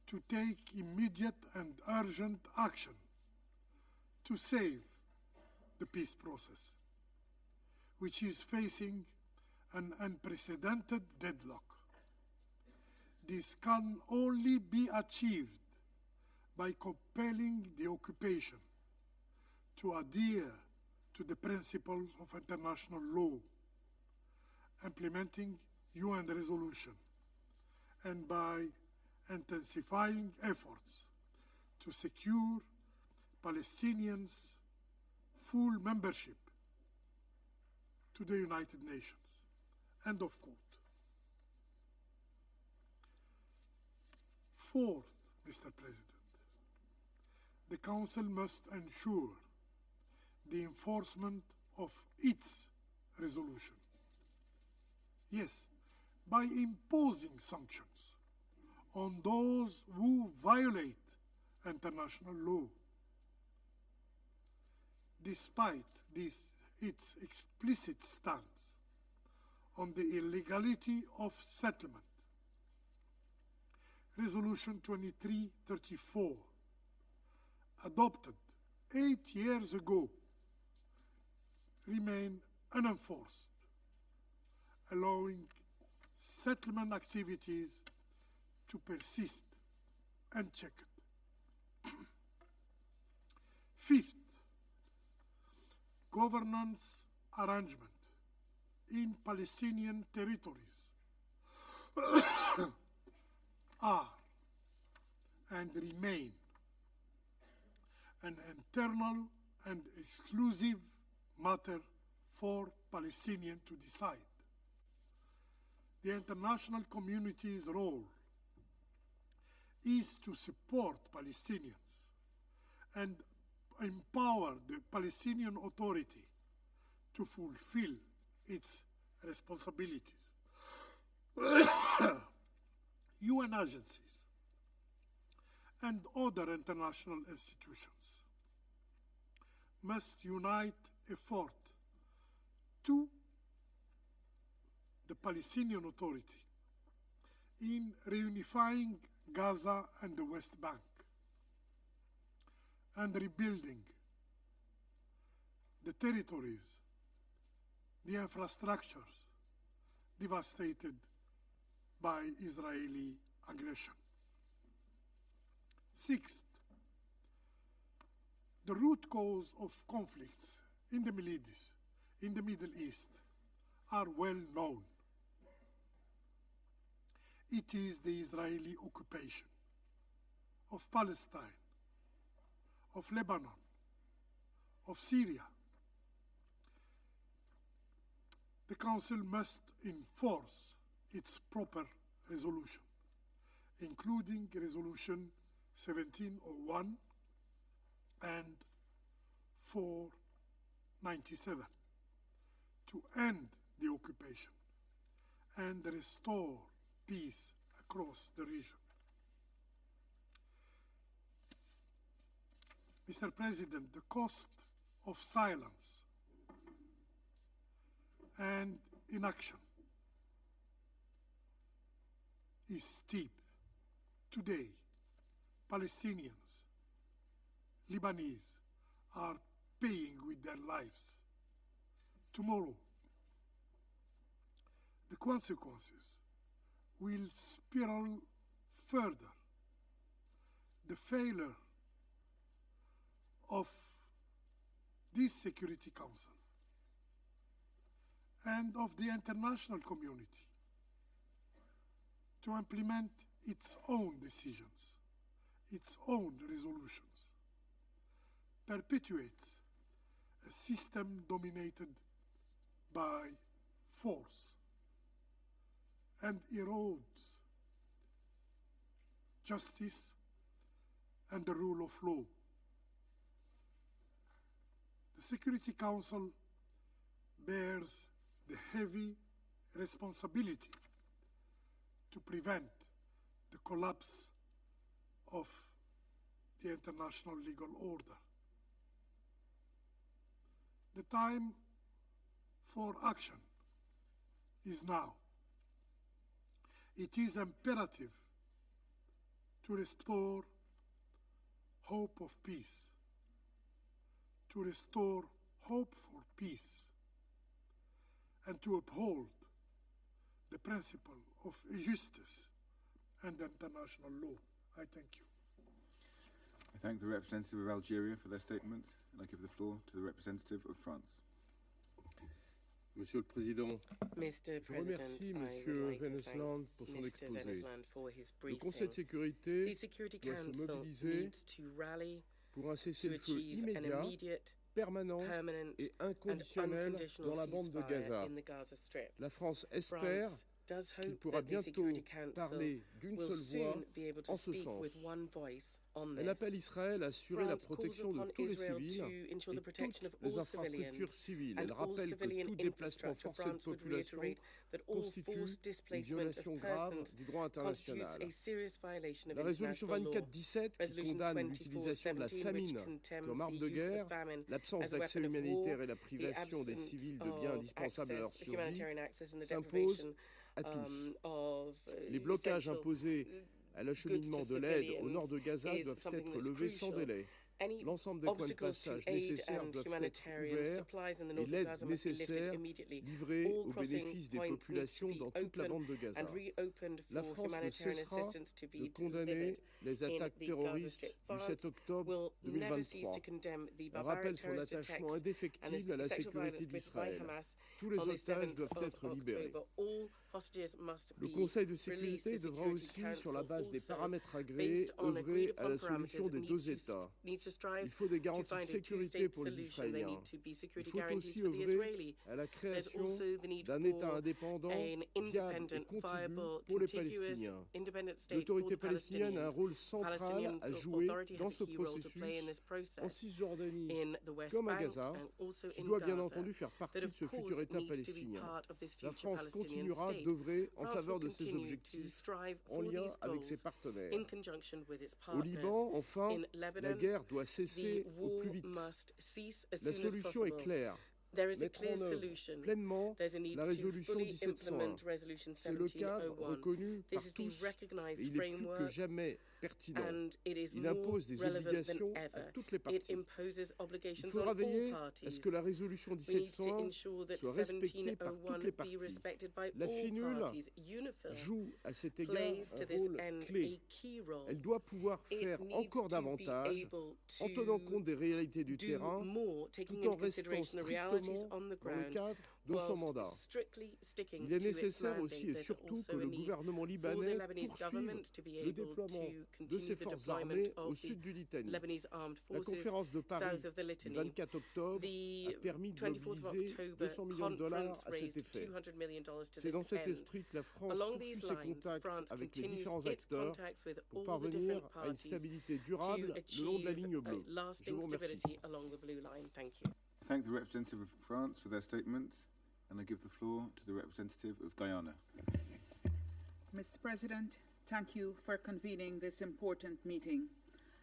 to take immediate and urgent action to save the peace process, which is facing an unprecedented deadlock. This can only be achieved by compelling the occupation to adhere to the principles of international law, implementing UN resolution, and by intensifying efforts to secure Palestinians' full membership to the United Nations." End of quote. Fourth, Mr. President, the Council must ensure the enforcement of its resolution. Yes, by imposing sanctions on those who violate international law. Despite this, its explicit stance on the illegality of settlement, Resolution 2334, adopted 8 years ago, remain unenforced, allowing settlement activities to persist unchecked. Fifth, governance arrangement in Palestinian territories are and remain an internal and exclusive matter for Palestinians to decide. The international community's role is to support Palestinians and empower the Palestinian Authority to fulfill its responsibilities. UN agencies and other international institutions must unite effort to the Palestinian Authority in reunifying Gaza and the West Bank and rebuilding the territories, the infrastructures devastated by Israeli aggression. Sixth, the root cause of conflicts in the Middle East are well known. It is the Israeli occupation of Palestine, of Lebanon, of Syria. The Council must enforce its proper resolution, including Resolution 1701 and 497, to end the occupation and restore peace across the region. Mr. President, the cost of silence and inaction is steep. Today, Palestinians, Lebanese are paying with their lives. Tomorrow, the consequences will spiral further. The failure of this Security Council and of the international community to implement its own decisions, its own resolutions, perpetuates a system dominated by force and erodes justice and the rule of law. The Security Council bears the heavy responsibility to prevent the collapse of the international legal order. The time for action is now. It is imperative to restore hope of peace, to restore hope for peace, and to uphold the principle of justice and international law. I thank you. I thank the representative of Algeria for their statement, and I give the floor to the representative of France. Monsieur le Président, Mr. je remercie Monsieur Venesland pour son exposé. Le Conseil de sécurité doit se mobiliser pour un cessez-le-feu immédiat, permanent et inconditionnel dans la bande de Gaza. La France espère qu'il pourra bientôt parler d'une seule voix en ce sens. Elle appelle Israël à assurer la protection de tous les civils et toutes les infrastructures civiles. Elle rappelle que tout déplacement forcé de population constitue une violation grave du droit international. La résolution 2417, qui condamne l'utilisation de la famine comme arme de guerre, l'absence d'accès humanitaire et la privation des civils de biens indispensables à leur survie, s'impose à tous. Les blocages imposés à l'acheminement de l'aide au nord de Gaza doivent être levés sans délai. L'ensemble des points de passage nécessaires doivent être ouverts et l'aide nécessaire livrée au bénéfice des populations dans toute la bande de Gaza. La France ne cessera de condamner les attaques terroristes du 7 octobre 2023. Elle rappelle son attachement indéfectible à la sécurité d'Israël. Tous les otages doivent être libérés. Le Conseil de sécurité devra aussi, sur la base des paramètres agréés, œuvrer à la solution des deux États. Il faut des garanties de sécurité pour les Israéliens. Il faut aussi œuvrer à la création d'un État indépendant, viable et contigu pour les Palestiniens. L'autorité palestinienne a un rôle central à jouer dans ce processus en Cisjordanie comme à Gaza, qui doit bien entendu faire partie de ce futur État palestinien. La France continuera d'œuvrer en faveur de ces objectifs en lien avec ses partenaires. Au Liban, enfin, la guerre doit cesser au plus vite. La solution est claire. Mettre en œuvre pleinement la résolution 1701. C'est le cadre reconnu par tous et il est plus que jamais pertinent. And it is Il more impose des relevant obligations than ever. à toutes les parties. It imposes Il obligations on faudra all veiller à parties. ce que la résolution We need to 1701 ensure that soit respectée par toutes les 1701 be parties. respected by La all FINUL parties. UNIFIL joue à cet égard plays to un this rôle end clé. a key role. Elle doit pouvoir It faire needs encore to be davantage able en tenant compte des réalités du do terrain more, taking tout en into restant consideration the realities strictement on the dans le ground, cadre de son whilst mandat. strictly sticking Il est to its nécessaire aussi mandate. et There's surtout also que a le need gouvernement for the libanais Lebanese poursuive government to be le able déploiement to de continue ses the forces deployment armées au of the sud du Litanie. Lebanese armed La forces conférence de Paris south of the du Litany. 24 octobre The a permis de 24th of mobiliser October 200 millions de dollars conference à cet raised effet. $200 million to C'est dans this cet end. esprit que la France Along poursuit these ses lines, contacts France avec les continues différents its acteurs contacts with pour all the parvenir different à une parties stabilité to durable le long de la achieve ligne bleue. Je lasting vous remercie. stability along the blue line. Thank you. Thank the representative of France for their statement, and I give the floor to the representative of Guyana. Mr. President, thank you for convening this important meeting.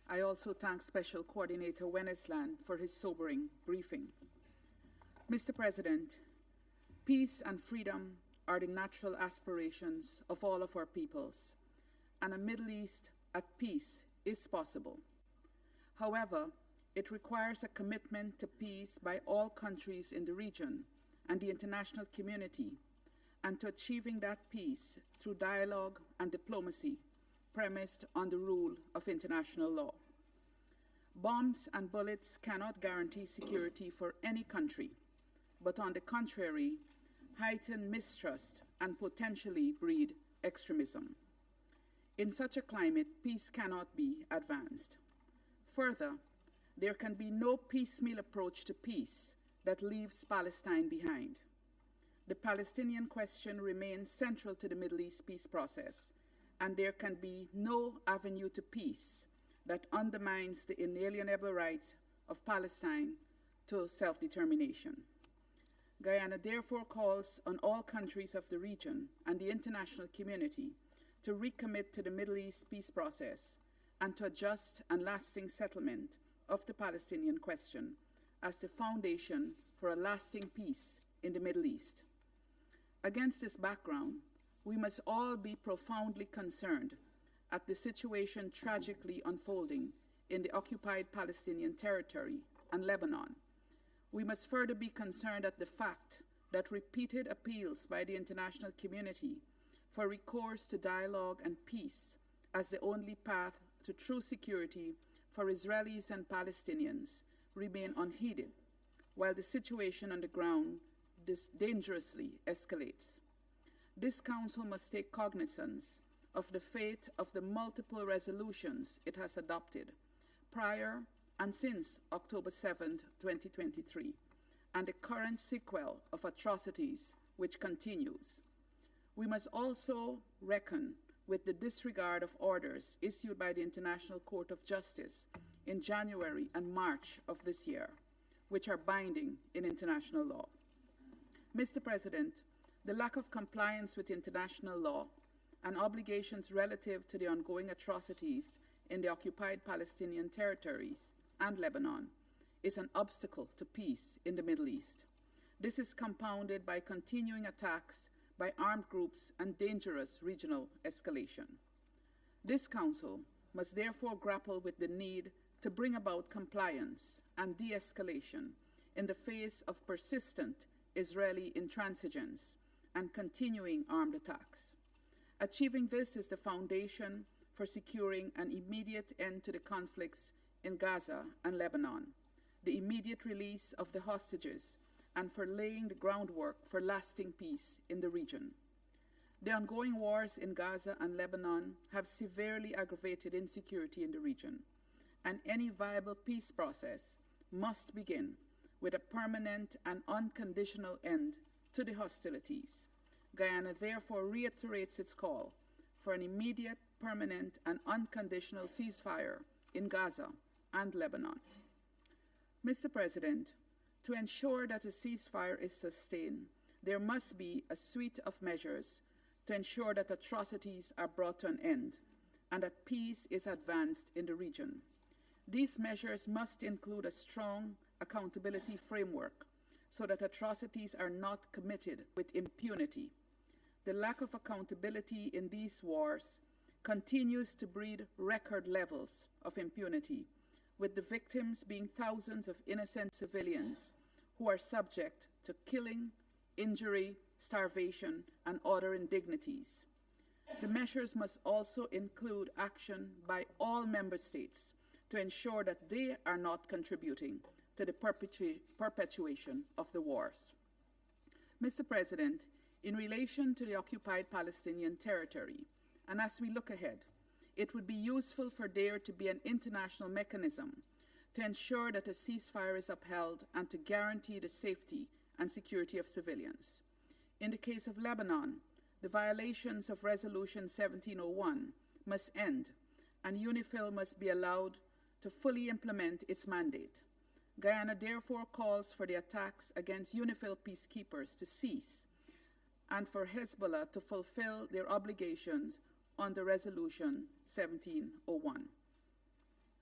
I also thank Special Coordinator Wennesland for his sobering briefing. Mr. President, peace and freedom are the natural aspirations of all of our peoples, and a Middle East at peace is possible. However, it requires a commitment to peace by all countries in the region and the international community, and to achieving that peace through dialogue and diplomacy premised on the rule of international law. Bombs and bullets cannot guarantee security for any country, but on the contrary, heighten mistrust and potentially breed extremism. In such a climate, peace cannot be advanced. Further, there can be no piecemeal approach to peace that leaves Palestine behind. The Palestinian question remains central to the Middle East peace process, and there can be no avenue to peace that undermines the inalienable right of Palestine to self-determination. Guyana therefore calls on all countries of the region and the international community to recommit to the Middle East peace process and to a just and lasting settlement of the Palestinian question as the foundation for a lasting peace in the Middle East. Against this background, we must all be profoundly concerned at the situation tragically unfolding in the occupied Palestinian territory and Lebanon. We must further be concerned at the fact that repeated appeals by the international community for recourse to dialogue and peace as the only path to true security for Israelis and Palestinians remain unheeded, while the situation on the ground dangerously escalates. This Council must take cognizance of the fate of the multiple resolutions it has adopted prior and since October 7, 2023, and the current sequel of atrocities which continues. We must also reckon with the disregard of orders issued by the International Court of Justice in January and March of this year, which are binding in international law. Mr. President, the lack of compliance with international law and obligations relative to the ongoing atrocities in the occupied Palestinian territories and Lebanon is an obstacle to peace in the Middle East. This is compounded by continuing attacks by armed groups and dangerous regional escalation. This Council must therefore grapple with the need to bring about compliance and de-escalation in the face of persistent Israeli intransigence and continuing armed attacks. Achieving this is the foundation for securing an immediate end to the conflicts in Gaza and Lebanon, the immediate release of the hostages, and for laying the groundwork for lasting peace in the region. The ongoing wars in Gaza and Lebanon have severely aggravated insecurity in the region, and any viable peace process must begin with a permanent and unconditional end to the hostilities. Guyana therefore reiterates its call for an immediate, permanent, and unconditional ceasefire in Gaza and Lebanon. Mr. President, to ensure that a ceasefire is sustained, there must be a suite of measures to ensure that atrocities are brought to an end and that peace is advanced in the region. These measures must include a strong accountability framework so that atrocities are not committed with impunity. The lack of accountability in these wars continues to breed record levels of impunity, with the victims being thousands of innocent civilians who are subject to killing, injury, starvation, and other indignities. The measures must also include action by all member states to ensure that they are not contributing to the perpetuation of the wars. Mr. President, in relation to the occupied Palestinian territory, and as we look ahead, it would be useful for there to be an international mechanism to ensure that a ceasefire is upheld and to guarantee the safety and security of civilians. In the case of Lebanon, the violations of Resolution 1701 must end, and UNIFIL must be allowed to fully implement its mandate. Guyana therefore calls for the attacks against UNIFIL peacekeepers to cease and for Hezbollah to fulfill their obligations under Resolution 1701,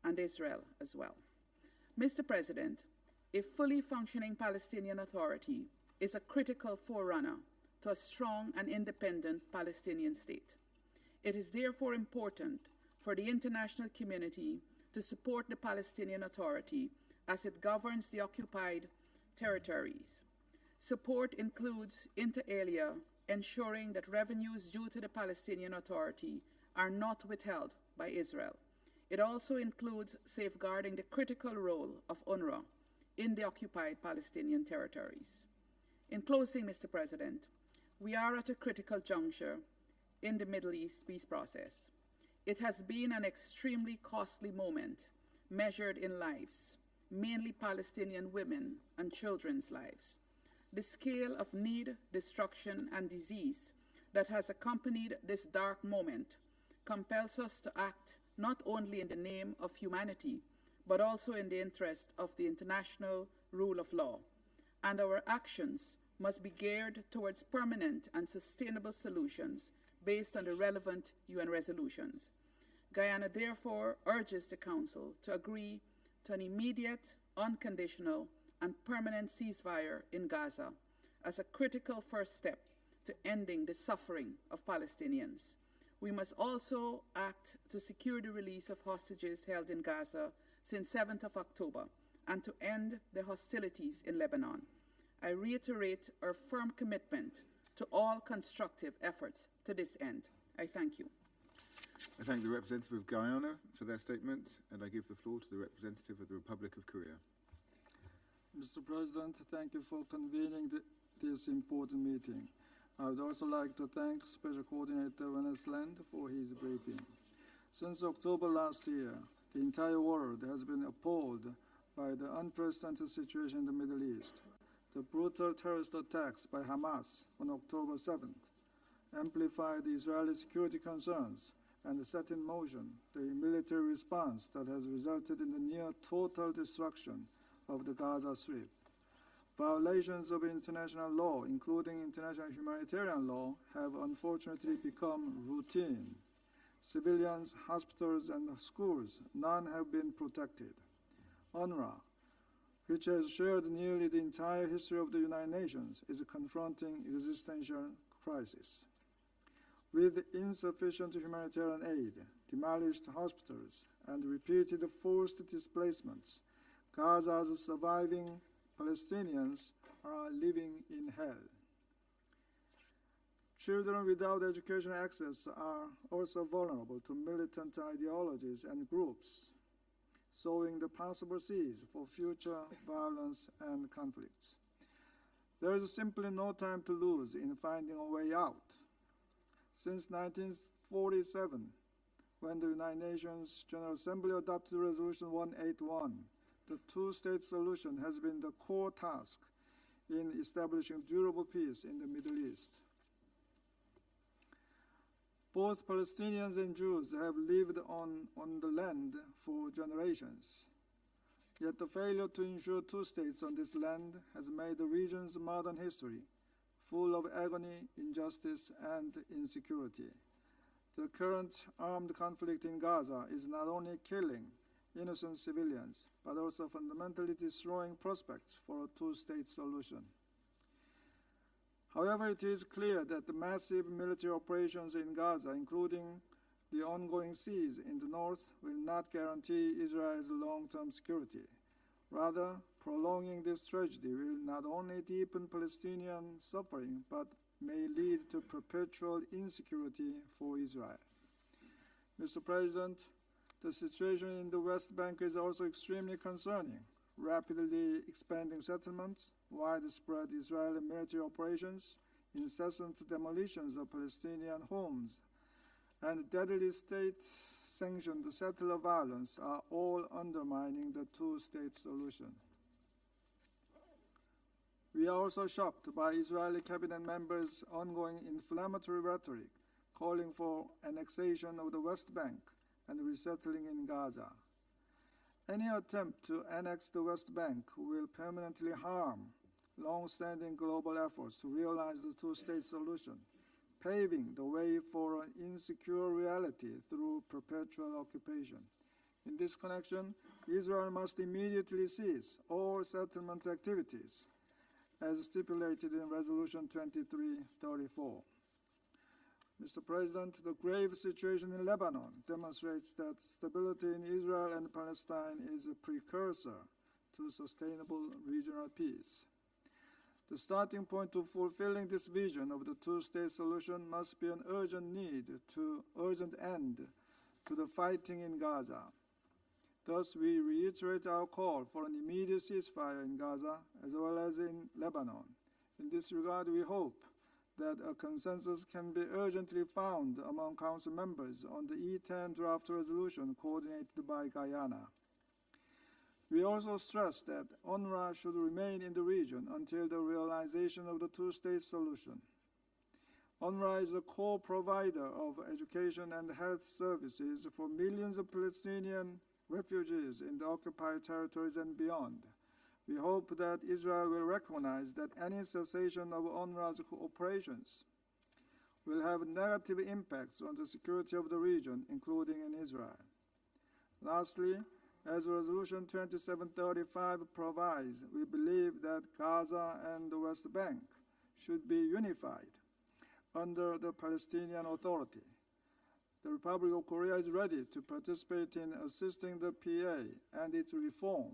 and Israel as well. Mr. President, a fully functioning Palestinian Authority is a critical forerunner to a strong and independent Palestinian state. It is therefore important for the international community to support the Palestinian Authority as it governs the occupied territories. Support includes, inter alia, ensuring that revenues due to the Palestinian Authority are not withheld by Israel. It also includes safeguarding the critical role of UNRWA in the occupied Palestinian territories. In closing, Mr. President, we are at a critical juncture in the Middle East peace process. It has been an extremely costly moment measured in lives, mainly Palestinian women and children's lives. The scale of need, destruction, and disease that has accompanied this dark moment compels us to act not only in the name of humanity, but also in the interest of the international rule of law. And our actions must be geared towards permanent and sustainable solutions based on the relevant UN resolutions. Guyana therefore urges the Council to agree to an immediate, unconditional, and permanent ceasefire in Gaza as a critical first step to ending the suffering of Palestinians. We must also act to secure the release of hostages held in Gaza since 7th of October and to end the hostilities in Lebanon. I reiterate our firm commitment to all constructive efforts to this end. I thank you. I thank the representative of Guyana for their statement, and I give the floor to the representative of the Republic of Korea. Mr. President, thank you for convening this important meeting. I would also like to thank Special Coordinator Vanessa Land for his briefing. Since October last year, the entire world has been appalled by the unprecedented situation in the Middle East. The brutal terrorist attacks by Hamas on October 7th amplified the Israeli security concerns and set in motion the military response that has resulted in the near total destruction of the Gaza Strip. Violations of international law, including international humanitarian law, have unfortunately become routine. Civilians, hospitals, and schools, none have been protected. UNRWA, which has shared nearly the entire history of the United Nations, is confronting existential crisis. With insufficient humanitarian aid, demolished hospitals, and repeated forced displacements, Gaza's surviving Palestinians are living in hell. Children without education access are also vulnerable to militant ideologies and groups, sowing the possible seeds for future violence and conflicts. There is simply no time to lose in finding a way out. Since 1947, when the United Nations General Assembly adopted Resolution 181, the two-state solution has been the core task in establishing durable peace in the Middle East. Both Palestinians and Jews have lived on the land for generations. Yet the failure to ensure two states on this land has made the region's modern history full of agony, injustice, and insecurity. The current armed conflict in Gaza is not only killing innocent civilians, but also fundamentally destroying prospects for a two-state solution. However, it is clear that the massive military operations in Gaza, including the ongoing siege in the north will not guarantee Israel's long-term security. Rather, prolonging this tragedy will not only deepen Palestinian suffering, but may lead to perpetual insecurity for Israel. Mr. President, the situation in the West Bank is also extremely concerning. Rapidly expanding settlements, widespread Israeli military operations, incessant demolitions of Palestinian homes, and deadly state-sanctioned settler violence are all undermining the two-state solution. We are also shocked by Israeli cabinet members' ongoing inflammatory rhetoric calling for annexation of the West Bank and resettling in Gaza. Any attempt to annex the West Bank will permanently harm long-standing global efforts to realize the two-state solution, paving the way for an insecure reality through perpetual occupation. In this connection, Israel must immediately cease all settlement activities, as stipulated in Resolution 2334. Mr. President, the grave situation in Lebanon demonstrates that stability in Israel and Palestine is a precursor to sustainable regional peace. The starting point to fulfilling this vision of the two-state solution must be an urgent end to the fighting in Gaza. Thus, we reiterate our call for an immediate ceasefire in Gaza as well as in Lebanon. In this regard, we hope that a consensus can be urgently found among Council members on the E10 draft resolution coordinated by Guyana. We also stress that UNRWA should remain in the region until the realization of the two-state solution. UNRWA is a core provider of education and health services for millions of Palestinian refugees in the occupied territories and beyond. We hope that Israel will recognize that any cessation of UNRWA's operations will have negative impacts on the security of the region, including in Israel. Lastly, as Resolution 2735 provides, we believe that Gaza and the West Bank should be unified under the Palestinian Authority. The Republic of Korea is ready to participate in assisting the PA and its reform,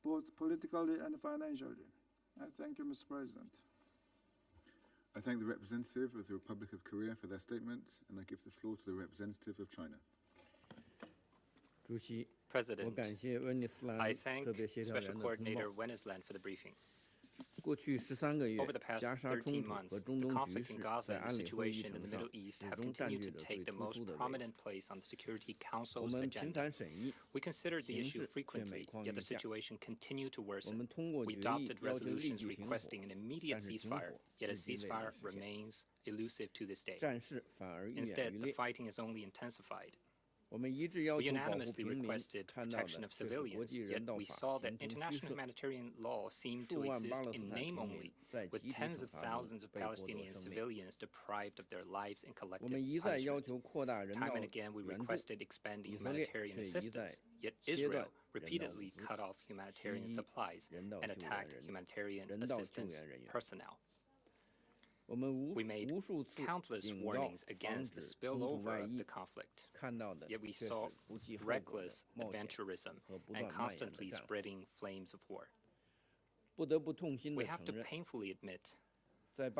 both politically and financially. I thank you, Mr. President. I thank the representative of the Republic of Korea for their statement, and I give the floor to the representative of China. President, I thank Special Coordinator Wennesland for the briefing. Over the past 13 months, the conflict in Gaza and the situation in the Middle East have continued to take the most prominent place on the Security Council's agenda. We considered the issue frequently, yet the situation continued to worsen. We adopted resolutions requesting an immediate ceasefire, yet a ceasefire remains elusive to this day. Instead, the fighting has only intensified. We unanimously requested protection of civilians, yet we saw that international humanitarian law seemed to exist in name only, with tens of thousands of Palestinian civilians deprived of their lives in collective punishment. Time and again, we requested expanding humanitarian assistance, yet Israel repeatedly cut off humanitarian supplies and attacked humanitarian assistance personnel. We made countless warnings against the spillover of the conflict, yet we saw reckless adventurism and constantly spreading flames of war. We have to painfully admit that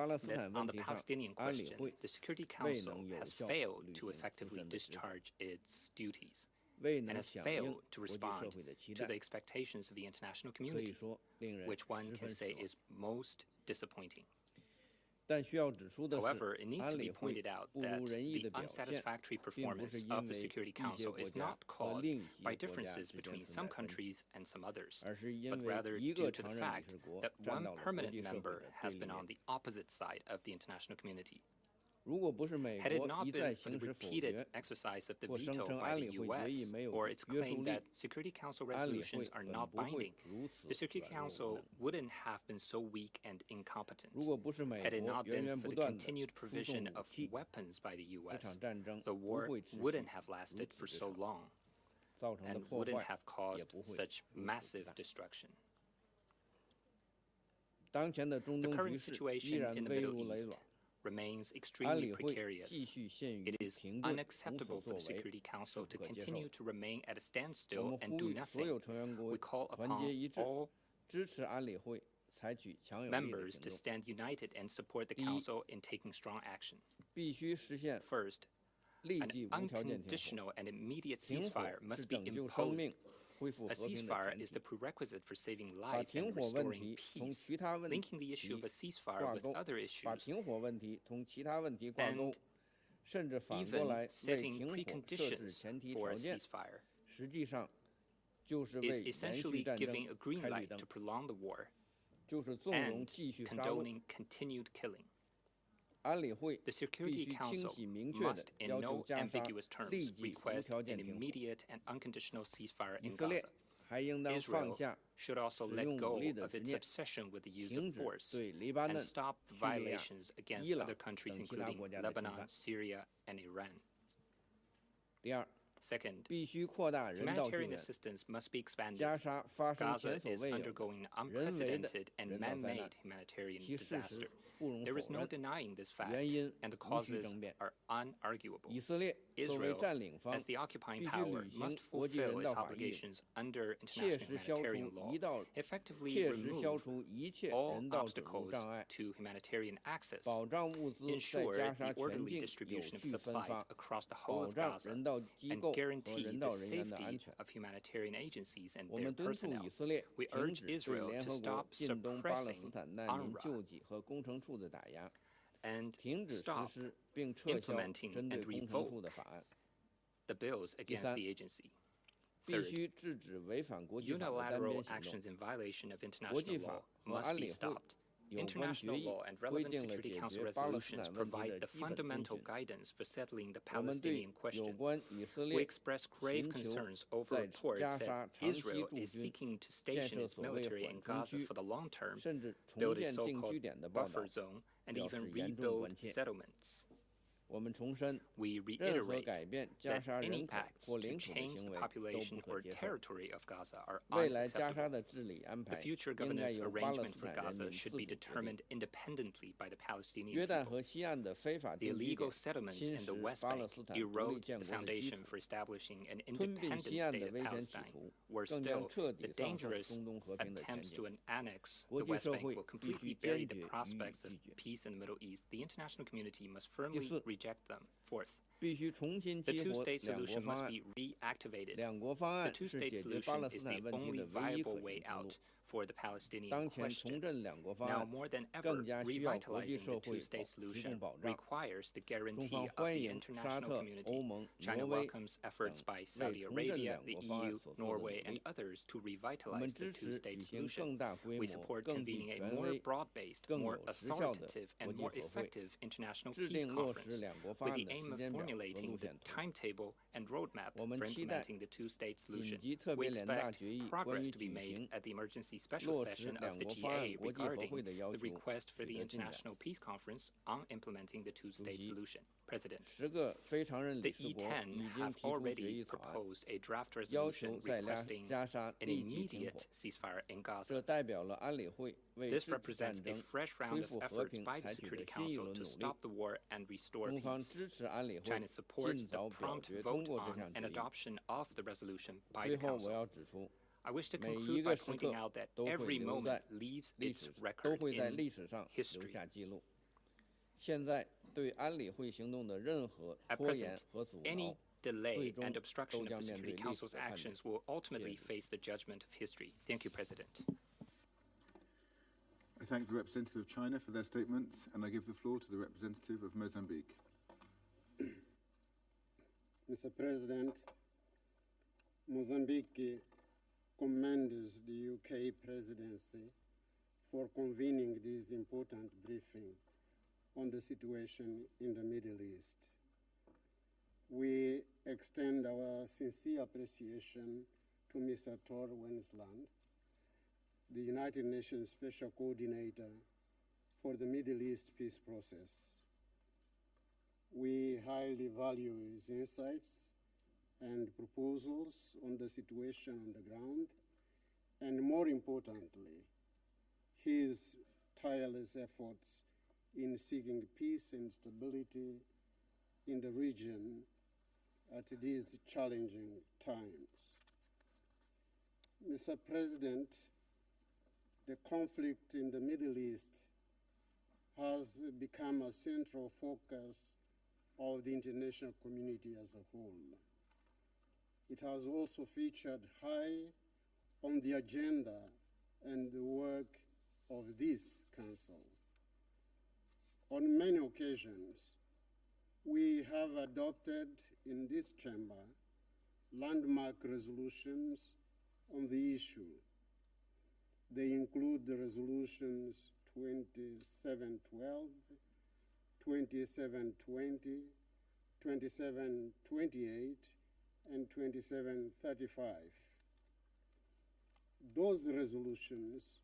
on the Palestinian question, the Security Council has failed to effectively discharge its duties and has failed to respond to the expectations of the international community, which one can say is most disappointing. However, it needs to be pointed out that the unsatisfactory performance of the Security Council is not caused by differences between some countries and some others, but rather due to the fact that one permanent member has been on the opposite side of the international community. Had it not been for the repeated exercise of the veto by the U.S. or its claim that Security Council resolutions are not binding, the Security Council wouldn't have been so weak and incompetent. Had it not been for the continued provision of weapons by the U.S., the war wouldn't have lasted for so long and wouldn't have caused such massive destruction. The current situation in the Middle East remains extremely precarious. It is unacceptable for the Security Council to continue to remain at a standstill and do nothing. We call upon all members to stand united and support the Council in taking strong action. First, an unconditional and immediate ceasefire must be imposed. A ceasefire is the prerequisite for saving lives and restoring peace. Linking the issue of a ceasefire with other issues, and even setting preconditions for a ceasefire, is essentially giving a green light to prolong the war and condoning continued killing. The Security Council must, in no ambiguous terms, request an immediate and unconditional ceasefire in Gaza. Israel should also let go of its obsession with the use of force and stop the violations against other countries, including Lebanon, Syria, and Iran. Second, humanitarian assistance must be expanded. Gaza is undergoing an unprecedented and man-made humanitarian disaster. There is no denying this fact, and the causes are unarguable. Israel, as the occupying power, must fulfill its obligations under international humanitarian law, effectively remove all obstacles to humanitarian access, ensure the orderly distribution of supplies across the whole of Gaza, and guarantee the safety of humanitarian agencies and their personnel. We urge Israel to stop suppressing UNRWA and stop implementing and revoke the bills against the agency. Third, unilateral actions in violation of international law must be stopped. International law and relevant Security Council resolutions provide the fundamental guidance for settling the Palestinian question. We express grave concerns over reports that Israel is seeking to station its military in Gaza for the long term, build a so-called buffer zone, and even rebuild settlements. We reiterate that any acts to change the population or territory of Gaza are unacceptable. The future governance arrangement for Gaza should be determined independently by the Palestinian people. The illegal settlements in the West Bank erode the foundation for establishing an independent state of Palestine. Worse still, the dangerous attempts to annex the West Bank will completely bury the prospects of peace in the Middle East. The international community must firmly reject them. Fourth, the two-state solution must be reactivated. The two-state solution is the only viable way out for the Palestinian question. Now more than ever, revitalizing the two-state solution requires the guarantee of the international community. China welcomes efforts by Saudi Arabia, the EU, Norway, and others to revitalize the two-state solution. We support convening a more broad-based, more authoritative, and more effective international peace conference with the aim of formulating the timetable and roadmap for implementing the two-state solution. We expect progress to be made at the emergency special session of the GA regarding the request for the International Peace Conference on implementing the two-state solution. President, the E10 have already proposed a draft resolution requesting an immediate ceasefire in Gaza. This represents a fresh round of efforts by the Security Council to stop the war and restore peace. China supports the prompt vote on and adoption of the resolution by the Council. I wish to conclude by pointing out that every moment leaves its record in history. At present, any delay and obstruction of the Security Council's actions will ultimately face the judgment of history. Thank you, President. I thank the representative of China for their statements, and I give the floor to the representative of Mozambique. Mr. President, Mozambique commends the UK presidency for convening this important briefing on the situation in the Middle East. We extend our sincere appreciation to Mr. Tor Wennesland, the United Nations Special Coordinator for the Middle East peace process. We highly value his insights and proposals on the situation on the ground, and more importantly, his tireless efforts in seeking peace and stability in the region at these challenging times. Mr. President, the conflict in the Middle East has become a central focus of the international community as a whole. It has also featured high on the agenda and the work of this Council. On many occasions, we have adopted in this chamber landmark resolutions on the issue. They include the resolutions 2712, 2720, 2728, and 2735. Those resolutions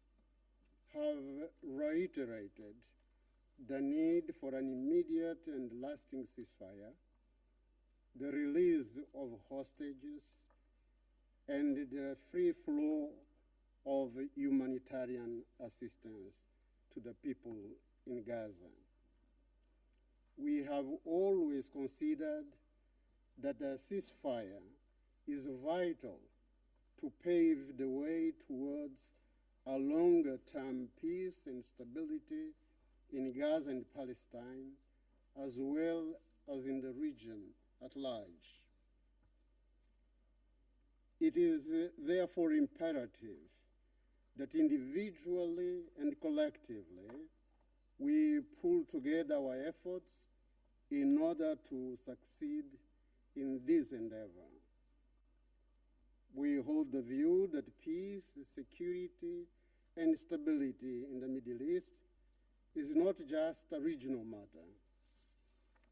have reiterated the need for an immediate and lasting ceasefire, the release of hostages, and the free flow of humanitarian assistance to the people in Gaza. We have always considered that a ceasefire is vital to pave the way towards a longer-term peace and stability in Gaza and Palestine, as well as in the region at large. It is therefore imperative that individually and collectively we pull together our efforts in order to succeed in this endeavor. We hold the view that peace, security, and stability in the Middle East is not just a regional matter.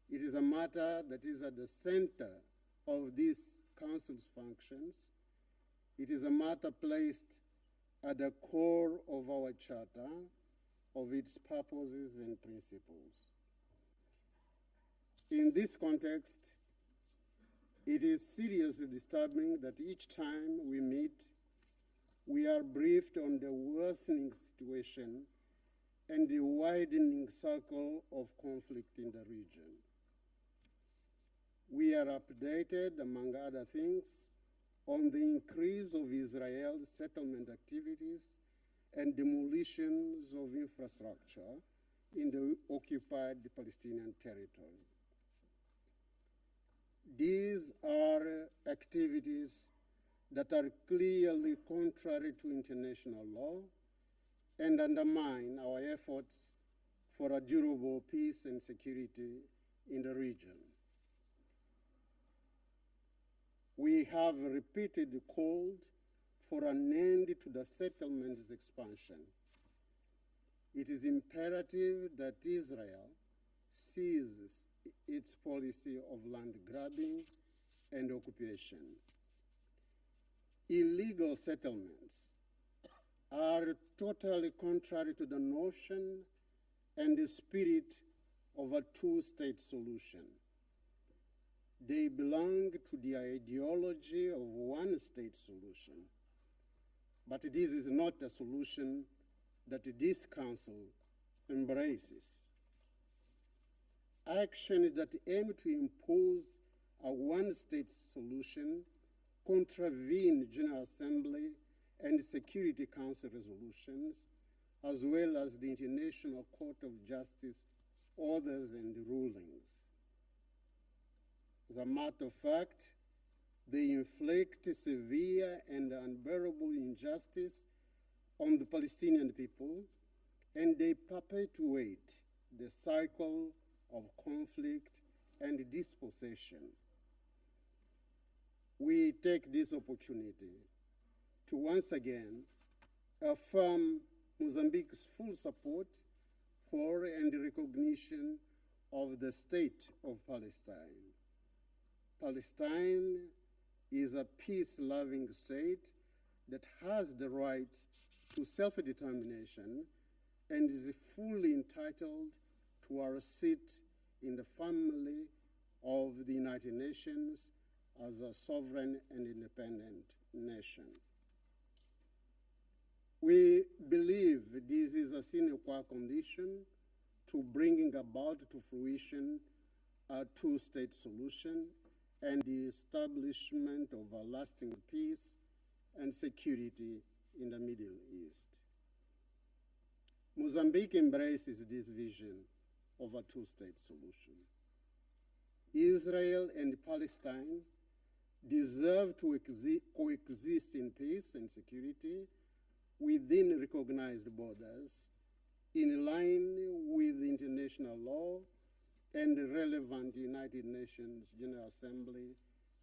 It is a matter that is at the center of this Council's functions. It is a matter placed at the core of our Charter, of its purposes and principles. In this context, it is seriously disturbing that each time we meet, we are briefed on the worsening situation and the widening circle of conflict in the region. We are updated, among other things, on the increase of Israel's settlement activities and demolitions of infrastructure in the occupied Palestinian territory. These are activities that are clearly contrary to international law and undermine our efforts for a durable peace and security in the region. We have repeatedly called for an end to the settlement's expansion. It is imperative that Israel ceases its policy of land grabbing and occupation. Illegal settlements are totally contrary to the notion and the spirit of a two-state solution. They belong to the ideology of one-state solution. But this is not a solution that this Council embraces. Actions that aim to impose a one-state solution contravene General Assembly and Security Council resolutions, as well as the International Court of Justice orders and rulings. As a matter of fact, they inflict severe and unbearable injustice on the Palestinian people, and they perpetuate the cycle of conflict and dispossession. We take this opportunity to once again affirm Mozambique's full support for and recognition of the state of Palestine. Palestine is a peace-loving state that has the right to self-determination and is fully entitled to our seat in the family of the United Nations as a sovereign and independent nation. We believe this is a sine qua condition to bringing about to fruition a two-state solution and the establishment of a lasting peace and security in the Middle East. Mozambique embraces this vision of a two-state solution. Israel and Palestine deserve to coexist in peace and security within recognized borders, in line with international law and relevant United Nations General Assembly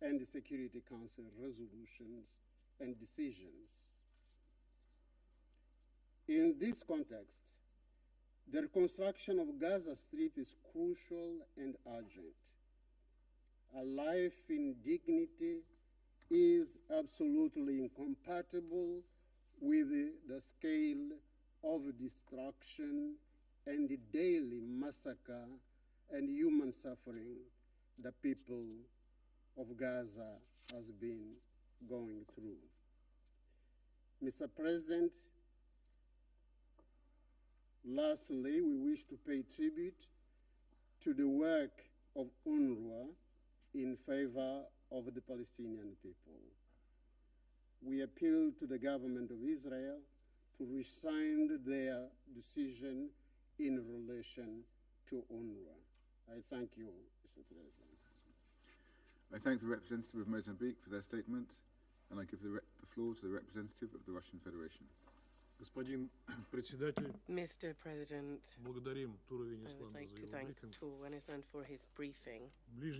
and the Security Council resolutions and decisions. In this context, the reconstruction of Gaza Strip is crucial and urgent. A life in dignity is absolutely incompatible with the scale of destruction and the daily massacre and human suffering the people of Gaza has been going through. Mr. President, lastly, we wish to pay tribute to the work of UNRWA in favor of the Palestinian people. We appeal to the government of Israel to rescind their decision in relation to UNRWA. I thank you, Mr. President. I thank the representative of Mozambique for their statement, and I give the floor to the representative of the Russian Federation. Mr. President, I would like to thank Tor Wennesland for his briefing. The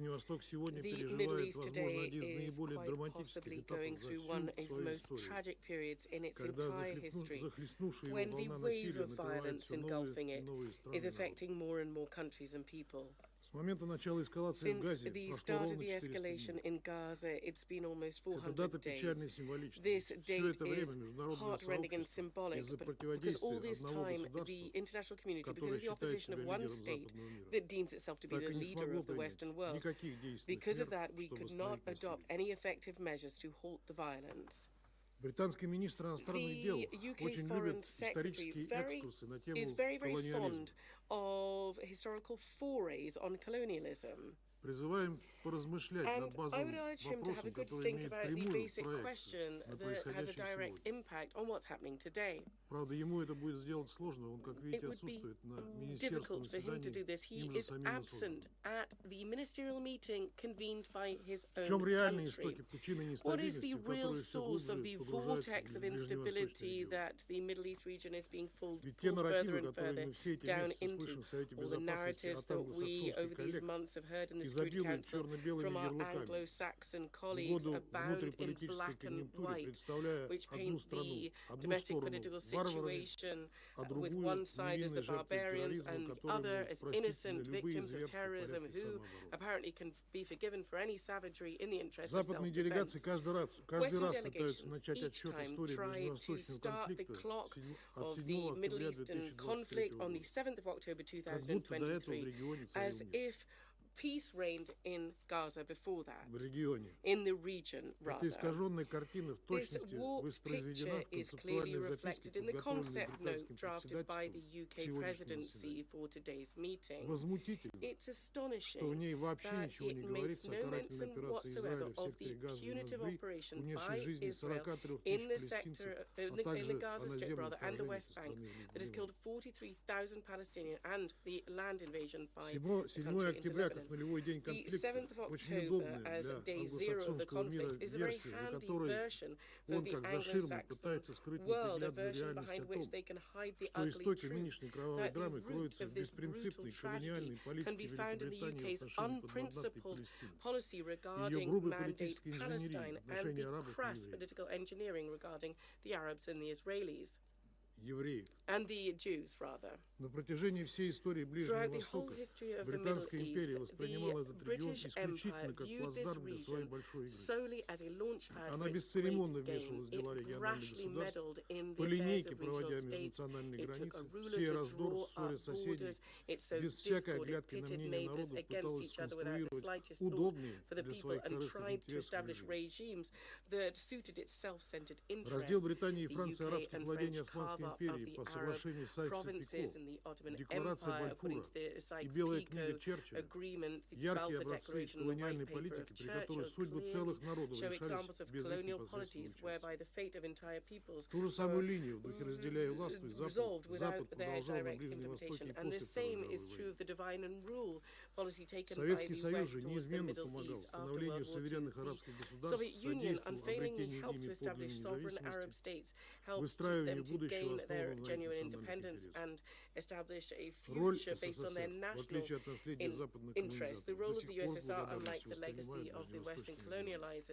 Middle East today is quite possibly going through one of the most tragic periods in its entire history, when the wave of violence engulfing it is affecting more and more countries and people. Since the start of the escalation in Gaza, it's been almost 400 days. This date is heart-rending and symbolic, because all this time, the international community, because of the opposition of one state that deems itself to be the leader of the Western world, because of that, we could not adopt any effective measures to halt the violence. The UK Foreign Secretary is very, very fond of historical forays on colonialism. And I would urge him to have a good think about the basic question that has a direct impact on what's happening today. It would be difficult for him to do this. He is absent at the ministerial meeting convened by his own country. What is the real source of the vortex of instability that the Middle East region is being pulled further and further down into? All the narratives that we over these months have heard in the Security Council from our Anglo-Saxon colleagues abound in black and white, which paint the domestic political situation with one side as the barbarians and the other as innocent victims of terrorism who apparently can be forgiven for any savagery in the interest of self-defense. Western delegations each time try to start the clock of the Middle Eastern conflict on the 7th of October 2023 as if peace reigned in Gaza before that, in the region, rather. This warped picture is clearly reflected in the concept note drafted by the UK presidency for today's meeting. It's astonishing that it makes no mention whatsoever of the punitive operation by Israel in the sector, in the Gaza Strip, rather, and the West Bank that has killed 43,000 Palestinians, and the land invasion by the country into Lebanon. The 7th of October as day zero of the conflict is a very handy version for the Anglo-Saxon world, a version behind which they can hide the ugly truth that the root of this brutal tragedy can be found in the UK's unprincipled policy regarding Mandate Palestine and the crass political engineering regarding the Arabs and the Israelis. And the Jews, rather. Throughout the whole history of the Middle East, the British Empire viewed this region solely as a launchpad for its great game. It rashly meddled in the affairs of regional states. It took a ruler to draw up borders. It sowed discord. It pitted neighbours against each other without the slightest thought for the people, and tried to establish regimes that suited its self-centred interests. The UK and French carved Российской империи по соглашению Сайкса-Пико, Декларация Бальфура и Белая книга Черчилля, яркие образцы колониальной политики, при которой судьбы целых народов решались без их непосредственного участия. Ту же самую линию в духе разделяя власть, Запад продолжал на Ближнем Востоке и после Второй мировой войны. Советский Союз же неизменно помогал становлению суверенных арабских государств, содействовал обретению ими подлинной независимости, выстраиванию будущего, основанного на их национальных интересах. Роль СССР, в отличие от наследия западных колонизаторов, до сих пор с благодарностью воспринимает.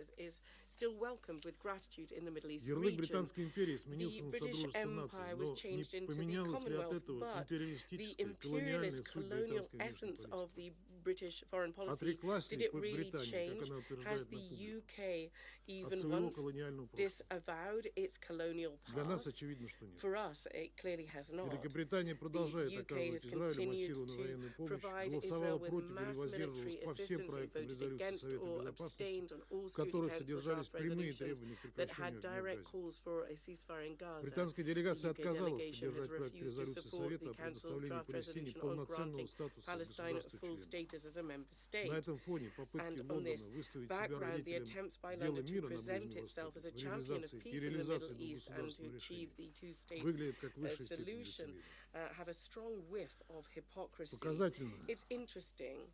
Ярлык Британской империи сменился на Содружество наций, но не поменялась ли от этого империалистическая, колониальная суть британской внешней политики? Отреклась ли Британия, как она утверждает на публике, от своего колониального прошлого? Для нас очевидно, что нет. Великобритания продолжает оказывать Израилю массированную военную помощь, голосовала против или воздерживалась по всем проектам резолюции Совета Безопасности, в которых содержались прямые требования к прекращению огня в Газе. Британская делегация отказалась поддержать проект резолюции Совета о предоставлении Палестине полноценного статуса государства-члена. На этом фоне попытки Лондона выставить себя родителем дела мира на Ближнем Востоке в реализации и реализации двухгосударственного решения выглядит как в высшей степени лицемерие.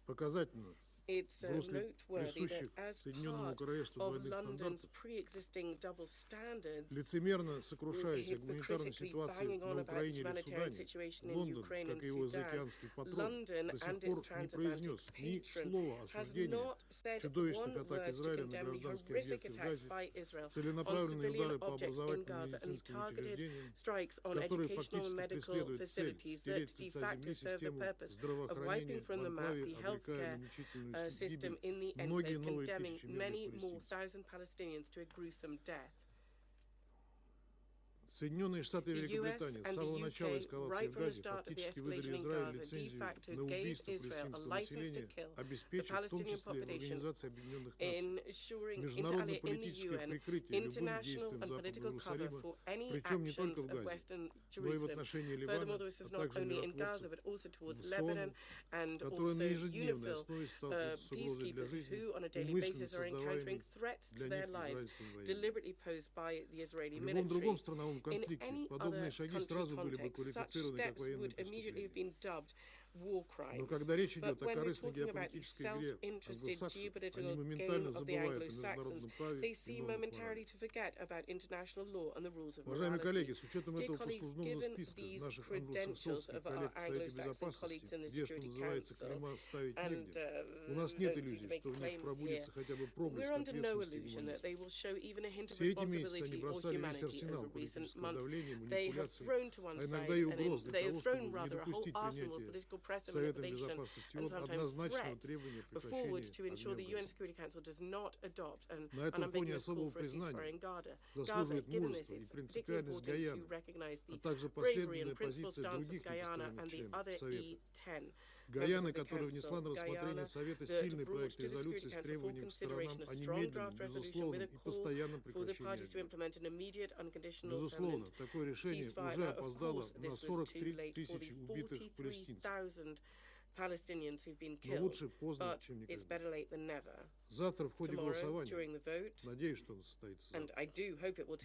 Показательно. It's noteworthy that as part of London's pre-existing double standards, лицемерно сокрушаясь о гуманитарной ситуации на Украине или в Судане, Лондон, как и его заокеанский патрон, до сих пор не произнес ни слова осуждения чудовищных атак Израиля на гражданские объекты в Газе, целенаправленные удары по образовательным и медицинским учреждениям, которые фактически преследуют цель стереть с лица земли систему здравоохранения в анклаве, обрекая замучительную system in the end, condemning many more thousand Palestinians to a gruesome death. Соединенные Штаты и Великобритания с самого начала эскалации в Газе фактически выдали Израилю лицензию на убийство палестинского населения, обеспечив в том числе Организацию Объединенных Наций международное политическое прикрытие любым действиям Западного Иерусалима, причем не только в Газе, но и в отношении Ливана, а также миротворцев в Сону, которые на ежедневной основе сталкиваются с угрозой для жизни, умышленно создаваемой для них израильским военным. В любом другом страновом конфликте подобные шаги сразу были бы квалифицированы как военные преступления. Но когда речь идет о корыстной геополитической игре англосаксов, они моментально забывают о международном праве и нормах морали. Уважаемые коллеги, с учетом этого послужного списка наших англосаксонских коллег в Совете Безопасности, где, что называется, клейма ставить негде, у нас нет иллюзий, что в них пробудется хотя бы проблеск ответственности и гуманизма. Все эти месяцы они бросали весь арсенал политического давления, манипуляций, а иногда и угроз для того, чтобы не допустить принятия Советом Безопасности однозначного требования прекращения огня. На этом фоне особого признания заслуживает мужество и принципиальность Гаяны, а также последовательная позиция других непостоянных членов Совета. Гаяна, которая внесла на рассмотрение Совета сильный проект резолюции с требованием к сторонам о немедленном, безусловном и постоянном прекращении огня. Безусловно, такое решение уже опоздало на 43 тысячи убитых палестинцев. Но лучше поздно, чем никогда. Завтра в ходе голосования, надеюсь, что он состоится завтра,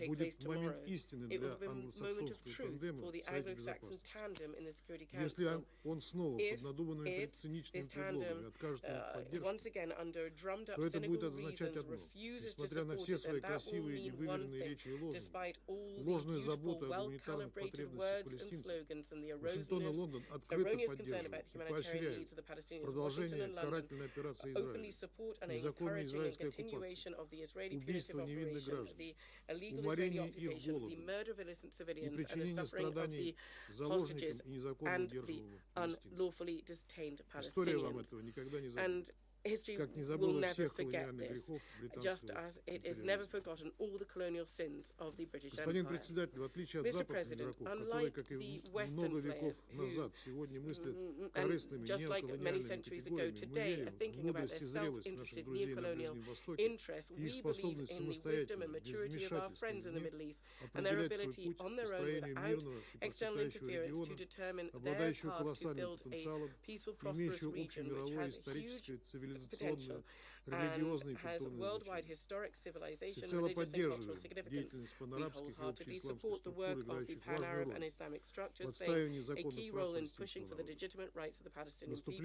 будет момент истины для англосаксонского тандема в Совете Безопасности. Если он снова под надуманными циничными предлогами откажет ему поддержку, то это будет означать одно. Несмотря на все свои красивые и выверенные речи и лозунги, ложную заботу о гуманитарных потребностях палестинцев, Вашингтон и Лондон открыто поддерживают и поощряют продолжение карательной операции Израиля, незаконной израильской оккупации, убийство невинных граждан, уморение их голодом и причинение страданий заложникам и незаконно удерживаемым палестинцам. История вам этого никогда не забудет. history will never forget this, just as it is never forgotten all the colonial sins of the British Empire. Mr. President, unlike the Western players who, and just like many centuries ago today, are thinking about their self-interested neo-colonial interests, we believe in the wisdom and maturity of our friends in the Middle East and their ability on their own, without external interference, to determine their path to build a peaceful, prosperous region which has huge potential and has worldwide historic civilization, religious and cultural significance. We wholeheartedly support the work of the Pan-Arab and Islamic structures playing a key role in pushing for the legitimate rights of the Palestinian people.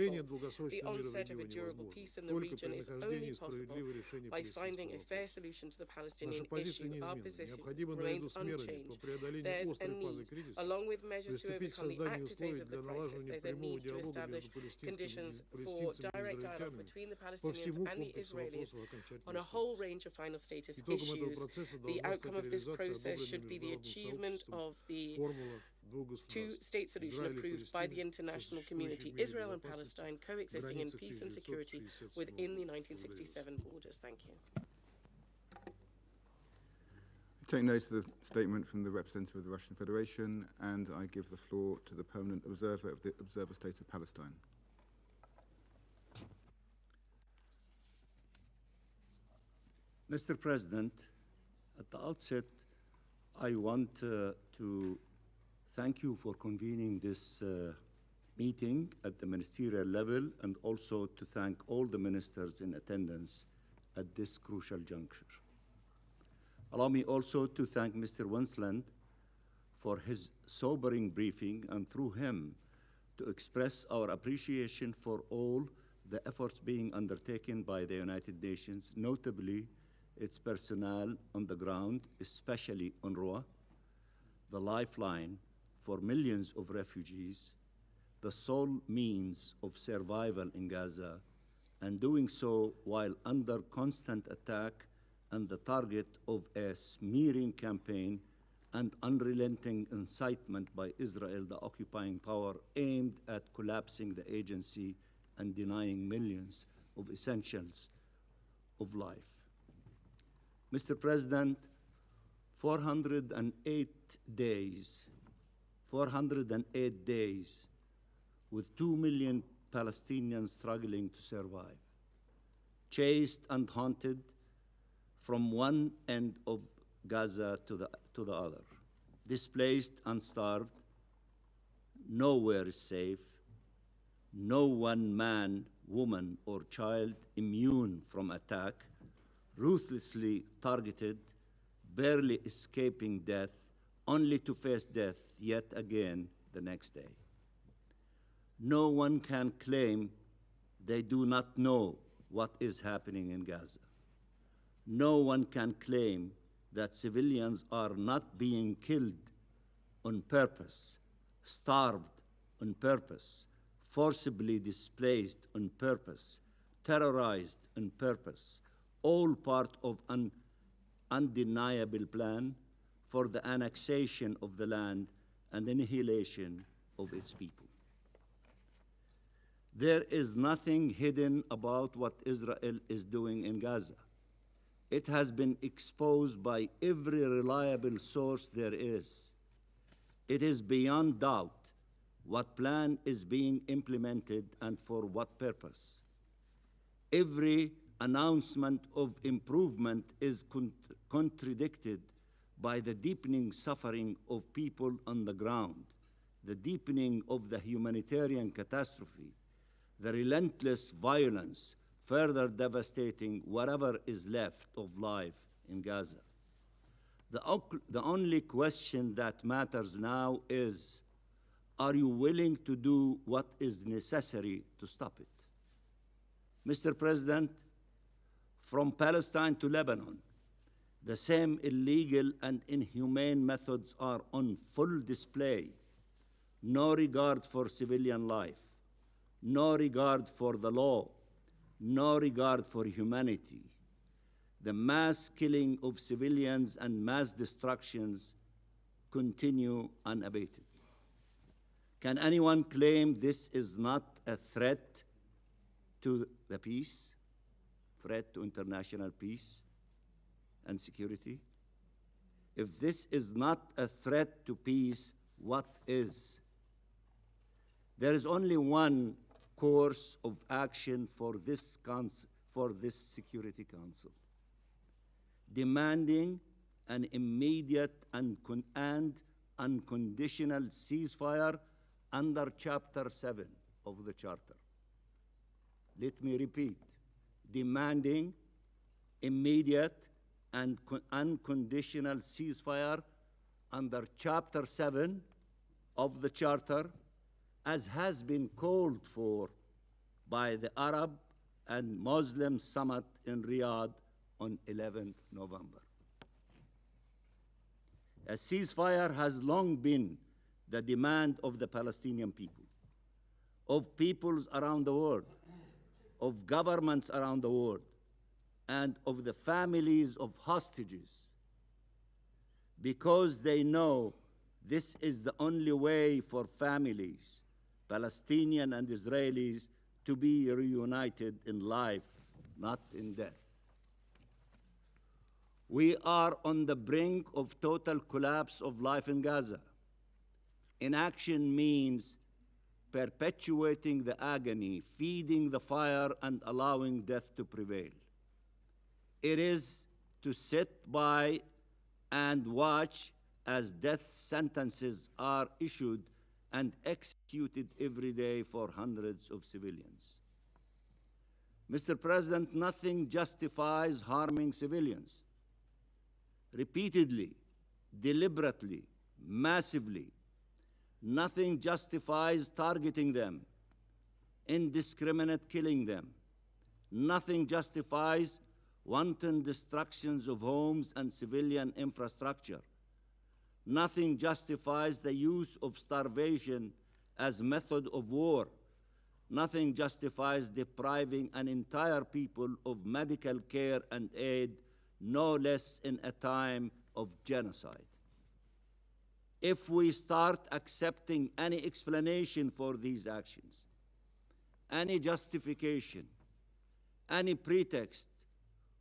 The onset of a durable peace in the region is only possible by finding a fair solution to the Palestinian issue. Our position remains unchanged. There's a need, along with measures to overcome the active phase of the crisis, there's a need to establish conditions for direct dialogue between the Palestinians and the Israelis on a whole range of final status issues. The outcome of this process should be the achievement of the two-state solution approved by the international community, Israel and Palestine coexisting in peace and security within the 1967 borders. Thank you. I take note of the statement from the representative of the Russian Federation, and I give the floor to the permanent observer of the Observer State of Palestine. Mr. President, at the outset, I want to thank you for convening this meeting at the ministerial level, and also to thank all the ministers in attendance at this crucial juncture. Allow me also to thank Mr. Wensland for his sobering briefing, and through him to express our appreciation for all the efforts being undertaken by the United Nations, notably its personnel on the ground, especially UNRWA, the lifeline for millions of refugees, the sole means of survival in Gaza, and doing so while under constant attack and the target of a smearing campaign and unrelenting incitement by Israel, the occupying power, aimed at collapsing the agency and denying millions of essentials of life. Mr. President, 408 days with 2 million Palestinians struggling to survive, chased and haunted from one end of Gaza to the other, displaced and starved, nowhere is safe, no one man, woman, or child immune from attack, ruthlessly targeted, barely escaping death, only to face death yet again the next day. No one can claim they do not know what is happening in Gaza. No one can claim that civilians are not being killed on purpose, starved on purpose, forcibly displaced on purpose, terrorized on purpose, all part of an undeniable plan for the annexation of the land and annihilation of its people. There is nothing hidden about what Israel is doing in Gaza. It has been exposed by every reliable source there is. It is beyond doubt what plan is being implemented and for what purpose. Every announcement of improvement is contradicted by the deepening suffering of people on the ground, the deepening of the humanitarian catastrophe, the relentless violence further devastating whatever is left of life in Gaza. The only question that matters now is, are you willing to do what is necessary to stop it? Mr. President, from Palestine to Lebanon, the same illegal and inhumane methods are on full display. No regard for civilian life, no regard for the law, no regard for humanity. The mass killing of civilians and mass destructions continue unabated. Can anyone claim this is not a threat to the peace, threat to international peace and security? If this is not a threat to peace, what is? There is only one course of action for this Security Council: demanding an immediate and unconditional ceasefire under Chapter 7 of the Charter. Let me repeat: demanding immediate and unconditional ceasefire under Chapter 7 of the Charter, as has been called for by the Arab and Muslim Summit in Riyadh on 11 November. A ceasefire has long been the demand of the Palestinian people, of peoples around the world, of governments around the world, and of the families of hostages, because they know this is the only way for families, Palestinian and Israelis, to be reunited in life, not in death. We are on the brink of total collapse of life in Gaza. Inaction means perpetuating the agony, feeding the fire, and allowing death to prevail. It is to sit by and watch as death sentences are issued and executed every day for hundreds of civilians. Mr. President, nothing justifies harming civilians. Repeatedly, deliberately, massively. Nothing justifies targeting them, indiscriminate killing them. Nothing justifies wanton destructions of homes and civilian infrastructure. Nothing justifies the use of starvation as method of war. Nothing justifies depriving an entire people of medical care and aid, no less in a time of genocide. If we start accepting any explanation for these actions, any justification, any pretext,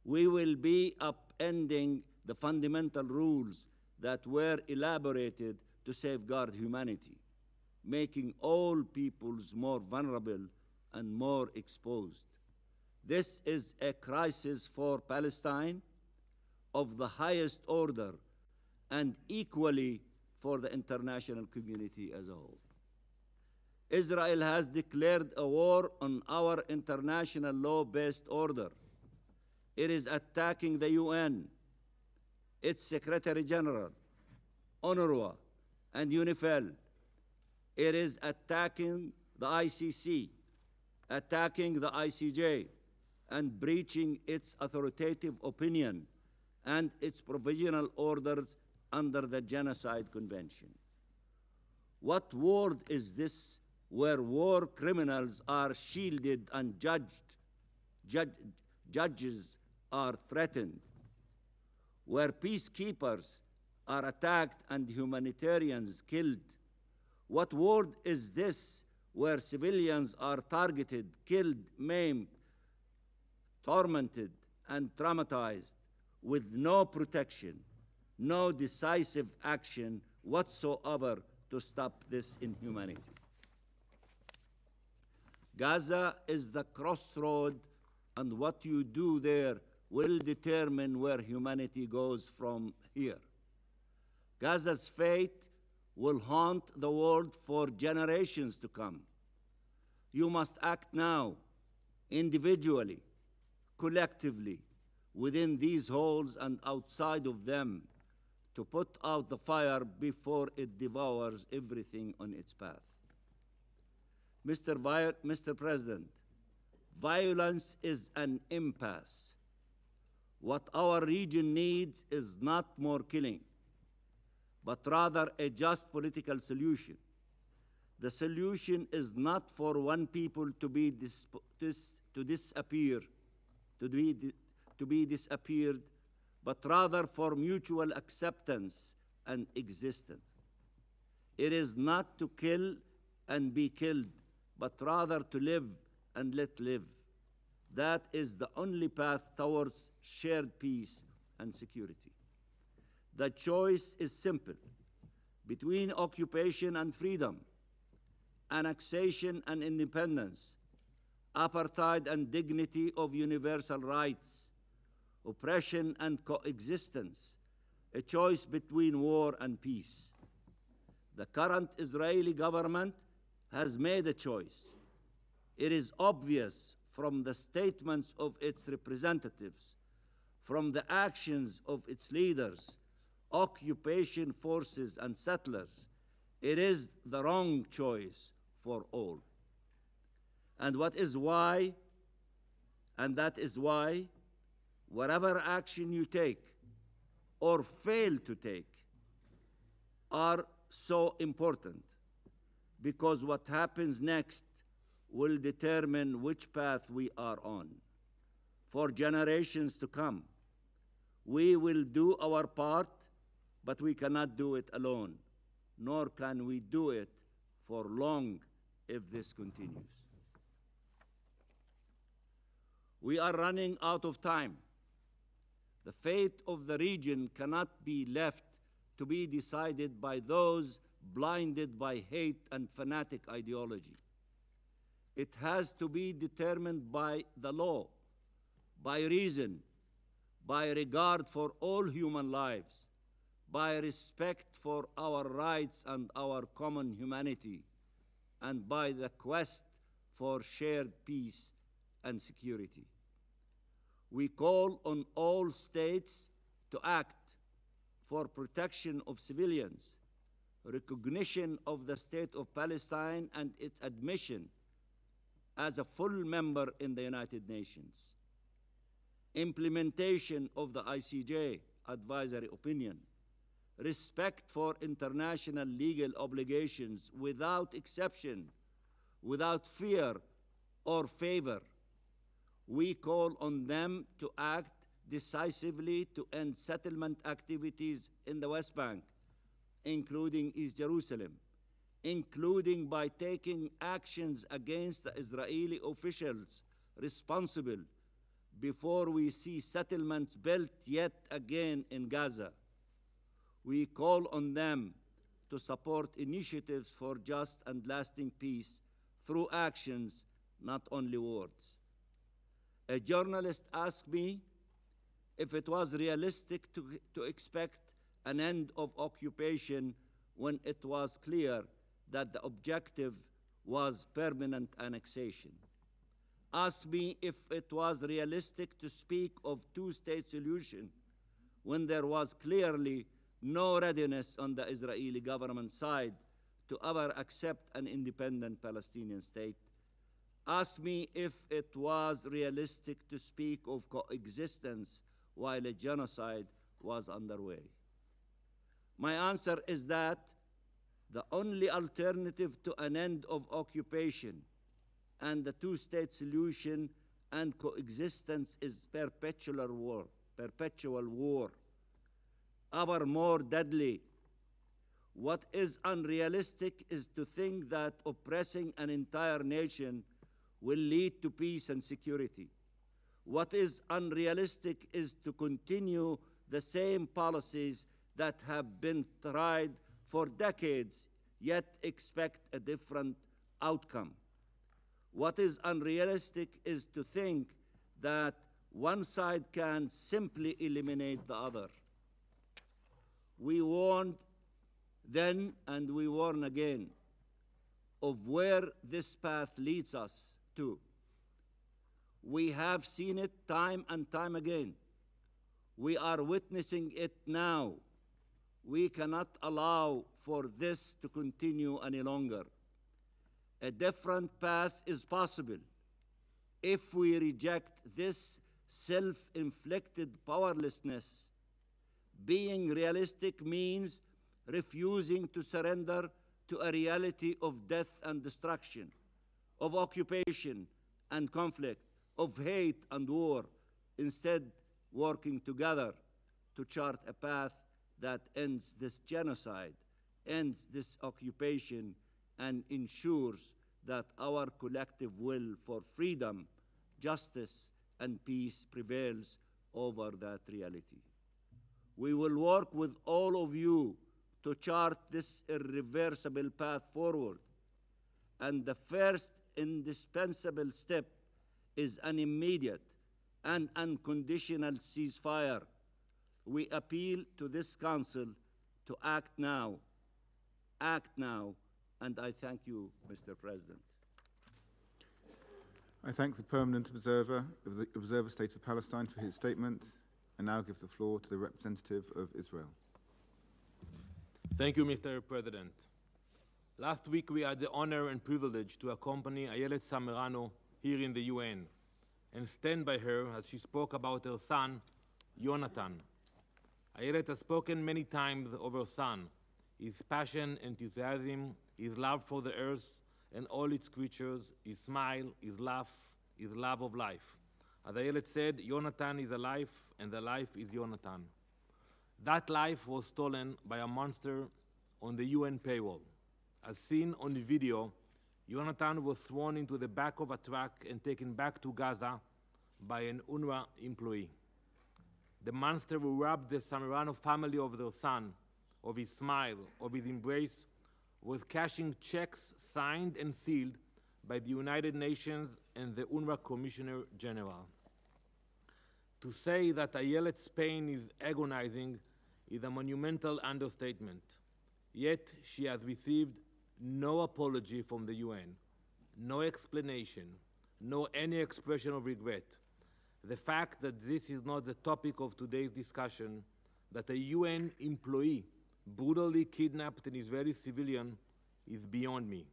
we will be upending the fundamental rules that were elaborated to safeguard humanity, making all peoples more vulnerable and more exposed. This is a crisis for Palestine of the highest order, and equally for the international community as a whole. Israel has declared a war on our international law-based order. It is attacking the UN, its Secretary General, UNRWA, and UNIFIL. It is attacking the ICC, attacking the ICJ, and breaching its authoritative opinion and its provisional orders under the Genocide Convention. What world is this where war criminals are shielded and judges are threatened, where peacekeepers are attacked and humanitarians killed? What world is this where civilians are targeted, killed, maimed, tormented, and traumatized with no protection, no decisive action whatsoever to stop this inhumanity? Gaza is the crossroad, and what you do there will determine where humanity goes from here. Gaza's fate will haunt the world for generations to come. You must act now, individually, collectively, within these halls and outside of them, to put out the fire before it devours everything on its path. Mr. President, violence is an impasse. What our region needs is not more killing, but rather a just political solution. The solution is not for one people to be disappeared, but rather for mutual acceptance and existence. It is not to kill and be killed, but rather to live and let live. That is the only path towards shared peace and security. The choice is simple: between occupation and freedom, annexation and independence, apartheid and dignity of universal rights, oppression and coexistence, a choice between war and peace. The current Israeli government has made a choice. It is obvious from the statements of its representatives, from the actions of its leaders, occupation forces and settlers. It is the wrong choice for all. And that is why, whatever action you take or fail to take are so important, because what happens next will determine which path we are on for generations to come. We will do our part, but we cannot do it alone, nor can we do it for long if this continues. We are running out of time. The fate of the region cannot be left to be decided by those blinded by hate and fanatic ideology. It has to be determined by the law, by reason, by regard for all human lives, by respect for our rights and our common humanity, and by the quest for shared peace and security. We call on all states to act for protection of civilians, recognition of the State of Palestine and its admission as a full member in the United Nations, implementation of the ICJ advisory opinion, respect for international legal obligations without exception, without fear or favor. We call on them to act decisively to end settlement activities in the West Bank, including East Jerusalem, including by taking actions against the Israeli officials responsible before we see settlements built yet again in Gaza. We call on them to support initiatives for just and lasting peace through actions, not only words. A journalist asked me if it was realistic to expect an end of occupation when it was clear that the objective was permanent annexation. Asked me if it was realistic to speak of two-state solution when there was clearly no readiness on the Israeli government side to ever accept an independent Palestinian state. Asked me if it was realistic to speak of coexistence while a genocide was underway. My answer is that the only alternative to an end of occupation and the two-state solution and coexistence is perpetual war, ever more deadly. What is unrealistic is to think that oppressing an entire nation will lead to peace and security. What is unrealistic is to continue the same policies that have been tried for decades, yet expect a different outcome. What is unrealistic is to think that one side can simply eliminate the other. We warned then and we warn again of where this path leads us to. We have seen it time and time again. We are witnessing it now. We cannot allow for this to continue any longer. A different path is possible if we reject this self-inflicted powerlessness. Being realistic means refusing to surrender to a reality of death and destruction, of occupation and conflict, of hate and war, instead working together to chart a path that ends this genocide, ends this occupation, and ensures that our collective will for freedom justice and peace prevails over that reality. We will work with all of you to chart this irreversible path forward, and the first indispensable step is an immediate and unconditional ceasefire. We appeal to this Council to act now, and I thank you, Mr. President. I thank the Permanent Observer of the Observer State of Palestine for his statement, and now give the floor to the representative of Israel. Thank you, Mr. President. Last week, we had the honor and privilege to accompany Ayelet Samerano here in the UN and stand by her as she spoke about her son, Yonatan. Ayelet has spoken many times of her son, his passion, enthusiasm, his love for the earth and all its creatures, his smile, his laugh, his love of life. As Ayelet said, Yonatan is a life, and the life is Yonatan. That life was stolen by a monster on the UN payroll. As seen on the video, Yonatan was thrown into the back of a truck and taken back to Gaza by an UNRWA employee. The monster who robbed the Samerano family of their son, of his smile, of his embrace, was cashing checks signed and sealed by the United Nations and the UNRWA Commissioner General. To say that Ayelet's pain is agonizing is a monumental understatement. Yet she has received no apology from the UN, no explanation, no any expression of regret. The fact that this is not the topic of today's discussion, that a UN employee brutally kidnapped an Israeli civilian, is beyond me.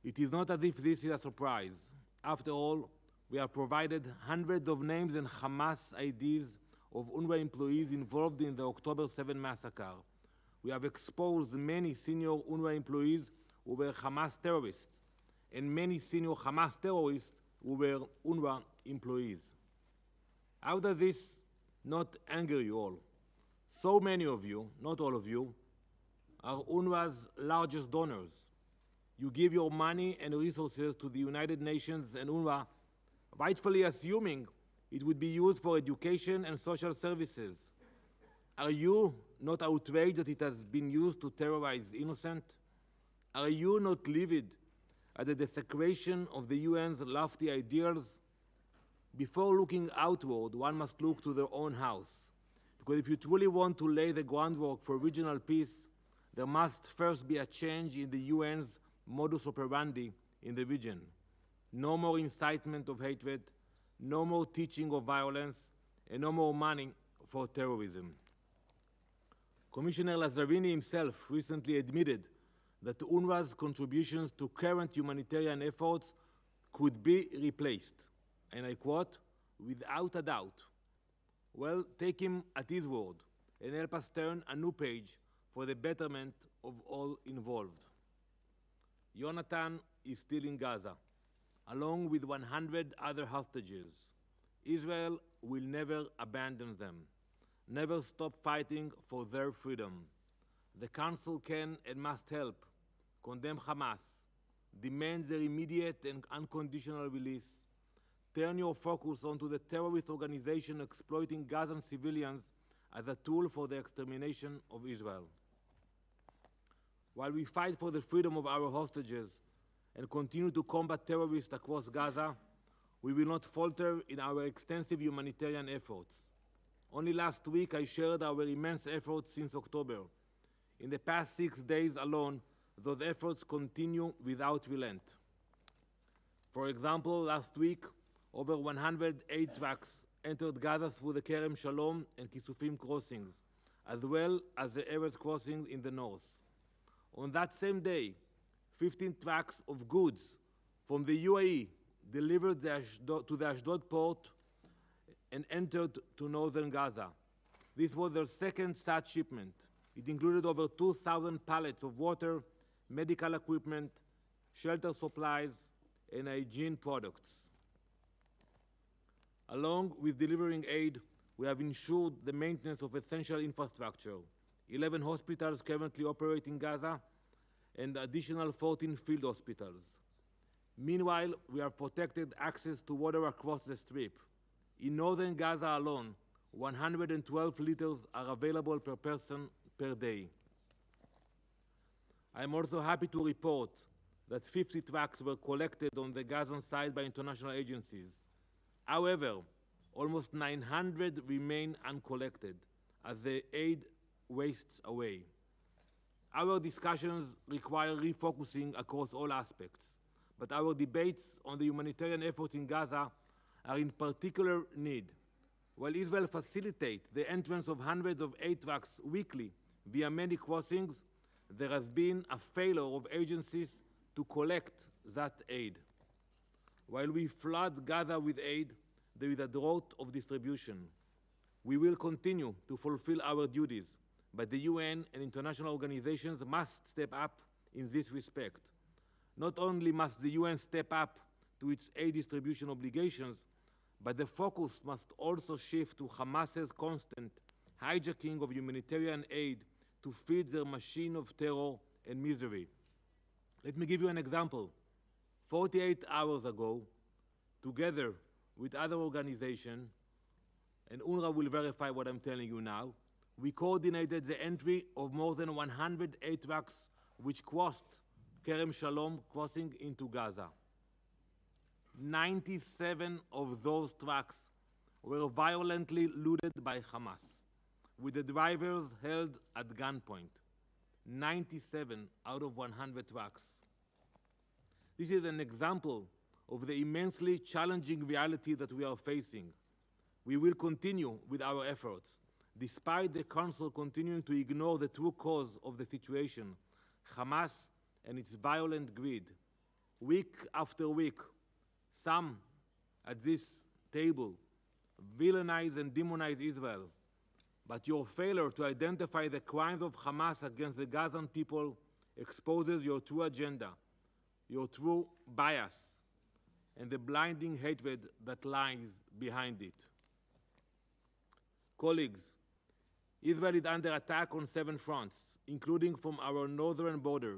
It is not as if this is a surprise. After all, we have provided hundreds of names and Hamas IDs of UNRWA employees involved in the October 7 massacre. We have exposed many senior UNRWA employees who were Hamas terrorists, and many senior Hamas terrorists who were UNRWA employees. How does this not anger you all? So many of you, not all of you, are UNRWA's largest donors. You give your money and resources to the United Nations and UNRWA, rightfully assuming it would be used for education and social services. Are you not outraged that it has been used to terrorize innocent? Are you not livid at the desecration of the UN's lofty ideals? Before looking outward, one must look to their own house. Because if you truly want to lay the groundwork for regional peace, there must first be a change in the UN's modus operandi in the region. No more incitement of hatred, no more teaching of violence, and no more money for terrorism. Commissioner Lazzarini himself recently admitted that UNRWA's contributions to current humanitarian efforts could be replaced, and I quote, "without a doubt." Well, take him at his word and help us turn a new page for the betterment of all involved. Yonatan is still in Gaza, along with 100 other hostages. Israel will never abandon them, never stop fighting for their freedom. The Council can and must help condemn Hamas, demand their immediate and unconditional release, turn your focus onto the terrorist organization exploiting Gazan civilians as a tool for the extermination of Israel. While we fight for the freedom of our hostages and continue to combat terrorists across Gaza, we will not falter in our extensive humanitarian efforts. Only last week, I shared our immense efforts since October. In the past 6 days alone, those efforts continue without relent. For example, last week, over 100 aid trucks entered Gaza through the Kerem Shalom and Kisufim crossings, as well as the Erez crossing in the north. On that same day, 15 trucks of goods from the UAE delivered to the Ashdod port and entered to northern Gaza. This was their second such shipment. It included over 2,000 pallets of water, medical equipment, shelter supplies, and hygiene products. Along with delivering aid, we have ensured the maintenance of essential infrastructure. 11 hospitals currently operate in Gaza and additional 14 field hospitals. Meanwhile, we have protected access to water across the Strip. In northern Gaza alone, 112 liters are available per person per day. I am also happy to report that 50 trucks were collected on the Gazan side by international agencies. However, almost 900 remain uncollected as the aid wastes away. Our discussions require refocusing across all aspects, but our debates on the humanitarian efforts in Gaza are in particular need. While Israel facilitates the entrance of hundreds of aid trucks weekly via many crossings, there has been a failure of agencies to collect that aid. While we flood Gaza with aid, there is a drought of distribution. We will continue to fulfill our duties, but the UN and international organizations must step up in this respect. Not only must the UN step up to its aid distribution obligations, but the focus must also shift to Hamas's constant hijacking of humanitarian aid to feed their machine of terror and misery. Let me give you an example. 48 hours ago, together with other organizations, and UNRWA will verify what I'm telling you now, we coordinated the entry of more than 100 aid trucks which crossed Kerem Shalom crossing into Gaza. 97 of those trucks were violently looted by Hamas, with the drivers held at gunpoint. 97 out of 100 trucks. This is an example of the immensely challenging reality that we are facing. We will continue with our efforts, despite the Council continuing to ignore the true cause of the situation, Hamas and its violent greed. Week after week, some at this table villainize and demonize Israel, but your failure to identify the crimes of Hamas against the Gazan people exposes your true agenda, your true bias, and the blinding hatred that lies behind it. Colleagues, Israel is under attack on 7 fronts, including from our northern border,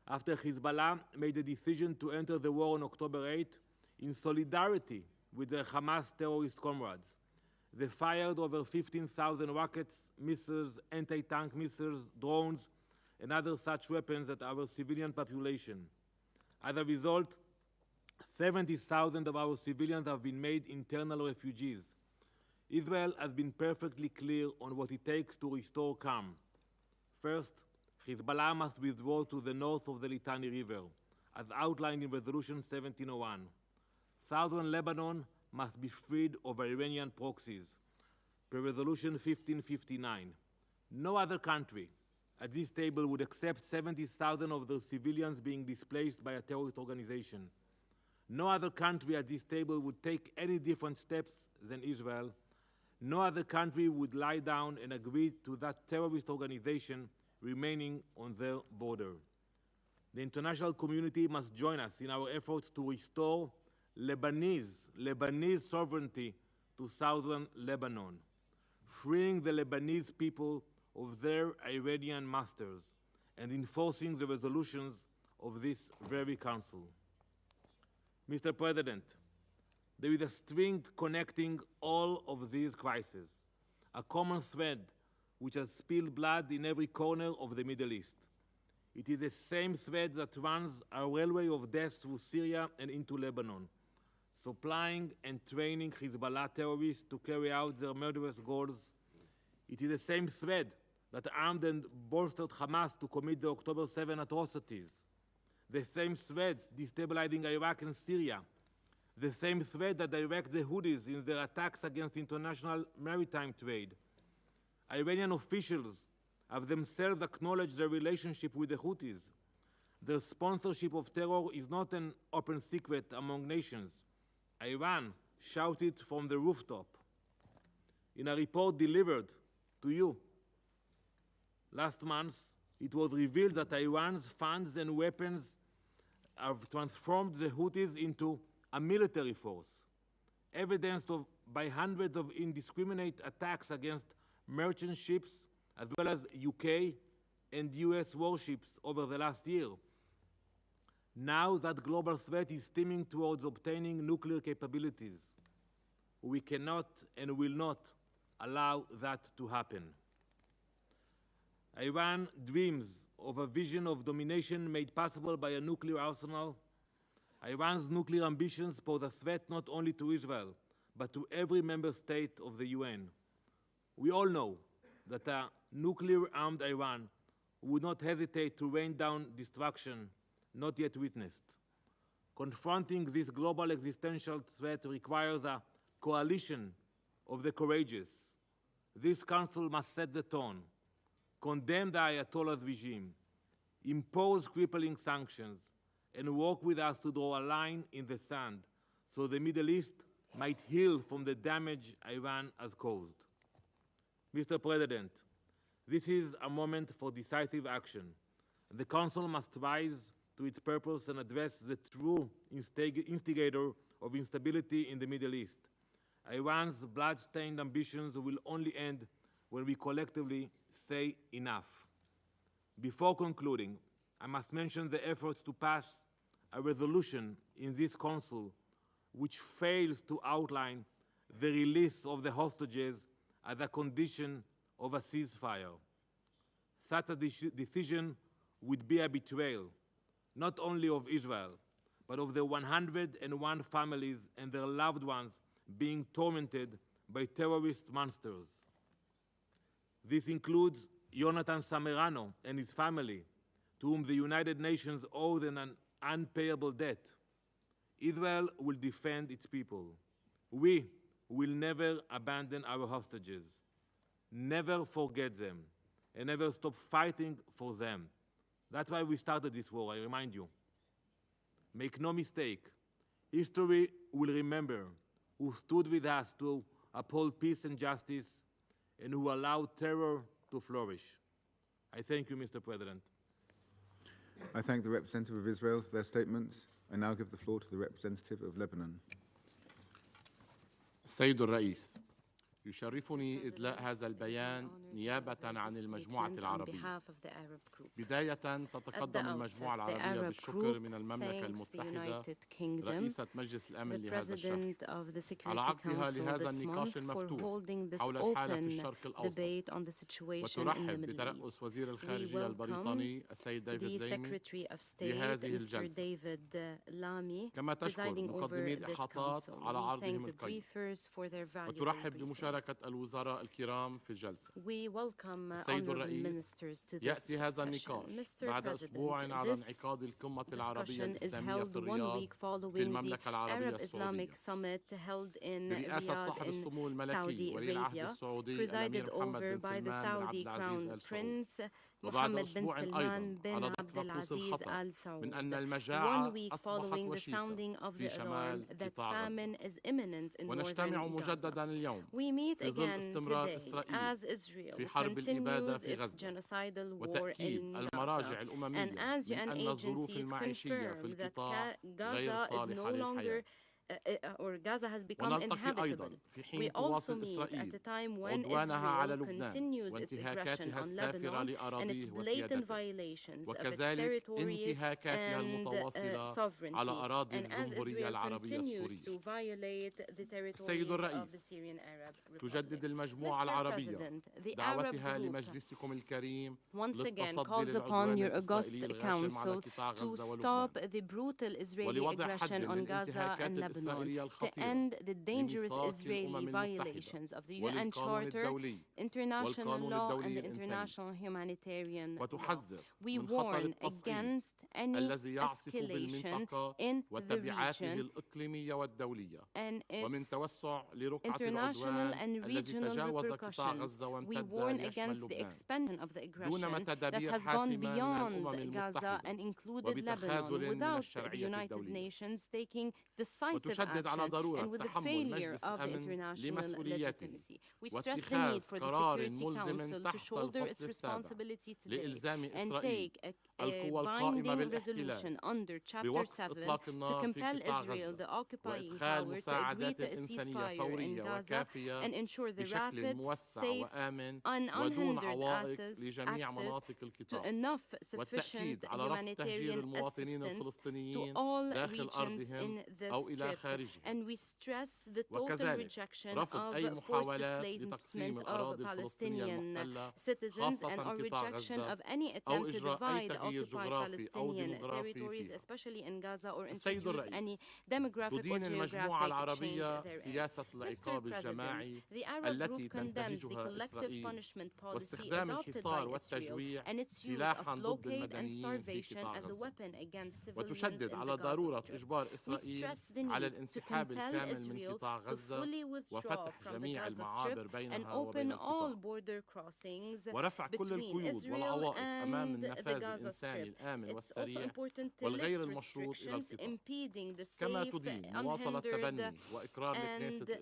after Hezbollah made the decision to enter the war on October 8 in solidarity with their Hamas terrorist comrades. They fired over 15,000 rockets, missiles, anti-tank missiles, drones, and other such weapons at our civilian population. As a result, 70,000 of our civilians have been made internal refugees. Israel has been perfectly clear on what it takes to restore calm. First, Hezbollah must withdraw to the north of the Litani River, as outlined in Resolution 1701. Southern Lebanon must be freed of Iranian proxies, per Resolution 1559. No other country at this table would accept 70,000 of their civilians being displaced by a terrorist organization. No other country at this table would take any different steps than Israel. No other country would lie down and agree to that terrorist organization remaining on their border. The international community must join us in our efforts to restore Lebanese sovereignty to southern Lebanon, freeing the Lebanese people of their Iranian masters and enforcing the resolutions of this very council. Mr. President, there is a string connecting all of these crises, a common thread which has spilled blood in every corner of the Middle East. It is the same thread that runs a railway of death through Syria and into Lebanon, supplying and training Hezbollah terrorists to carry out their murderous goals. It is the same thread that armed and bolstered Hamas to commit the October 7 atrocities. The same threads destabilizing Iraq and Syria. The same thread that directs the Houthis in their attacks against international maritime trade. Iranian officials have themselves acknowledged their relationship with the Houthis. Their sponsorship of terror is not an open secret among nations. Iran shouted from the rooftop. In a report delivered to you last month, it was revealed that Iran's funds and weapons have transformed the Houthis into a military force, evidenced by hundreds of indiscriminate attacks against merchant ships, as well as UK and US warships over the last year. Now that global threat is steaming towards obtaining nuclear capabilities, we cannot and will not allow that to happen. Iran dreams of a vision of domination made possible by a nuclear arsenal. Iran's nuclear ambitions pose a threat not only to Israel, but to every member state of the UN. We all know that a nuclear-armed Iran would not hesitate to rain down destruction not yet witnessed. Confronting this global existential threat requires a coalition of the courageous. This Council must set the tone, condemn the Ayatollah's regime, impose crippling sanctions, and work with us to draw a line in the sand so the Middle East might heal from the damage Iran has caused. Mr. President, this is a moment for decisive action. The Council must rise to its purpose and address the true instigator of instability in the Middle East. Iran's blood-stained ambitions will only end when we collectively say enough. Before concluding, I must mention the efforts to pass a resolution in this Council which fails to outline the release of the hostages as a condition of a ceasefire. Such a decision would be a betrayal, not only of Israel, but of the 101 families and their loved ones being tormented by terrorist monsters. This includes Jonathan Samerano and his family, to whom the United Nations owed an unpayable debt. Israel will defend its people. We will never abandon our hostages, never forget them, and never stop fighting for them. That's why we started this war, I remind you. Make no mistake, history will remember who stood with us to uphold peace and justice and who allowed terror to flourish. I thank you, Mr. President. I thank the representative of Israel for their statements. I now give the floor to the representative of Lebanon. السيد الرئيس، يشرفني إدلاء هذا البيان نيابة عن المجموعة العربية. بداية تتقدم المجموعة العربية بالشكر من المملكة المتحدة رئيسة مجلس الأمن لهذا الشهر على عقدها لهذا النقاش المفتوح حول الحالة في الشرق الأوسط، وترحب بترأس وزير الخارجية البريطاني السيد ديفيد لامي لهذه الجلسة، كما تشكر مقدمي الإحاطات على عرضهم القيم، وترحب بمشاركة الوزراء الكرام في الجلسة. السيد الرئيس، يأتي هذا النقاش بعد أسبوع على انعقاد القمة العربية الإسلامية في الرياض في المملكة العربية السعودية برئاسة صاحب السمو الملكي ولي العهد السعودي الأمير محمد بن سلمان بن عبد العزيز آل سعود، وبعد أسبوع أيضا على تنقص الخطر من أن المجاعة أصبحت وشيكة في شمال قطاع غزة. ونجتمع مجددا اليوم في ظل استمرار إسرائيل في حرب الإبادة في غزة، وتأكيد المراجع الأممية من أن الظروف المعيشية في القطاع غير صالحة للحياة. ونلتقي أيضا في حين تواصل إسرائيل عدوانها على لبنان وانتهاكاتها السافرة لأراضيه وسيادته، وكذلك انتهاكاتها المتواصلة على أراضي الجمهورية العربية السورية. السيد الرئيس، تجدد المجموعة العربية دعوتها لمجلسكم الكريم للتصدي للعدوان الإسرائيلي الغاشم على قطاع غزة ولبنان، ولوضع حد للانتهاكات to end the dangerous Israeli violations of the UN Charter, international law, and the international humanitarian law. We warn against any escalation in the region and its international and regional repercussions. We warn against the expansion of the aggression that has gone beyond Gaza and included Lebanon without the United Nations taking decisive action and with the failure of the international legitimacy. We stress the need for the Security Council to shoulder its responsibility today and take binding resolution under Chapter 7 to compel Israel, the occupying power, to agree to a ceasefire in Gaza and ensure the rapid, safe, and unhindered access to enough sufficient humanitarian assistance to all regions in the Strip. And we stress the total rejection of forced displacement of Palestinian citizens and our rejection of any attempt to divide occupied Palestinian territories, especially in Gaza, or introduce any demographic or geographic change therein. Mr. President, the Arab group condemns the collective punishment policy adopted by Israel and its use of blockade and starvation as a weapon against civilians in the Gaza Strip. We stress the need to compel Israel to fully withdraw from the Gaza Strip and open all border crossings between Israel and the Gaza Strip. It's also important to lift restrictions impeding the safe, unhindered,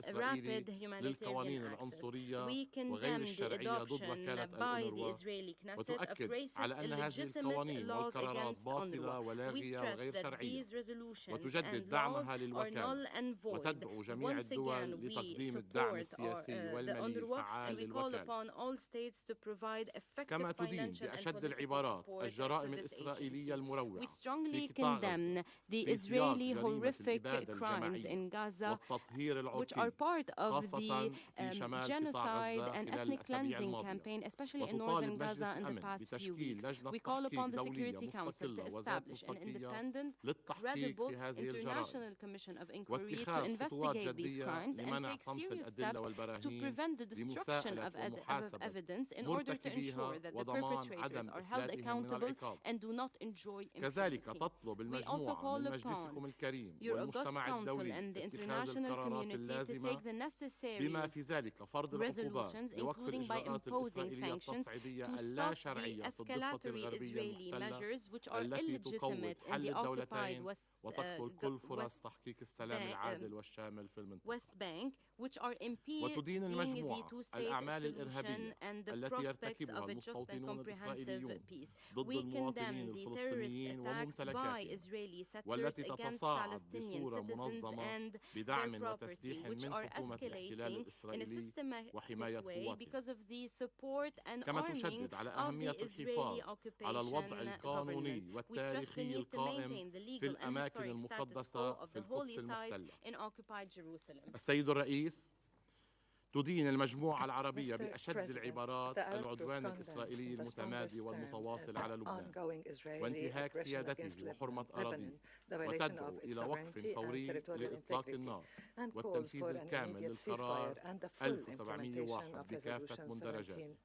and rapid humanitarian access. We condemn the adoption by the Israeli Knesset of racist, illegitimate laws against UNRWA. We stress that these resolutions and laws are null and void. Once again, we support the UNRWA and we call upon all states to provide effective financial and political support to this agency. We strongly condemn the Israeli horrific crimes in Gaza, which are part of the genocide and ethnic cleansing campaign, especially in northern Gaza in the past few weeks. We call upon the Security Council to establish an independent, credible international commission of inquiry to investigate these crimes and take serious steps to prevent the destruction of evidence in order to ensure that the perpetrators are held accountable and do not enjoy impunity. We also call upon your august council and the international community to take the necessary resolutions, including by imposing sanctions to stop the escalatory Israeli measures which are illegitimate in the occupied West Bank, which are impeding the two-state solution and the prospects of a just and comprehensive peace. We condemn the terrorist attacks by Israeli settlers against Palestinian citizens and their property, which are escalating in a systematic way because of the support and arming of the Israeli occupation government. We stress the need to maintain the legal and historic status quo of the holy sites in occupied Jerusalem. السيد الرئيس تدين المجموعة العربية بأشد العبارات العدوان الإسرائيلي المتمادي والمتواصل على لبنان وانتهاك سيادته وحرمة أراضيه وتدعو إلى وقف فوري لإطلاق النار والتنفيذ الكامل للقرار 1701 بكافة مندرجاته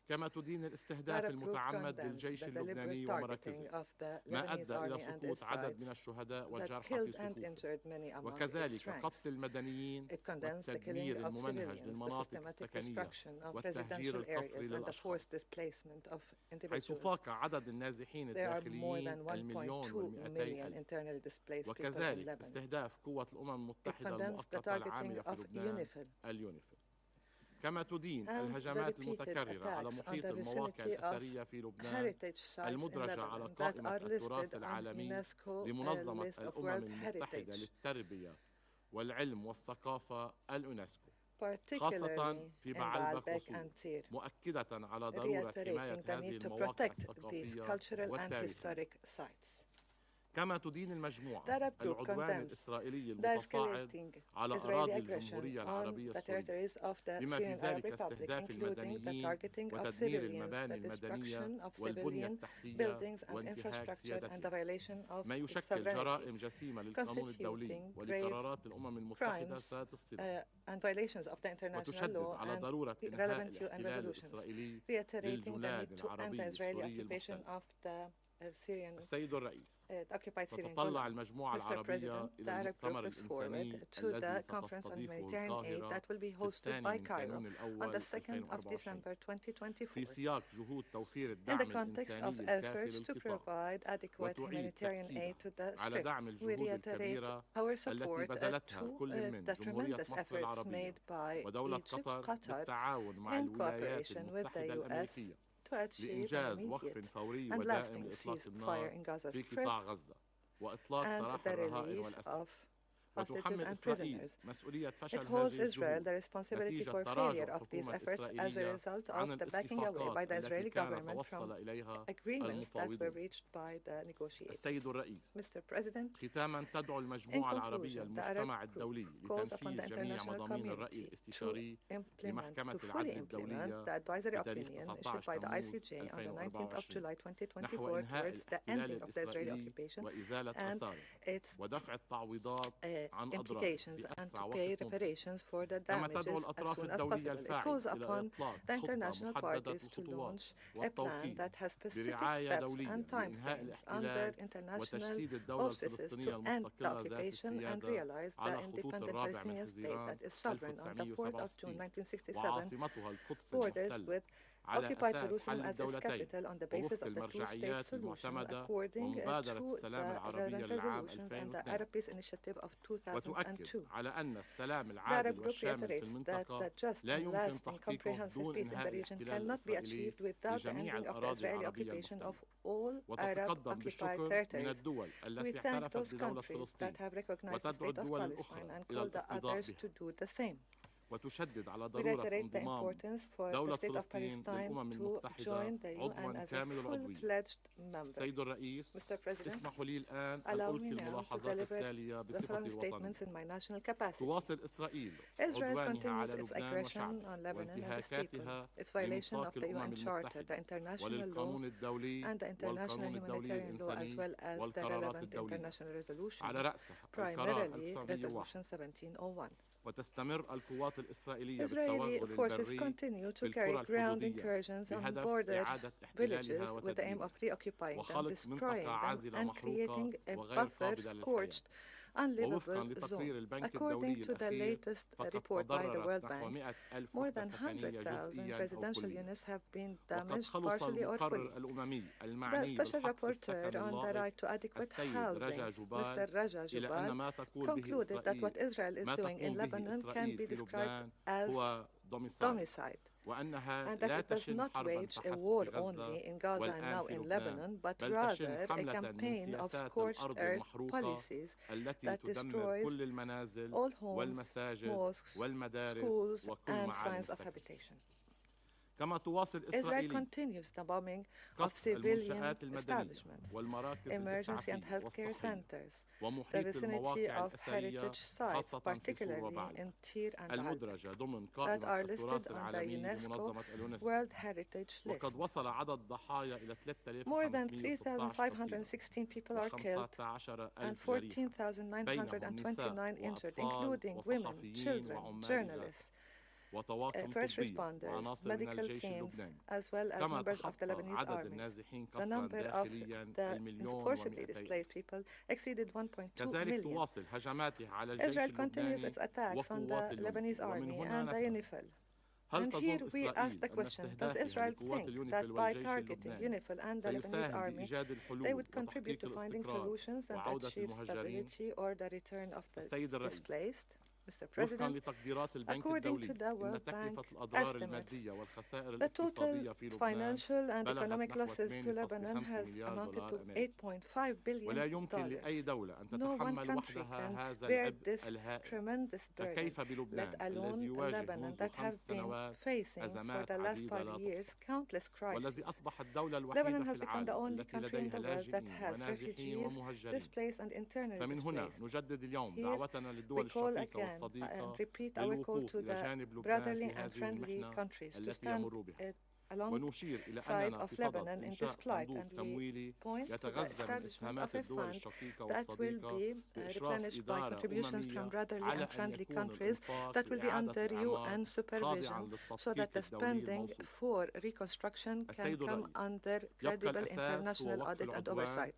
كما تدين الاستهداف المتعمد للجيش اللبناني ومراكزه ما أدى إلى سقوط عدد من الشهداء والجرحى في صفوفه وكذلك قتل المدنيين والتدمير الممنهج للمناطق السكنية والتهجير القسري للأشخاص حيث فاق عدد النازحين الداخليين 1,200,000 وكذلك استهداف قوة الأمم المتحدة المؤقتة العاملة في لبنان اليونيفيل كما تدين الهجمات المتكررة على محيط المواقع الأثرية في لبنان المدرجة على قائمة التراث العالمي لمنظمة الأمم المتحدة للتربية والعلم والثقافة اليونسكو خاصة في بعلبة خصوص مؤكدة على ضرورة حماية هذه المواقع الثقافية والتاريخية كما تدين المجموعة العدوان الإسرائيلي المتصاعد على أراضي الجمهورية العربية السورية بما في ذلك استهداف المدنيين وتدمير المباني المدنية والبنية التحتية وانتهاك سيادتها ما يشكل جرائم جسيمة للقانون الدولي ولقرارات الأمم المتحدة ذات الصلة وتشدد على ضرورة إنهاء الاحتلال الإسرائيلي للجولان العربي السوري المحتل السيد الرئيس تتطلع المجموعة العربية إلى المؤتمر الإنساني الذي ستستضيفه القاهرة في الثاني من كانون الأول 2024 في سياق جهود توفير الدعم الإنساني الكافي للقطاع وتعيد تأكيدا على دعم الجهود الكبيرة التي بذلتها كل من جمهورية مصر العربية ودولة قطر بالتعاون مع الولايات المتحدة الأمريكية to achieve an immediate and lasting ceasefire in Gaza Strip and the release of hostages and prisoners. It holds Israel the responsibility for failure of these efforts as a result of the backing away by the Israeli government from agreements that were reached by the negotiators. Mr. President, in conclusion, the Arab Group calls upon the international community to fully implement the advisory opinion issued by the ICJ on the 19th of July 2024 towards the ending of the Israeli occupation and its implications and to pay reparations for the damages as soon as possible. It calls upon the international parties to launch a plan that has specific steps and timeframes under international auspices to end the occupation and realize the independent Palestinian state that is sovereign on the 4th of June 1967 borders with occupied Jerusalem as its capital on the basis of the two-state solution according to the relevant resolutions and the Arab Peace Initiative of 2002. The Arab Group reiterates that the just and lasting comprehensive peace in the region cannot be achieved without the ending of the Israeli occupation of all Arab-occupied territories. We thank those countries that have recognized the state of Palestine and call the others to do the same. We reiterate the importance for the state of Palestine to join the UN as a full-fledged member. Mr. President, allow me now to deliver the following statements in my national capacity. Israel continues its aggression on Lebanon and its people, its violation of the UN Charter, the international law, and the international humanitarian law, as well as the relevant international resolutions, primarily Resolution 1701. Israeli forces continue to carry ground incursions on border villages with the aim of reoccupying them, destroying them, and creating a buffer scorched, unlivable zone. According to the latest report by the World Bank, more than 100,000 residential units have been damaged partially or fully. The Special Rapporteur on the right to adequate housing, Mr. Raja Jubal, concluded that what Israel is doing in Lebanon can be described as domicide, and that it does not wage a war only in Gaza and now in Lebanon, but rather a campaign of scorched earth policies that destroys all homes, mosques, schools, and signs of habitation. Israel continues the bombing of civilian establishments, emergency and healthcare centers, the vicinity of heritage sites, particularly in Tyre and Baalbek, that are listed on the UNESCO World Heritage List. More than 3,516 people are killed and 14,929 injured, including women, children, journalists, first responders, medical teams, as well as members of the Lebanese army. The number of the forcibly displaced people exceeded 1.2 million. Israel continues its attacks on the Lebanese army and the UNIFIL. And here we ask the question, does Israel think that by targeting UNIFIL and the Lebanese army, they would contribute to finding solutions and achieve stability or the return of the displaced? Mr. President, according to the World Bank estimates, the total financial and economic losses to Lebanon has amounted to $8.5 billion. No one country can bear this tremendous burden, let alone Lebanon, that has been facing for the last 5 years countless crises. Lebanon has become the only country in the world that has refugees, displaced and internally displaced. Here, we call again and repeat our call to the brotherly and friendly countries to stand alongside of Lebanon in this plight, and we point to the establishment of a fund that will be replenished by contributions from brotherly and friendly countries that will be under UN supervision, so that the spending for reconstruction can come under credible international audit and oversight.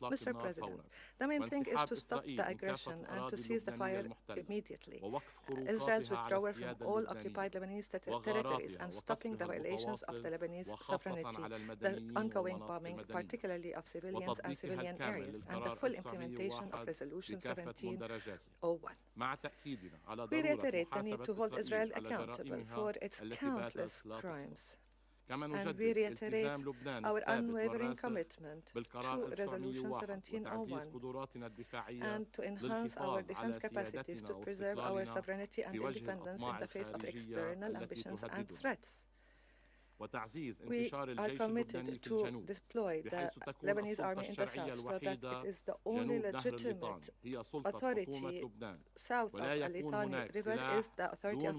Mr. President, the main thing is to stop the aggression and to cease the fire immediately. Israel's withdrawal from all occupied Lebanese territories and stopping the violations of the Lebanese sovereignty, the ongoing bombing, particularly of civilians and civilian areas, and the full implementation of Resolution 1701. We reiterate the need to hold Israel accountable for its countless crimes. and we reiterate our unwavering commitment to Resolution 1701 and to enhance our defense capacities to preserve our sovereignty and independence in the face of external ambitions and threats. We are committed to deploy the Lebanese army in the south so that it is the only legitimate authority south of the Litani River is the authority of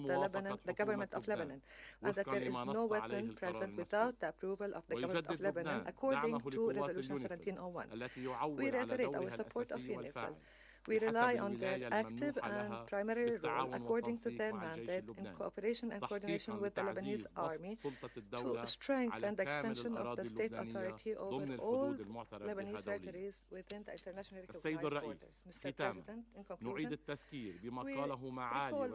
the government of Lebanon, and that there is no weapon present without the approval of the government of Lebanon according to Resolution 1701. We reiterate our support of UNIFIL. We rely on their active and primary role according to their mandate in cooperation and coordination with the Lebanese army to strengthen the extension of the state authority over all Lebanese territories within the internationally recognized borders. Mr. President, in conclusion, we recall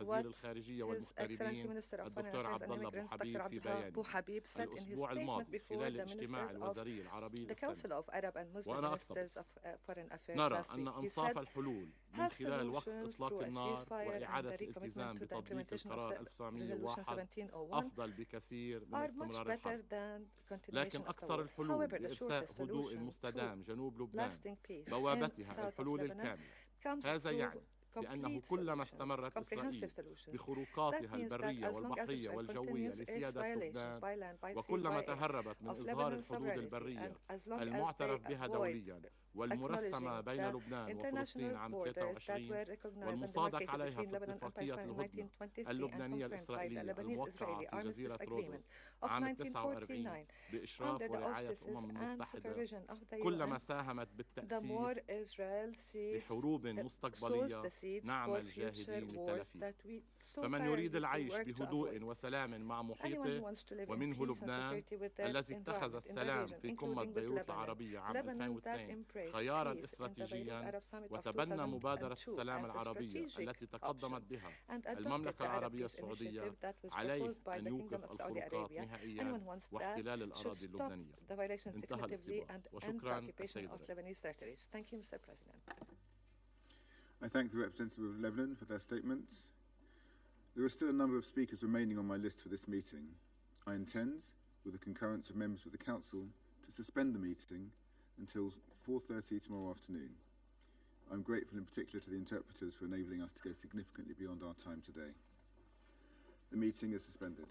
what His Excellency Minister of Foreign Affairs and Immigrants Dr. Abdullah Habib said in his statement before the ministers of the Council of Arab and Muslim Ministers of Foreign Affairs last week. He said, have solutions through a ceasefire and a recommitment to the implementation of Resolution 1701 are much better than continuation of the war. However, the shortest solution to lasting peace in south of Lebanon comes through complete solutions, comprehensive solutions. That means that as long as Israel continues its violation by land, by sea, by air of Lebanon's sovereignty, and as long as they avoid والمرسمة بين لبنان وفلسطين عام 23 والمصادق عليها في اتفاقية الهدنة اللبنانية الإسرائيلية الموقعة في جزيرة رودس عام 49 بإشراف ورعاية الأمم المتحدة كلما ساهمت بالتأسيس لحروب مستقبلية نعمل جاهدين لتلافيها. فمن يريد العيش بهدوء وسلام مع محيطه ومنه لبنان الذي اتخذ السلام في قمة بيروت العربية عام 2002 خيارا استراتيجيا وتبنى مبادرة السلام العربية التي تقدمت بها المملكة العربية السعودية عليه أن يوقف الخروقات نهائيا واحتلال الأراضي اللبنانية. انتهى الاقتباس وشكرا السيد الرئيس. Thank you, Mr. President. I thank the representative of Lebanon for their statements. There are still a number of speakers remaining on my list for this meeting. I intend, with the concurrence of members of the Council, to suspend the meeting until 4:30 tomorrow afternoon. I'm grateful in particular to the interpreters for enabling us to go significantly beyond our time today. The meeting is suspended.